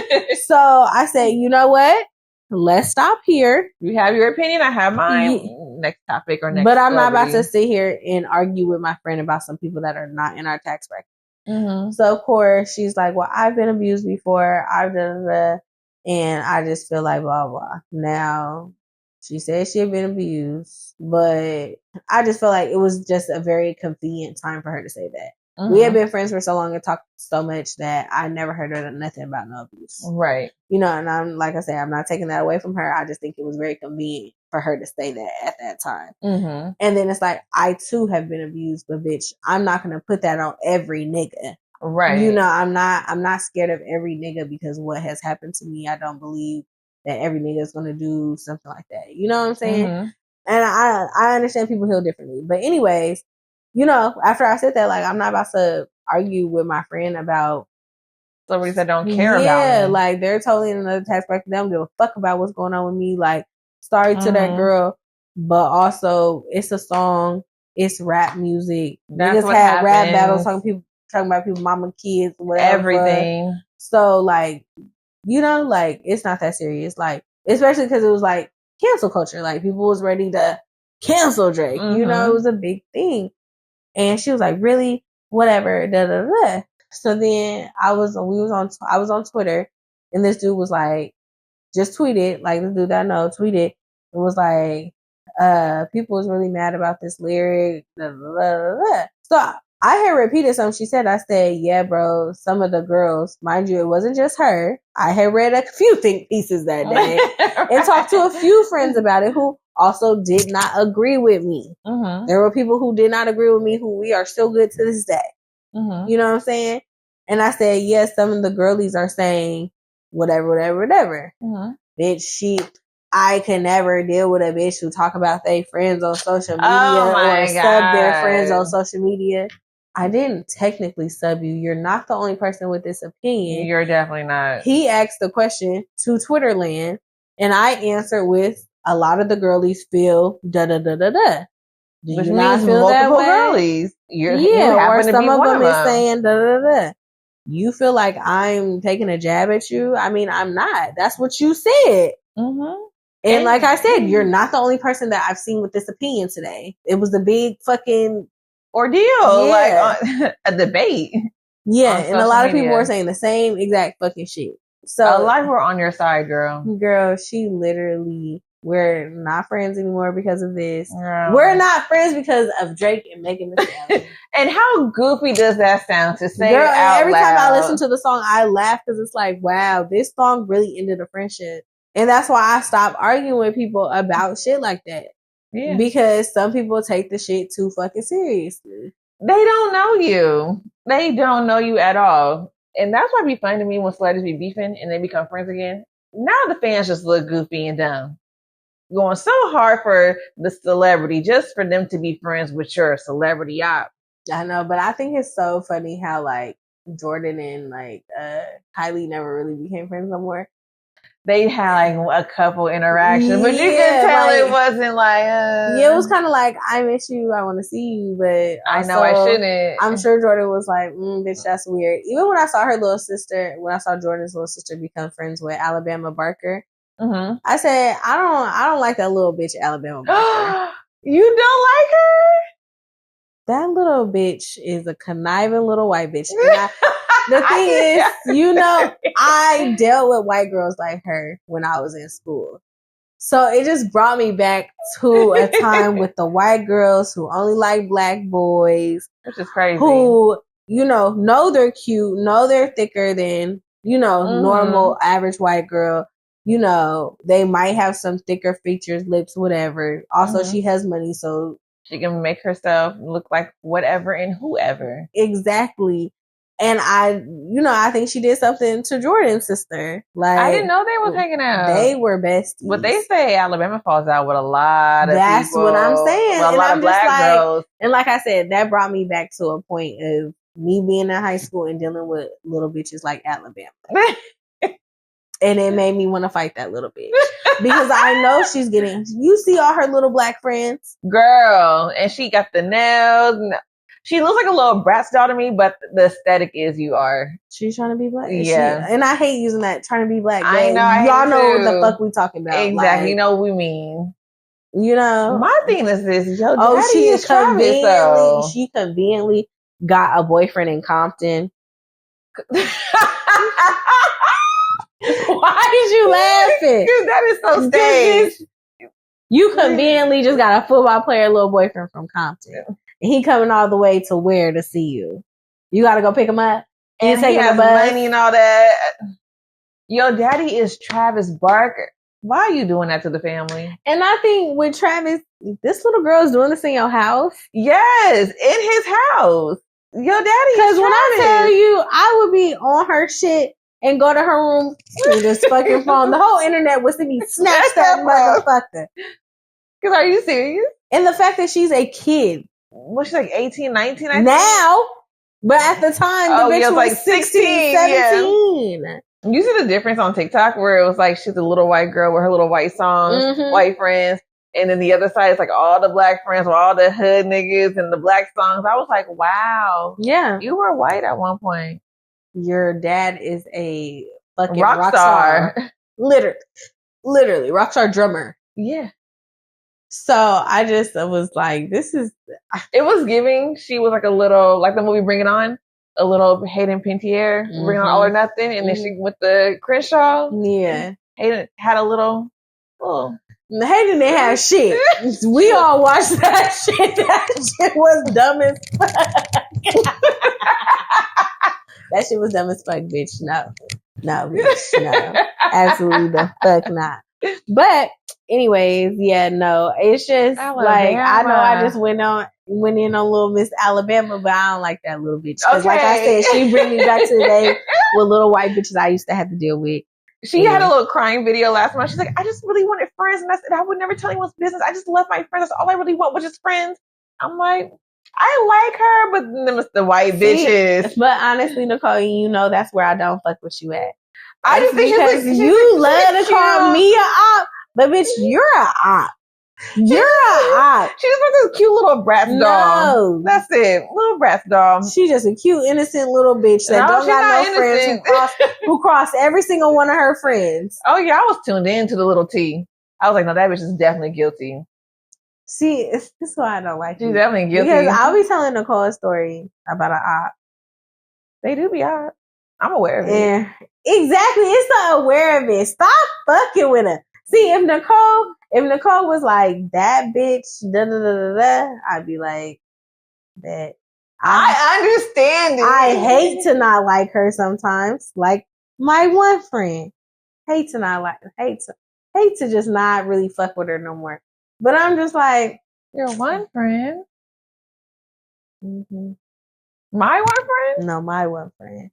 So I say, you know what? Let's stop here. You have your opinion. I have mine. Next topic or next. But I'm not about to sit here and argue with my friend about some people that are not in our tax bracket. Mm-hmm. So of course she's like, well, I've been abused before. I've done that. And I just feel like blah, blah. Now, she said she had been abused, but I just feel like it was just a very convenient time for her to say that. We had been friends for so long and talked so much that I never heard her nothing about no abuse. Right. And I'm, like I said, I'm not taking that away from her. I just think it was very convenient for her to say that at that time. Mm-hmm. And then it's like, I too have been abused, but bitch, I'm not going to put that on every nigga. Right. You know, I'm not scared of every nigga because what has happened to me, I don't believe that every nigga is going to do something like that. You know what I'm saying? Mm-hmm. And I understand people heal differently. But anyways, you know, after I said that, like, I'm not about to argue with my friend about celebrities that don't care about me. Yeah, like, they're totally in another tax bracket. They don't give a fuck about what's going on with me. Like, sorry to that girl, but also it's a song. It's rap music. That's Niggas what had happens. rap battles talking about people, mama, kids, whatever. Everything. So, like, you know, like, it's not that serious. Like, especially because it was like cancel culture. Like, people was ready to cancel Drake. Mm-hmm. You know, it was a big thing. And she was like, really? Whatever. Da da da. So then I was on Twitter, and this dude was like, just tweeted, like, this dude that I know tweeted, it was like, people was really mad about this lyric. Da, da, da, da. So I had repeated something she said. I said, yeah, bro, some of the girls, mind you, it wasn't just her. I had read a few think pieces that day and talked to a few friends about it who also did not agree with me. Mm-hmm. There were people who did not agree with me who we are still good to this day. Mm-hmm. You know what I'm saying? And I said, yes, some of the girlies are saying whatever. Mm-hmm. Bitch, I can never deal with a bitch who talk about their friends on social media or sub their friends on social media. I didn't technically sub you. You're not the only person with this opinion. You're definitely not. He asked the question to Twitterland, and I answered with, a lot of the girlies feel da da da da da. Do Which you means not feel multiple that way? girlies. You Or happen to some be of one them of is them. saying da da da. You feel like I'm taking a jab at you? I mean, I'm not. That's what you said. Mm-hmm. And like I said, you're not the only person that I've seen with this opinion today. It was a big fucking ordeal, like a debate. Yeah, and a lot of people media. were saying the same exact fucking shit. So a lot were on your side, girl. Girl, she literally, we're not friends anymore because of this. Girl. We're not friends because of Drake and Megan Thee Stallion. And how goofy does that sound to say Girl, out every loud? time I listen to the song, I laugh because it's like, wow, this song really ended a friendship. And that's why I stopped arguing with people about shit like that. Yeah. Because some people take the shit too fucking seriously. They don't know you. They don't know you at all. And that's why it be funny to me when celebrities be beefing and they become friends again. Now the fans just look goofy and dumb. Going so hard for the celebrity just for them to be friends with your celebrity op. I know, but I think it's so funny how like Jordan and like Kylie never really became friends no more. They had like a couple interactions, but you can tell it wasn't like. Yeah, it was kind of like, I miss you, I want to see you, but I know I shouldn't. I'm sure Jordan was like, bitch, that's weird. Even when I saw her little sister, when I saw Jordan's little sister become friends with Alabama Barker, I said, I don't like that little bitch Alabama Barker. You don't like her? That little bitch is a conniving little white bitch. And the thing is, you know, I dealt with white girls like her when I was in school. So it just brought me back to a time with the white girls who only like black boys. Which is crazy. Who, you know they're cute, know they're thicker than, normal average white girl. You know, they might have some thicker features, lips, whatever. Also, she has money, so she can make herself look like whatever and whoever. Exactly. And I think she did something to Jordan's sister. Like, I didn't know they was hanging out. They were besties. But they say Alabama falls out with a lot of That's people. what I'm saying. Well, a lot of black girls. And like I said, that brought me back to a point of me being in high school and dealing with little bitches like Alabama. And it made me want to fight that little bitch. Because I know she's getting, you see all her little black friends? Girl, and she got the nails. She looks like a little Bratz doll to me, but the aesthetic is you are. She's trying to be black. Yeah. And I hate using that, trying to be black. I know. Y'all know what the fuck we talking about. Exactly. Like, you know what we mean. You know? My thing is this. Yo, daddy is Travis, though. She conveniently got a boyfriend in Compton. Why is you laughing? Dude, that is so staged. You conveniently just got a football player little boyfriend from Compton. And he coming all the way to where to see you? You got to go pick him up? And he has money and all that. Yo, daddy is Travis Barker. Why are you doing that to the family? And I think with Travis, this little girl is doing this in your house. Yes, in his house. Your daddy. Because when I tell you, I would be on her shit and go to her room with this fucking phone. The whole internet would see me snatch that motherfucker. Because are you serious? And the fact that she's a kid. Was she like 18, 19? I think? Now, but at the time, the bitch was like 16, 17. Yeah. You see the difference on TikTok where it was like she's a little white girl with her little white songs, white friends. And then the other side is like all the black friends with all the hood niggas and the black songs. I was like, wow. Yeah. You were white at one point. Your dad is a fucking rock star. Literally, rock star drummer. Yeah. So I just was like, this is... It was giving, she was like a little, like the movie Bring It On, a little Hayden Panettiere, Bring It On All or Nothing. And then she with the Crenshaw. Yeah. Hayden had a little... Hayden didn't have shit. We all watched that shit. That shit was dumb as fuck. That shit was dumb as fuck, bitch. No, bitch. No. Absolutely the fuck not. But anyways, yeah, no. It's just Alabama. Like, I know I just went in on little Miss Alabama, but I don't like that little bitch. Because like I said, she bring me back to the day with little white bitches I used to have to deal with. She had a little crying video last month. She's like, I just really wanted friends. And I said, I would never tell anyone's business. I just love my friends. That's all I really want, was just friends. I'm like, I like her, but then it's the white bitches. But honestly, Nicole, you know that's where I don't fuck with you at. I just think because you love to call me a op, but bitch, you're a op. You're a op. She's like this cute little brat doll. No. That's it. Little brat doll. She's just a cute, innocent little bitch that don't got no friends who cross every single one of her friends. Oh yeah, I was tuned in to the little T. I was like, no, that bitch is definitely guilty. See, this is why I don't like She's definitely guilty. Because I'll be telling Nicole a story about an op. They do be op. I'm aware of it. Yeah, exactly. It's the aware of it. Stop fucking with her. See, if Nicole was like, that bitch, da da da da da, I'd be like, that. I understand it. I hate to not like her sometimes. Like my one friend. Hate to just not really fuck with her no more. But I'm just like, your one friend? Mm-hmm. My one friend? No, my one friend.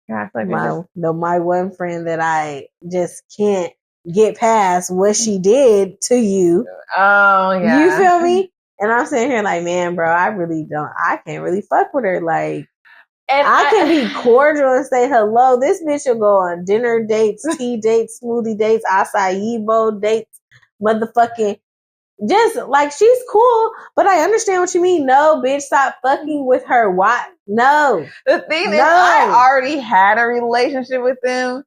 Yeah, I feel like my one friend that I just can't get past what she did to you. Oh, yeah. You feel me? And I'm sitting here like, man, bro, I can't really fuck with her. Like, and I can be cordial and say hello. This bitch will go on dinner dates, tea dates, smoothie dates, acai bowl dates, motherfucking, just like, she's cool, but I understand what you mean. No, bitch, stop fucking with her. Why? No. The thing is, I already had a relationship with them.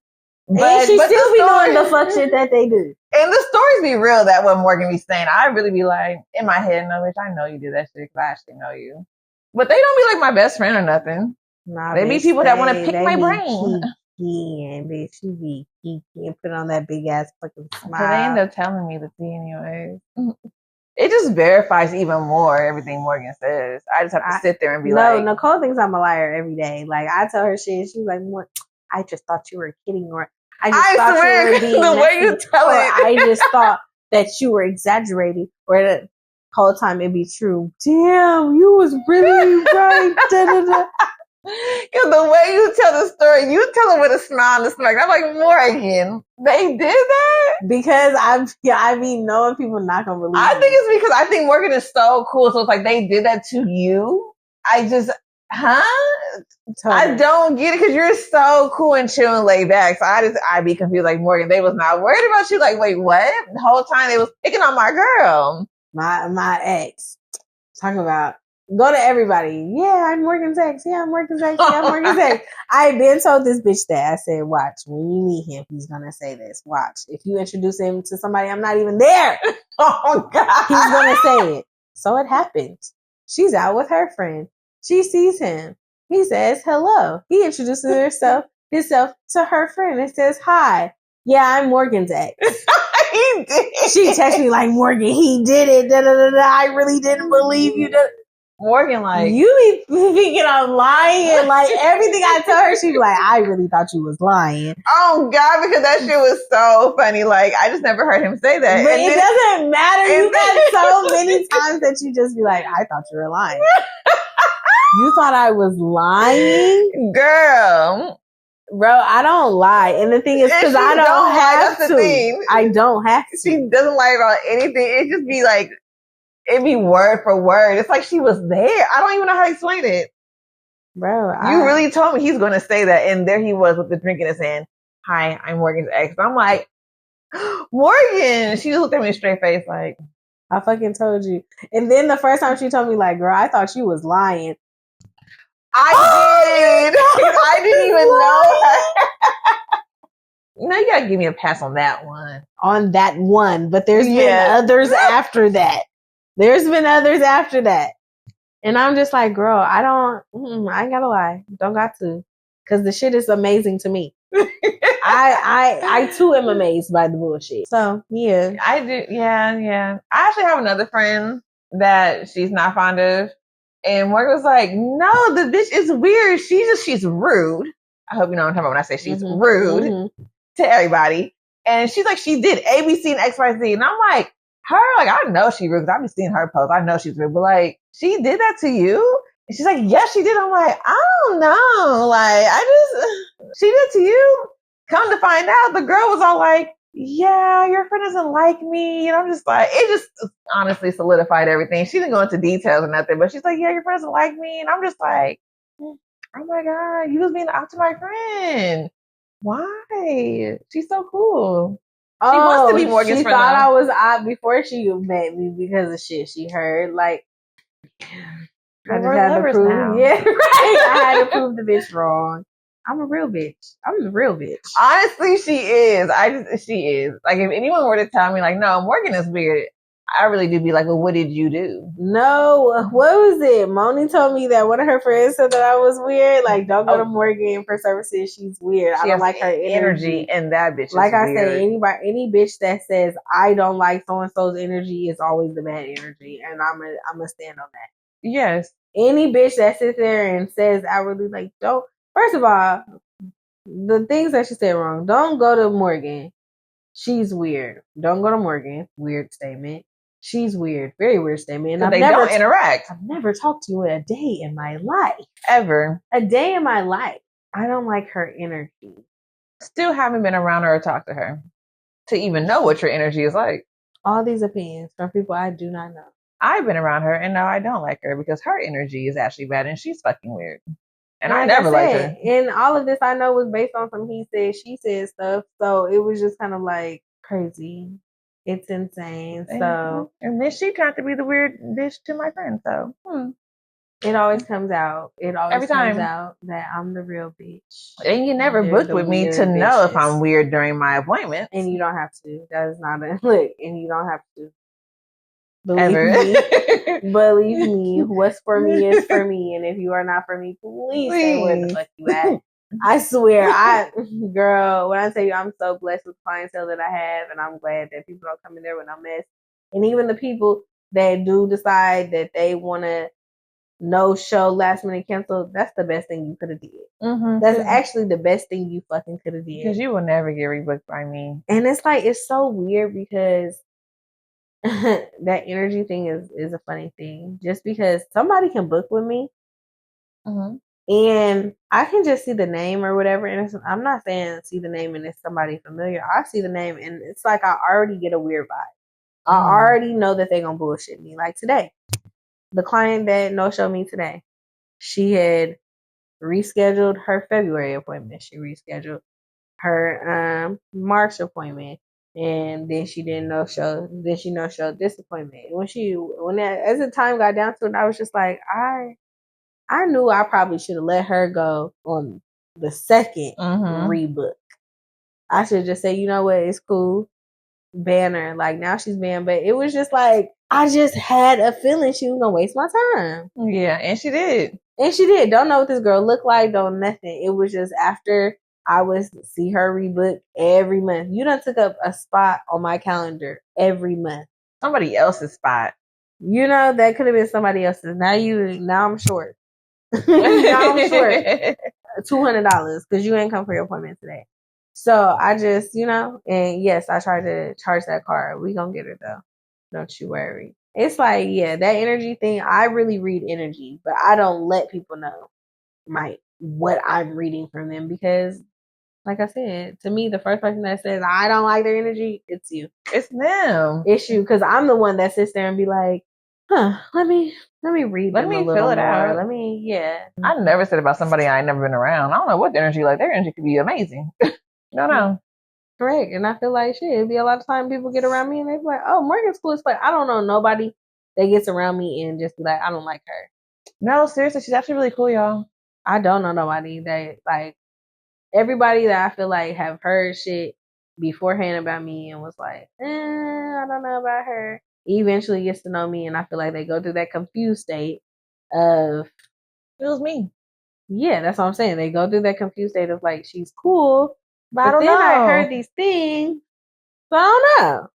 But and she still be doing the fuck shit that they do. And the stories be real, that what Morgan be saying. I really be like, in my head, no, bitch, I know you did that shit because I actually know you. But they don't be like my best friend or nothing. Nah, they be people that want to pick my brain. Yeah, bitch, she be geeky and put on that big ass fucking smile. So they end up telling me the tea anyways. It just verifies even more everything Morgan says. I just have to sit there and be like... No, Nicole thinks I'm a liar every day. Like, I tell her shit, she's like, I just thought you were kidding, or I swear, you were being the way you tell it. I just thought that you were exaggerating, or the whole time it'd be true. Damn, you was really right. Da, da, da. Because the way you tell the story, you tell it with a smile and a smirk. I'm like, Morgan, they did that? Because I mean, knowing people not gonna believe I think it's because I think Morgan is so cool. So it's like, they did that to you? Totally. I don't get it because you're so cool and chill and laid back. So I'd be confused. Like, Morgan, they was not worried about you. Like, wait, what? The whole time they was picking on my girl. My ex. Talk about, go to everybody. Yeah, I'm Morgan's ex. Yeah, I'm Morgan's ex. Yeah, I'm Morgan's ex. I've been told this bitch that. I said, watch, when you meet him, he's going to say this. Watch. If you introduce him to somebody, I'm not even there. Oh, God. He's going to say it. So it happened. She's out with her friend. She sees him. He says, hello. He introduces himself to her friend and says, hi. Yeah, I'm Morgan's ex. He did. She texts me like, Morgan, he did it. Da, da, da, da. I really didn't believe you. Morgan, like, you be thinking I'm lying. Like everything I tell her, she be like, I really thought you was lying. oh God, because that shit was so funny. Like, I just never heard him say that. But and it then, doesn't matter. You got so many times that you just be like, I thought you were lying. You thought I was lying? girl. Bro, I don't lie. And the thing is, because I don't lie, have that's to. the thing. I don't have to. She doesn't lie about anything. It just be like, it'd be word for word. It's like she was there. I don't even know how to explain it. Bro, You really told me he's going to say that. And there he was with the drink in his hand. Hi, I'm Morgan's ex. I'm like, Morgan. She just looked at me straight face like, I fucking told you. And then the first time she told me, like, girl, I thought you was lying. I did. I didn't even know her. No, you gotta give me a pass on that one. On that one. But there's been others after that. There's been others after that. And I'm just like, girl, I ain't gotta lie. Don't got to. Because the shit is amazing to me. I too am amazed by the bullshit. So, yeah. I do. Yeah. I actually have another friend that she's not fond of. And Morgan was like, no, the bitch is weird. She's rude. I hope you know what I'm talking about when I say she's rude to everybody. And she's like, she did A, B, C, and X, Y, Z. And I'm like, I know she rude because I've been seeing her post. I know she's rude. But like, she did that to you? And she's like, yes, she did. I'm like, I don't know. Like, she did to you? Come to find out, the girl was all like, yeah, your friend doesn't like me. And I'm just like, it just honestly solidified everything. She didn't go into details or nothing, but she's like, yeah, your friend doesn't like me. And I'm just like, oh my God, you was being out to my friend. Why? She's so cool. She wants to be Morgan's friend. She thought I was out before she met me because of shit she heard. Like, I just had to prove. Now. Yeah, right. I had to prove the bitch wrong. I'm a real bitch. I'm the real bitch. Honestly, she is. She is. Like, if anyone were to tell me, like, no, Morgan is weird, I really do be like, well, what did you do? No, what was it? Moni told me that one of her friends said that I was weird. Like, don't go to Morgan for services. She's weird. I don't like her energy. And that bitch is like I weird. said, any bitch that says I don't like so and so's energy is always the bad energy, and I'm gonna stand on that. Yes. Any bitch that sits there and says outwardly like, don't. First of all, the things that she said wrong. Don't go to Morgan. She's weird. Don't go to Morgan. Weird statement. She's weird. Very weird statement. And they don't interact. I've never talked to you in a day in my life. Ever. A day in my life. I don't like her energy. Still haven't been around her or talked to her to even know what your energy is like. All these opinions from people I do not know. I've been around her and no, I don't like her because her energy is actually bad and she's fucking weird. And I never liked her. And all of this I know was based on some he said, she said stuff. So it was just kind of like crazy. It's insane. So and then she tried to be the weird bitch to my friend. So it always comes out. It always every time comes out that I'm the real bitch. And you never booked with me to know if I'm weird during my appointment. And you don't have to. That is not a look. And you don't have to. Believe me, what's for me is for me. And if you are not for me, please say where the fuck you at. I swear, girl, when I tell you I'm so blessed with clientele that I have, and I'm glad that people don't come in there with no mess. And even the people that do decide that they want to no show last minute cancel, that's the best thing you could have did. That's actually the best thing you fucking could have did. Because you will never get rebooked by me. And it's like, it's so weird because that energy thing is a funny thing. Just because somebody can book with me and I can just see the name or whatever, and I'm not saying see the name and it's somebody familiar. I see the name and it's like I already get a weird vibe. I already know that they're gonna bullshit me. Like today, the client that no showed me today, she had rescheduled her February appointment. She rescheduled her March appointment. And then she didn't no show. Then she no showed this appointment. As the time got down to it, I was just like, I knew I probably should have let her go on the second rebook. I should just say, you know what, it's cool. Ban her. Like now she's banned, but it was just like I just had a feeling she was gonna waste my time. Yeah, and she did. Don't know what this girl looked like. Don't nothing. It was just after. I would see her rebook every month. You done took up a spot on my calendar every month. Somebody else's spot. You know, that could have been somebody else's. Now I'm short. Now I'm short $200 because you ain't come for your appointment today. So I just, and yes, I tried to charge that card. We gonna get her though. Don't you worry. It's like, yeah, that energy thing. I really read energy, but I don't let people know what I'm reading from them because, like I said, to me, the first person that says I don't like their energy, it's you. It's them. It's you, because I'm the one that sits there and be like, let me read them a little fill it more. out. I never said about somebody I ain't never been around. I don't know what the energy like. Their energy could be amazing. No. Correct. And I feel like shit, it'd be a lot of time people get around me and they be like, oh, Morgan's cool as fuck. I don't know nobody that gets around me and just be like, I don't like her. No, seriously, she's actually really cool, y'all. I don't know nobody that, like, everybody that I feel like have heard shit beforehand about me and was like, I don't know about her, eventually gets to know me, and I feel like they go through that confused state of, it was me. Yeah, that's what I'm saying. They go through that confused state of like, she's cool, but I don't know. I heard these things, so I don't know.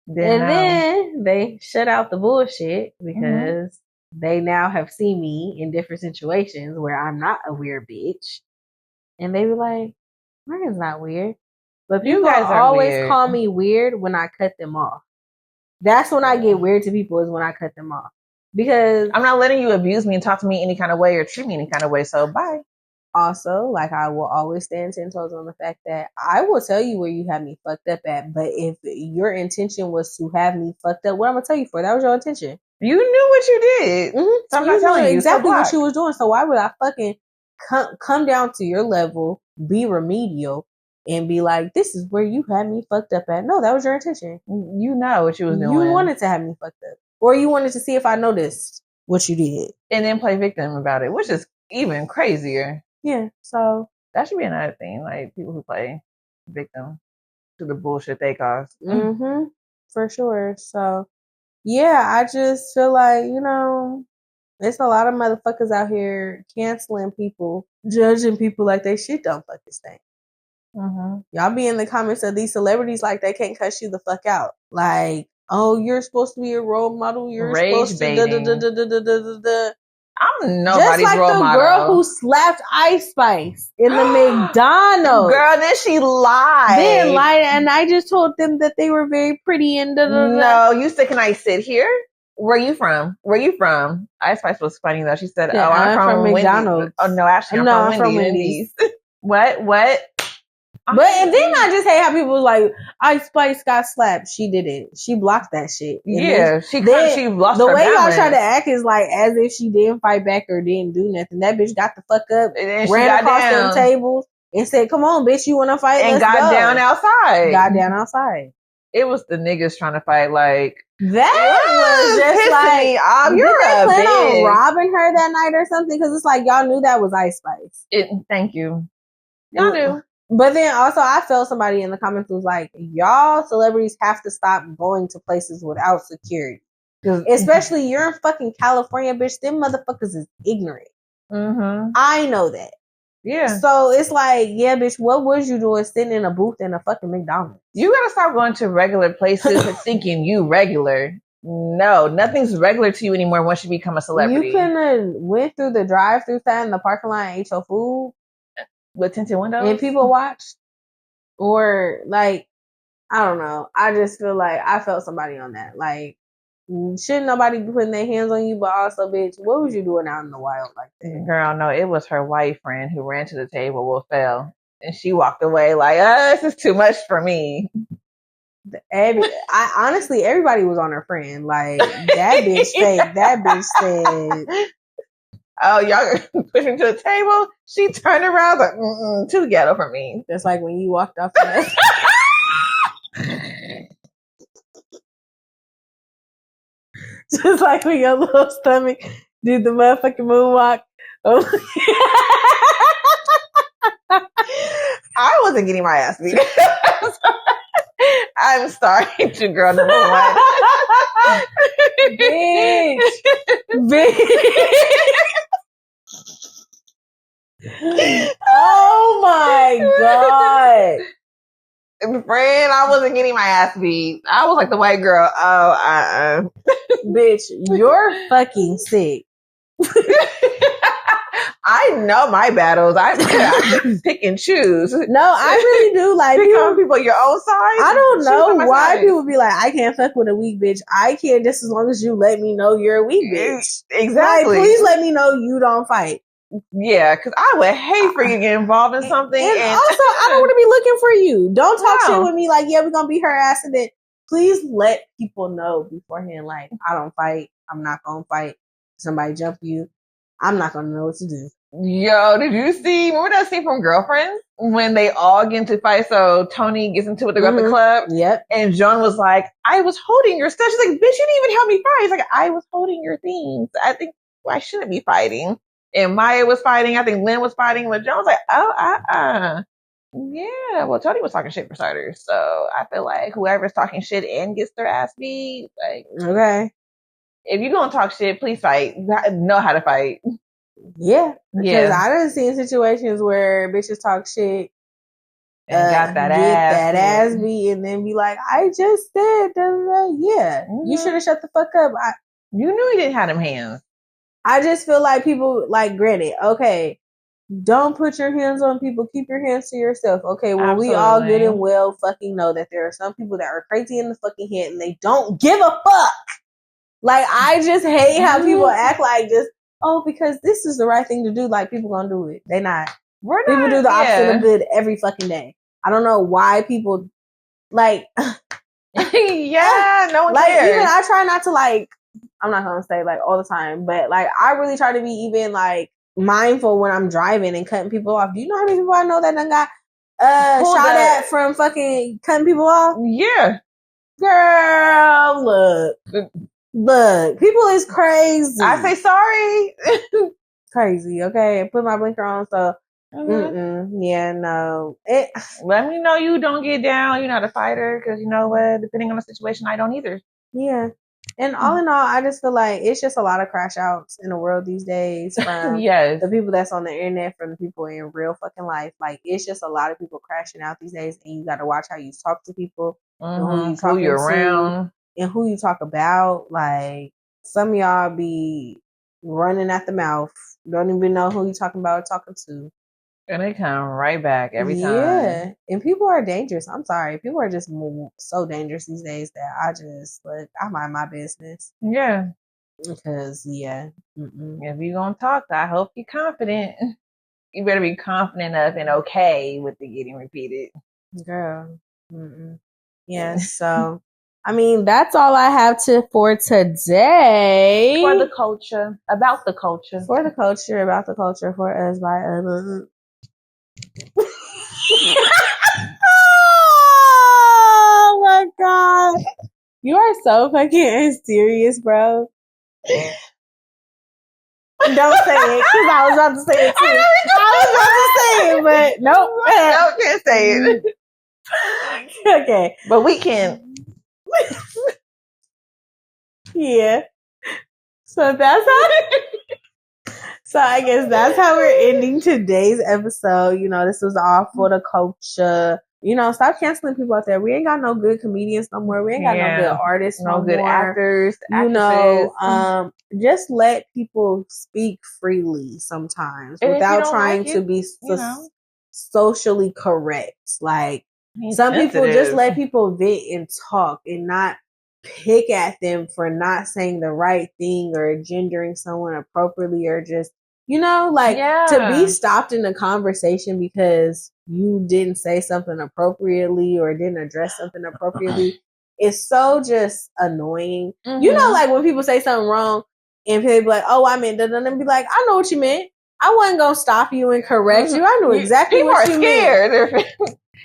Then they shut out the bullshit because they now have seen me in different situations where I'm not a weird bitch. And they were like, Morgan's not weird. But people guys always weird. Call me weird when I cut them off. That's when I get weird to people, is when I cut them off. Because I'm not letting you abuse me and talk to me any kind of way or treat me any kind of way. So bye. Also, like, I will always stand 10 toes on the fact that I will tell you where you have me fucked up at. But if your intention was to have me fucked up, what I'm going to tell you for? That was your intention. You knew what you did. So I'm not telling you exactly what you was doing. So why would I fucking come down to your level, be remedial, and be like, this is where you had me fucked up at? No, that was your intention. You know what you was doing. You wanted to have me fucked up. Or you wanted to see if I noticed what you did. And then play victim about it, which is even crazier. Yeah, so that should be another thing. Like, people who play victim to the bullshit they cause. For sure. So, yeah, I just feel like, it's a lot of motherfuckers out here canceling people, judging people like they shit don't fucking stink. Y'all be in the comments of these celebrities like they can't cuss you the fuck out. Like, oh, you're supposed to be a role model. You're supposed to I'm nobody's just like role the model. Girl who slapped Ice Spice in the McDonald's. Girl, then she lied. And I just told them that they were very pretty and No, you said, can I sit here? Where you from? Ice Spice was funny though. She said, yeah, I'm from McDonald's. Wendy's. Oh no, actually I'm from Wendy's. What? But and then I just hate how people was like, Ice Spice got slapped. She didn't. She blocked that shit. And she lost the her way balance. y'all try to act is like as if she didn't fight back or didn't do nothing. That bitch got the fuck up, ran across them tables, and said, "Come on, bitch, you want to fight?" And got down outside. It was the niggas trying to fight. Like, that was just like, you're a plan on robbing her that night or something, because it's like y'all knew that was Ice Spice. Thank you. Y'all knew. But then also I felt somebody in the comments was like, y'all celebrities have to stop going to places without security. Especially you're in fucking California, bitch. Them motherfuckers is ignorant. I know that. Yeah. So it's like, yeah, bitch, what was you doing sitting in a booth in a fucking McDonald's? You gotta stop going to regular places and thinking you regular. No, nothing's regular to you anymore once you become a celebrity. You couldn't have went through the drive-through side in the parking lot and ate your food with tinted windows and people watched, or like, I don't know. I just feel like I felt somebody on that. Like, shouldn't nobody be putting their hands on you? But also, bitch, what was you doing out in the wild like that? Girl, no, it was her white friend who ran to the table with fell, and she walked away like, this is too much for me. Honestly, everybody was on her friend. Like, that bitch fake. That bitch said, oh, y'all pushing to the table? She turned around like, too ghetto for me. That's like when you walked off the just like when your little stomach did the motherfucking moonwalk. Oh. I wasn't getting my ass beat. I'm sorry to girl number one. Bitch. Oh my God. Friend, I wasn't getting my ass beat. I was like the white girl. Oh, Bitch, you're fucking sick. I know my battles. I pick and choose. No, I really do. Like, pick on people your own size. I don't know why size. people be like, I can't fuck with a weak bitch. I can just as long as you let me know you're a weak bitch. Exactly. Like, please let me know you don't fight. Yeah, because I would hate for you to get involved in something. And also, I don't want to be looking for you. Don't talk shit with me like, yeah, we're going to beat her ass. And then please let people know beforehand, like, I don't fight. I'm not going to fight. Somebody jump you. I'm not going to know what to do. Yo, did you see, remember that scene from Girlfriends? When they all get into fight, so Tony gets into it with the girl at the club. Yep. And Joan was like, I was holding your stuff. She's like, bitch, you didn't even help me fight. He's like, I was holding your things. I think I shouldn't be fighting. And Maya was fighting. I think Lynn was fighting. But Joan was like, yeah, well, Tony was talking shit for starters. So I feel like whoever's talking shit and gets their ass beat, like, okay. If you're going to talk shit, please fight. Know how to fight. Yeah. Because I done seen situations where bitches talk shit and got that ass beat and then be like, I just said, yeah, you should have shut the fuck up. You knew he didn't have them hands. I just feel like people, like, granted, okay, don't put your hands on people. Keep your hands to yourself. Okay, well, we all good and well fucking know that there are some people that are crazy in the fucking head and they don't give a fuck. Like, I just hate how people act like just, oh, because this is the right thing to do. Like, people gonna do it. They not. People do the opposite of good every fucking day. I don't know why people, like, yeah, no one like, cares. even I try not to, like, I'm not gonna say like all the time, but like I really try to be even like mindful when I'm driving and cutting people off. Do you know how many people I know that done got shot at from fucking cutting people off? Yeah. Girl, look, people is crazy. I say sorry. Crazy, okay? Put my blinker on, so yeah, no. Let me know you don't get down. You're not a fighter, because you know what? Depending on the situation, I don't either. Yeah. And all in all, I just feel like it's just a lot of crash outs in the world these days from the people that's on the internet, from the people in real fucking life. Like, it's just a lot of people crashing out these days, and you got to watch how you talk to people, and who you talking to, around, and who you talk about. Like, some of y'all be running at the mouth, don't even know who you talking about or talking to. And they come right back every time. Yeah. And people are dangerous. I'm sorry. People are just so dangerous these days that I mind my business. Yeah. Because, yeah. If you're going to talk, I hope you're confident. You better be confident enough and okay with the getting repeated. Girl. Yeah, so, I mean, that's all I have for today. For the culture. About the culture. For the culture. About the culture. For us, by us. Oh my god. You are so fucking serious, bro. Don't say it, because I was about to say it too. I was about to say it, but nope. Nope, can't say it. Okay. But we can. Yeah. So that's how... So I guess that's how we're ending today's episode. You know, this was all for the culture. You know, stop canceling people out there. We ain't got no good comedians no more. We ain't got no good artists no good more. Actors. You know, just let people speak freely sometimes without trying to be socially correct. Like, some people just let people vent and talk and not pick at them for not saying the right thing or gendering someone appropriately, or just, you know, like, to be stopped in a conversation because you didn't say something appropriately or didn't address something appropriately is so just annoying. You know, like when people say something wrong and people be like, oh, I meant that, and then be like, I know what you meant. I wasn't gonna stop you and correct you. I knew exactly what you meant.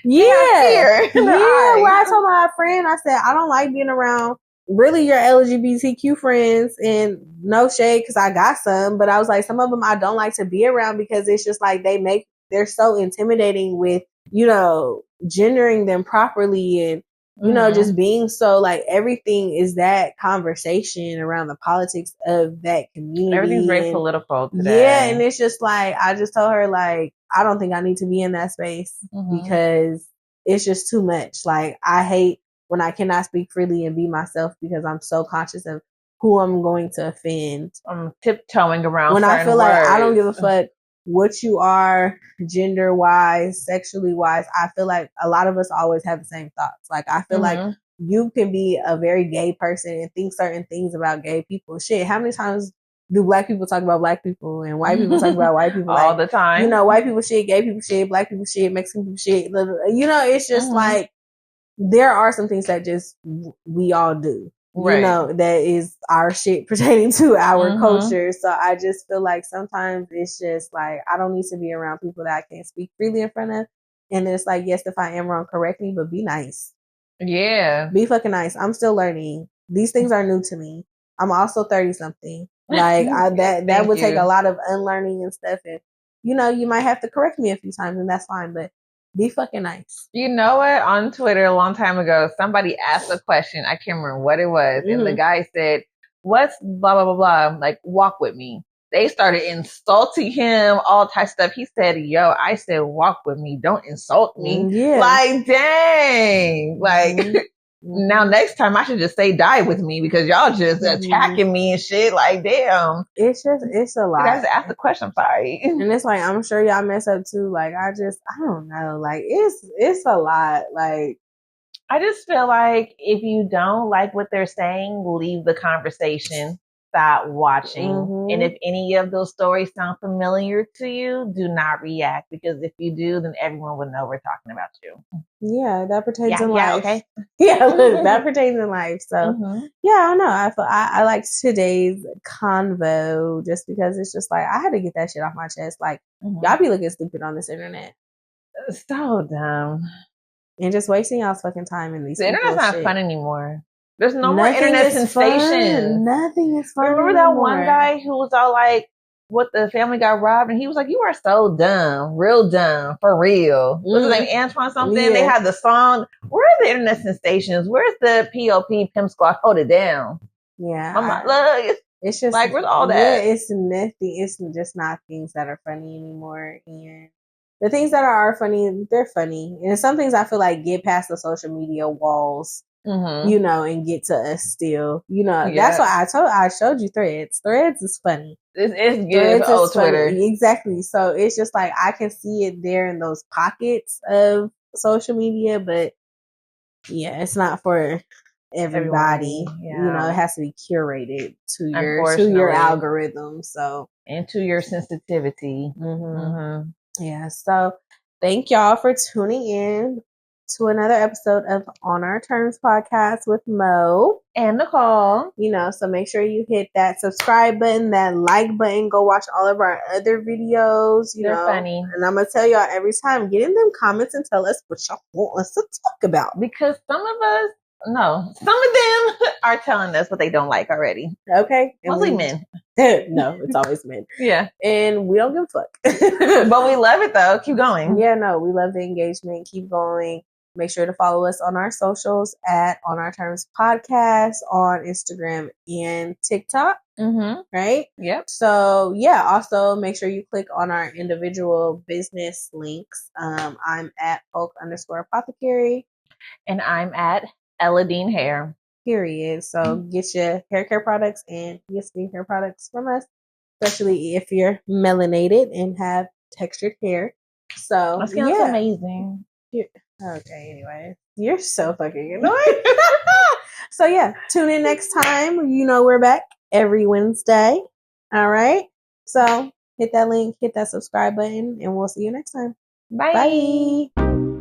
Yeah. Where I told my friend, I said, I don't like being around really your LGBTQ friends, and no shade because I got some, but I was like, some of them I don't like to be around because it's just like they're so intimidating with, you know, gendering them properly and, you know, just being so like everything is that conversation around the politics of that community. Everything's very political today. Yeah, and it's just like, I just told her, like, I don't think I need to be in that space because it's just too much. Like, I hate when I cannot speak freely and be myself because I'm so conscious of who I'm going to offend. I'm tiptoeing around When I certain feel like words. I don't give a fuck what you are, gender wise, sexually wise, I feel like a lot of us always have the same thoughts. Like, I feel like you can be a very gay person and think certain things about gay people. Shit, how many times do black people talk about black people and white people talk about white people? All like, the time. You know, white people shit, gay people shit, black people shit, Mexican people shit. You know, it's just like, there are some things that just we all do. Right. You know, that is our shit pertaining to our culture. So I just feel like sometimes it's just like, I don't need to be around people that I can't speak freely in front of. And it's like, yes, if I am wrong, correct me, but be nice. Yeah. Be fucking nice. I'm still learning. These things are new to me. I'm also 30 something. Like, that would take a lot of unlearning and stuff. And, you know, you might have to correct me a few times and that's fine, but be fucking nice. You know what? On Twitter a long time ago, somebody asked a question. I can't remember what it was. And the guy said, what's blah, blah, blah, blah? Like, walk with me. They started insulting him, all types of stuff. He said, yo, I said, walk with me. Don't insult me. Yeah. Like, dang. Like, now next time I should just say die with me because y'all just attacking me and shit. Like, damn. It's a lot. You guys ask the question. I'm sorry. And it's like, I'm sure y'all mess up too. Like, I don't know. Like, it's a lot. Like, I just feel like if you don't like what they're saying, leave the conversation, stop watching. And if any of those stories sound familiar to you, do not react, because if you do, then everyone will know we're talking about you. Yeah, that pertains in life. Okay. Yeah, look, that pertains in life. So yeah, I don't know. I like today's convo just because it's just like, I had to get that shit off my chest. Like, y'all be looking stupid on this internet. So dumb. And just wasting y'all's fucking time in these. The internet's not fun anymore. There's no more Nothing internet is sensations. fun. Nothing is fun. Remember that one guy who was all like, what, the family got robbed? And he was like, you are so dumb. Real dumb. For real. What's his name? Antoine something? Yeah. They had the song. Where are the internet sensations? Where's the POP, Pimp Squad? Hold it down. Yeah. I'm like, look. It's just like, where's all that? Yeah, it's nothing. It's just not things that are funny anymore. And the things that are funny, they're funny. And some things I feel like get past the social media walls, you know, and get to us still. You know, that's why I showed you Threads. Threads is funny. It's good. Oh, Twitter. Exactly. So it's just like, I can see it there in those pockets of social media, but yeah, it's not for everybody. You know, it has to be curated to your algorithm. So, and to your sensitivity. Yeah. So thank y'all for tuning in to another episode of On Our Terms podcast with Mo and Nicole. You know, so make sure you hit that subscribe button, that like button. Go watch all of our other videos. They're funny. And I'm going to tell y'all every time, get in them comments and tell us what y'all want us to talk about. Because some of them are telling us what they don't like already. Okay. Mostly men. No, it's always men. Yeah. And we don't give a fuck. But we love it though. Keep going. Yeah, no, we love the engagement. Keep going. Make sure to follow us on our socials at On Our Terms Podcast on Instagram and TikTok. Right? Yep. So yeah, also make sure you click on our individual business links. I'm at Folk_Apothecary. And I'm at Eladine Hair. Period. So get your hair care products and your skincare products from us, especially if you're melanated and have textured hair. So my skin's amazing. Okay, anyway, you're so fucking annoying. So yeah, tune in next time. You know we're back every Wednesday. All right. So hit that link, hit that subscribe button, and we'll see you next time. Bye. Bye.